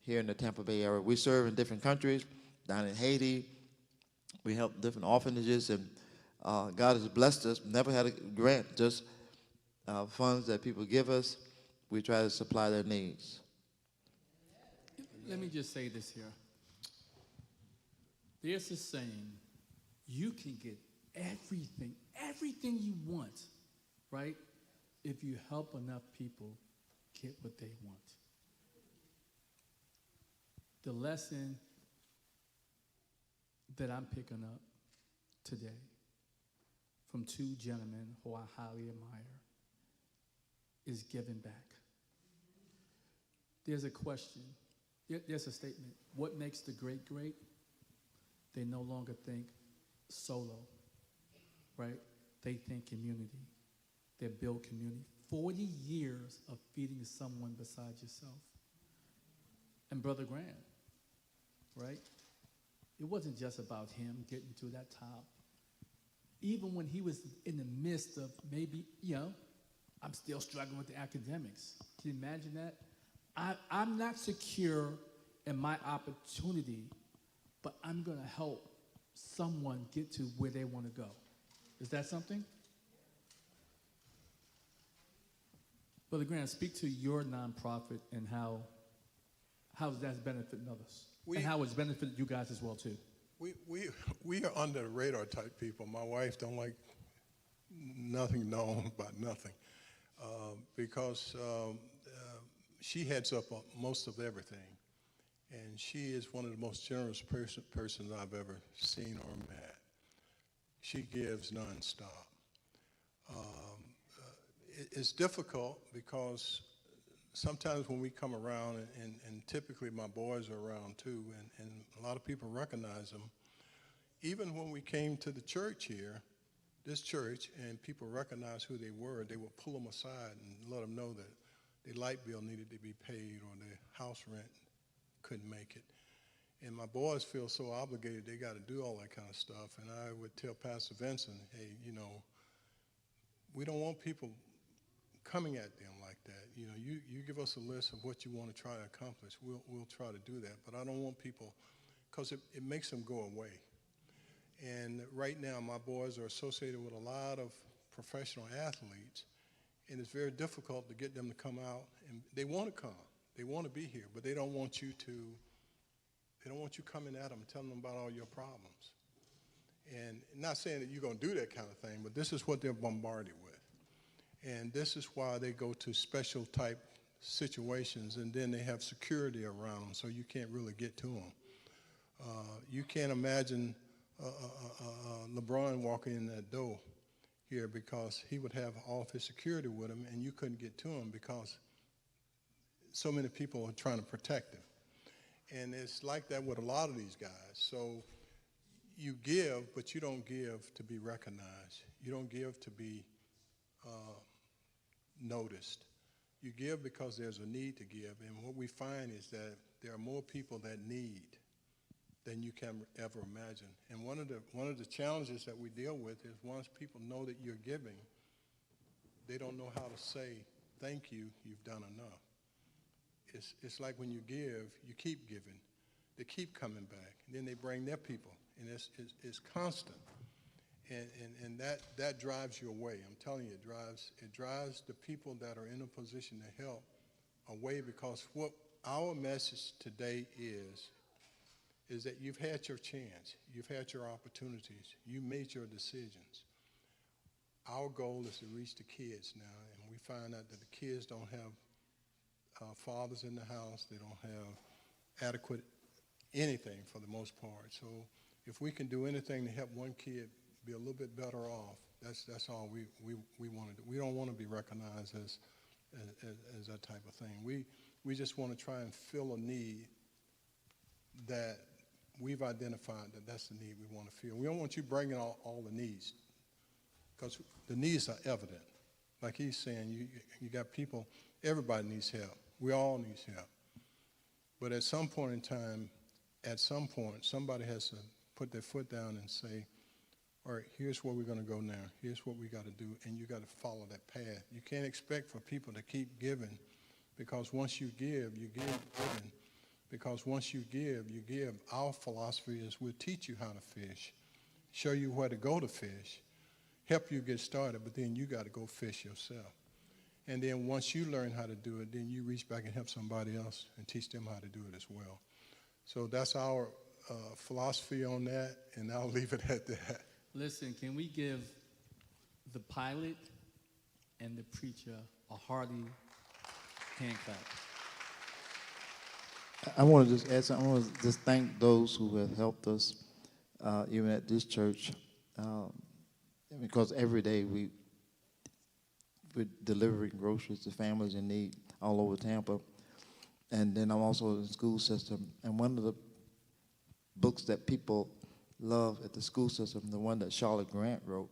here in the Tampa Bay area. We serve in different countries, down in Haiti. We help different orphanages, and God has blessed us. Never had a grant, just funds that people give us. We try to supply their needs. Let me just say this here. There's this saying, you can get everything you want, right? If you help enough people get what they want. The lesson that I'm picking up today from two gentlemen who I highly admire is giving back. There's a question, there's a statement. What makes the great great? They no longer think solo, right? They think community. They build community. 40 years of feeding someone besides yourself. And Brother Grant, right? It wasn't just about him getting to that top. Even when he was in the midst of maybe, I'm still struggling with the academics. Can you imagine that? I'm not secure in my opportunity, but I'm going to help someone get to where they want to go. Is that something? Brother Grant, speak to your nonprofit and how that's benefiting others, and how it's benefited you guys as well too. We are under the radar type people. My wife don't like nothing known about nothing because she heads up most of everything, and she is one of the most generous persons I've ever seen or met. She gives nonstop. It's difficult because sometimes when we come around, and typically my boys are around too, and a lot of people recognize them. Even when we came to the church here, this church, and people recognized who they would pull them aside and let them know that their light bill needed to be paid or their house rent couldn't make it. And my boys feel so obligated they got to do all that kind of stuff. And I would tell Pastor Vincent, hey, we don't want people coming at them like that. You know, you give us a list of what you want to try to accomplish. We'll try to do that. But I don't want people, because it makes them go away. And right now, my boys are associated with a lot of professional athletes, and it's very difficult to get them to come out. And they want to come. They want to be here, but they don't want you coming at them, telling them about all your problems. And not saying that you're going to do that kind of thing, but this is what they're bombarded with. And this is why they go to special type situations, and then they have security around them, so you can't really get to them. You can't imagine LeBron walking in that door here, because he would have all of his security with him, and you couldn't get to him because so many people are trying to protect him. And it's like that with a lot of these guys. So you give, but you don't give to be recognized. You don't give to be noticed. You give because there's a need to give. And what we find is that there are more people that need than you can ever imagine. And one of the challenges that we deal with is once people know that you're giving, they don't know how to say, thank you, you've done enough. It's like when you give, you keep giving. They keep coming back. And then they bring their people. And it's constant. And that drives you away. I'm telling you, it drives the people that are in a position to help away, because what our message today is that you've had your chance. You've had your opportunities. You made your decisions. Our goal is to reach the kids now, and we find out that the kids don't have fathers in the house. They don't have adequate anything for the most part. So if we can do anything to help one kid be a little bit better off, that's all we want to do. We don't want to be recognized as that type of thing. We just want to try and fill a need that we've identified that's the need we want to fill. We don't want you bringing all the needs, because the needs are evident. Like he's saying, you got people, everybody needs help. We all need help. But at some point in time, somebody has to put their foot down and say, all right, here's where we're going to go now. Here's what we got to do, and you got to follow that path. You can't expect for people to keep giving, because once you give, giving. Because once you give, Our philosophy is we'll teach you how to fish, show you where to go to fish, help you get started, but then you got to go fish yourself. And then once you learn how to do it, then you reach back and help somebody else and teach them how to do it as well. So that's our philosophy on that, and I'll leave it at that. Listen, can we give the pilot and the preacher a hearty hand clap? I want to just add something. I want to just thank those who have helped us, even at this church, because every day we're delivering groceries to families in need all over Tampa. And then I'm also in the school system. And one of the books that people love at the school system, the one that Charlotte Grant wrote,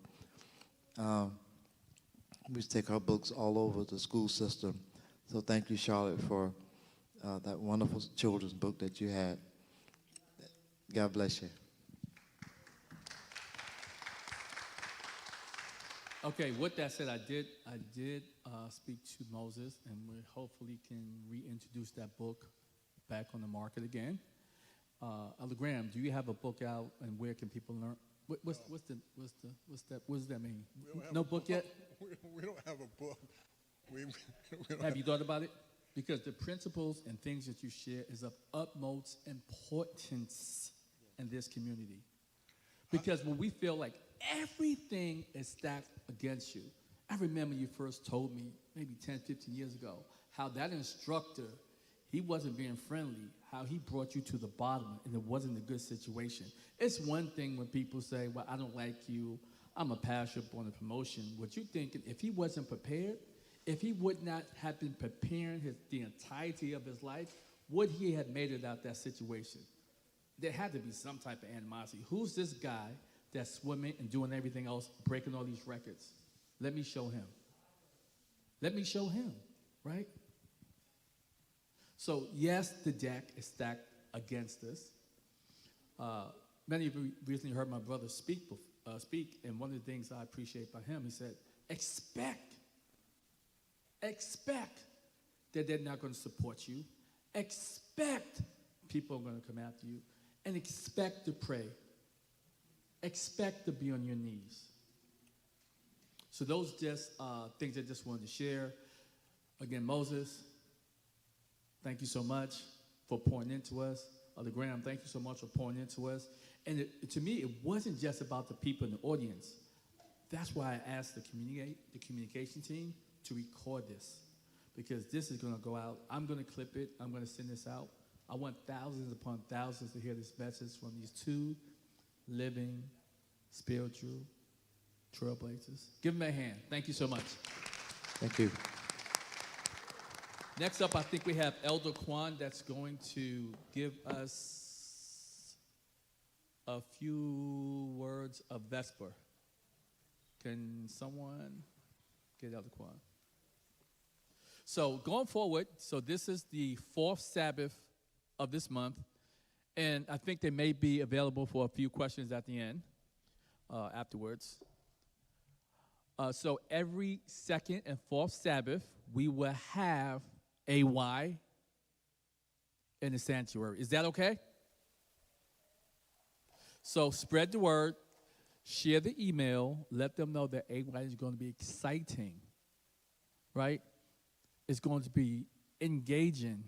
we used to take our books all over the school system. So thank you, Charlotte, for that wonderful children's book that you had. God bless you. Okay, with that said, I did speak to Moses, and we hopefully can reintroduce that book back on the market again. Elder Graham, do you have a book out, and where can people learn? What does that mean? No book yet? We don't have a book. We don't Have you thought about it? Because the principles and things that you share is of utmost importance in this community. Because when we feel like everything is stacked against you, I remember you first told me maybe 10, 15 years ago how that instructor, he wasn't being friendly, how he brought you to the bottom, and it wasn't a good situation. It's one thing when people say, well, I don't like you, I'm a pass up on a promotion. What you thinking, if he wasn't prepared, if he would not have been preparing the entirety of his life, would he have made it out that situation? There had to be some type of animosity. Who's this guy that's swimming and doing everything else, breaking all these records? Let me show him. Let me show him, right? So yes, the deck is stacked against us. Many of you recently heard my brother speak, and one of the things I appreciate by him, he said, expect expect that they're not going to support you. Expect people are going to come after you. And expect to pray. Expect to be on your knees. So those just things I just wanted to share. Again, Moses, thank you so much for pouring into us. Elder Graham, thank you so much for pouring into us. And to me, it wasn't just about the people in the audience. That's why I asked the communication team to record this, because this is going to go out. I'm going to clip it. I'm going to send this out. I want thousands upon thousands to hear this message from these two living, spiritual trailblazers. Give them a hand. Thank you so much. Thank you. Next up, I think we have Elder Kwan that's going to give us a few words of Vesper. Can someone get Elder Kwan? So going forward, so this is the fourth Sabbath of this month, and I think they may be available for a few questions at the end, afterwards. So every second and fourth Sabbath, we will have AY in the sanctuary. Is that okay? So spread the word, share the email, let them know that AY is going to be exciting, right? It's going to be engaging.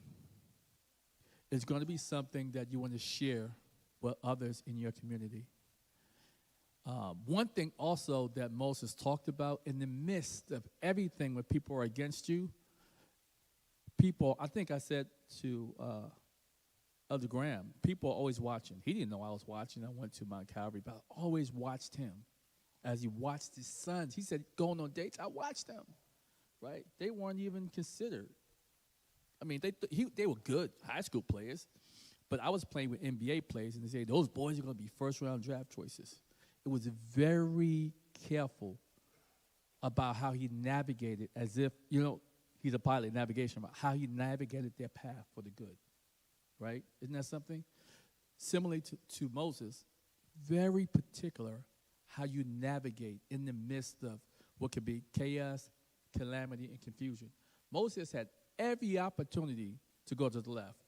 It's going to be something that you want to share with others in your community. One thing also that Moses talked about, in the midst of everything when people are against you, people, I think I said to Elder Graham, people are always watching. He didn't know I was watching. I went to Mount Calvary, but I always watched him as he watched his sons. He said, going on dates, I watched them, right? They weren't even considered. I mean, they were good high school players, but I was playing with NBA players, and they say, those boys are going to be first-round draft choices. It was very careful about how he navigated, as if, he's a pilot, navigation, about how he navigated their path for the good, right? Isn't that something? Similarly to Moses, very particular how you navigate in the midst of what could be chaos, calamity, and confusion. Moses had every opportunity to go to the left.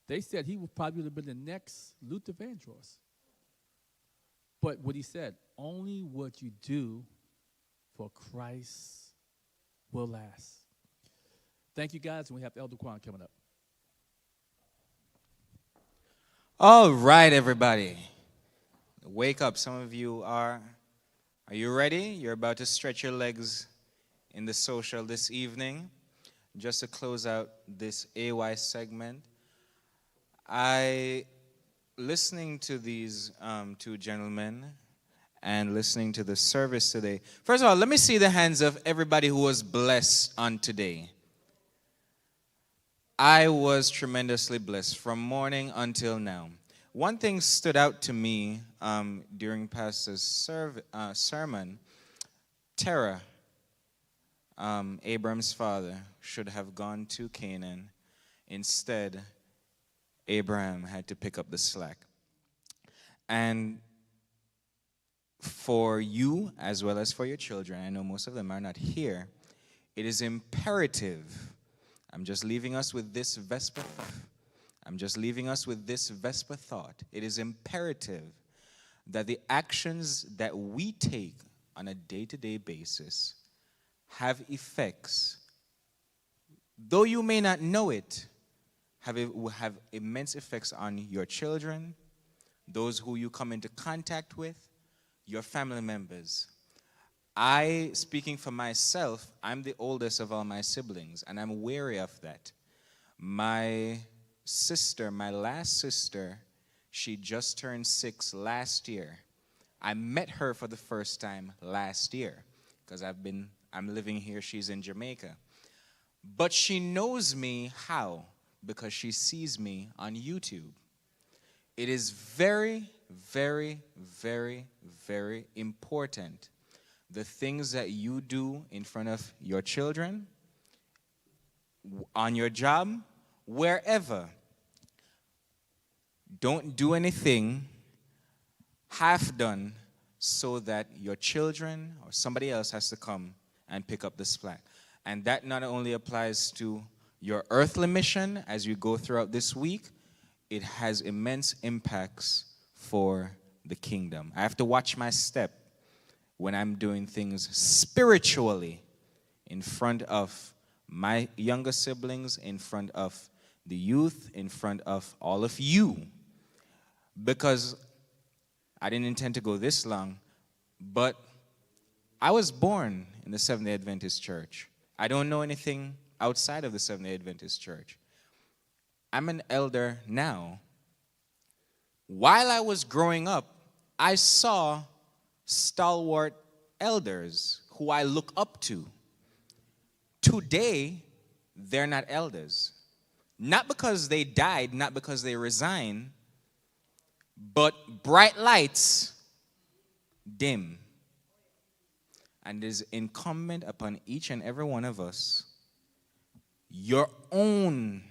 They said he would probably have been the next Luther Vandross. But what he said, only what you do for Christ will last. Thank you, guys, and we have Elder Kwan coming up. All right, everybody. Wake up. Some of you are you ready? You're about to stretch your legs in the social this evening. Just to close out this AY segment, listening to these two gentlemen and listening to the service today. First of all, let me see the hands of everybody who was blessed on today. I was tremendously blessed from morning until now. One thing stood out to me during Pastor's sermon. Terah, Abram's father, should have gone to Canaan. Instead, Abraham had to pick up the slack. And for you, as well as for your children, I know most of them are not here, it is imperative. I'm just leaving us with this Vesper thought. It is imperative that the actions that we take on a day-to-day basis have effects, though you may not know it, will have immense effects on your children, those who you come into contact with, your family members. Speaking for myself, I'm the oldest of all my siblings, and I'm wary of that. My last sister, she just turned 6 last year. I met her for the first time last year, because I'm living here, she's in Jamaica. But she knows me how? Because she sees me on YouTube. It is very, very, very, very important. The things that you do in front of your children, on your job, wherever. Don't do anything half done so that your children or somebody else has to come and pick up the slack. And that not only applies to your earthly mission as you go throughout this week, it has immense impacts for the kingdom. I have to watch my step when I'm doing things spiritually in front of my younger siblings, in front of the youth, in front of all of you. Because I didn't intend to go this long, but I was born in the Seventh-day Adventist Church. I don't know anything outside of the Seventh-day Adventist Church. I'm an elder now. While I was growing up, I saw stalwart elders who I look up to. Today, they're not elders. Not because they died, not because they resigned, but bright lights dim. And it is incumbent upon each and every one of us, your own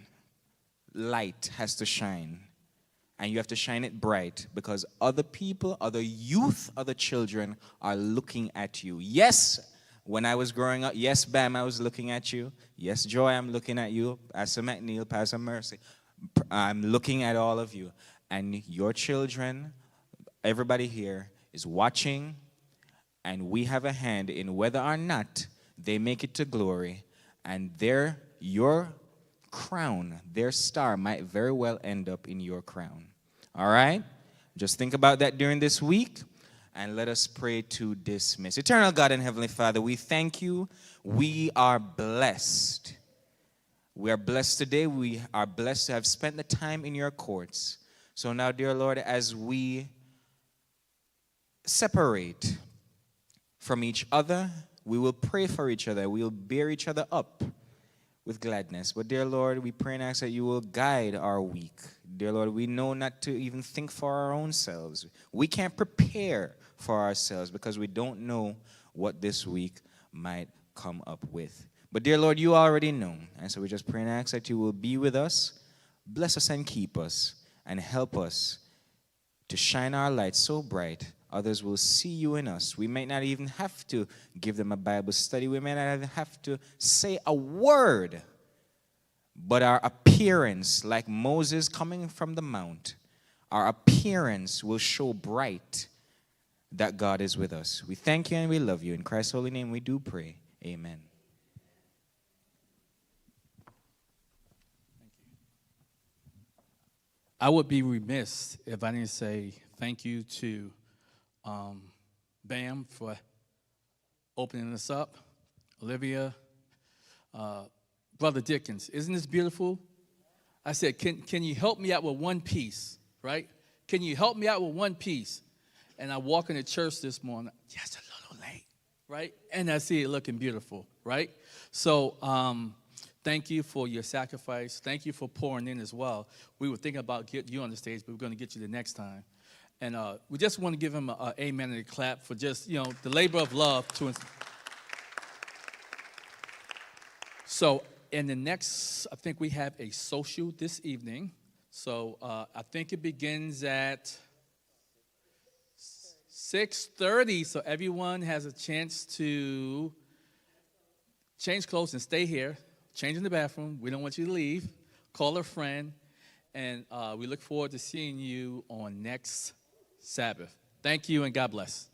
light has to shine. And you have to shine it bright because other people, other youth, other children are looking at you. Yes, when I was growing up, yes, Bam, I was looking at you. Yes, Joy, I'm looking at you. Pastor McNeil, Pastor Mercy. I'm looking at all of you. And your children, everybody here is watching, and we have a hand in whether or not they make it to glory. And your crown, their star might very well end up in your crown. All right? Just think about that during this week, and let us pray to dismiss. Eternal God and Heavenly Father, we thank you. We are blessed. We are blessed today. We are blessed to have spent the time in your courts. So now, dear Lord, as we separate from each other, we will pray for each other. We will bear each other up with gladness. But dear Lord, we pray and ask that you will guide our week. Dear Lord, we know not to even think for our own selves. We can't prepare for ourselves because we don't know what this week might come up with. But dear Lord, you already know. And so we just pray and ask that you will be with us, bless us and keep us, and help us to shine our light so bright others will see you in us. We may not even have to give them a Bible study. We may not even have to say a word. But our appearance, like Moses coming from the mount, our appearance will show bright that God is with us. We thank you and we love you. In Christ's holy name we do pray. Amen. I would be remiss if I didn't say thank you to Bam for opening us up, Olivia, Brother Dickens. Isn't this beautiful? I said, can you help me out with one piece, right? Can you help me out with one piece? And I walk into church this morning, just a little late, right? And I see it looking beautiful, right? So thank you for your sacrifice. Thank you for pouring in as well. We were thinking about getting you on the stage, but we're going to get you the next time. And we just want to give him an amen and a clap for just, the labor of love. So in the next, I think we have a social this evening. So I think it begins at 6:30. So everyone has a chance to change clothes and stay here. Change in the bathroom. We don't want you to leave. Call a friend. And we look forward to seeing you on next Sabbath. Thank you and God bless.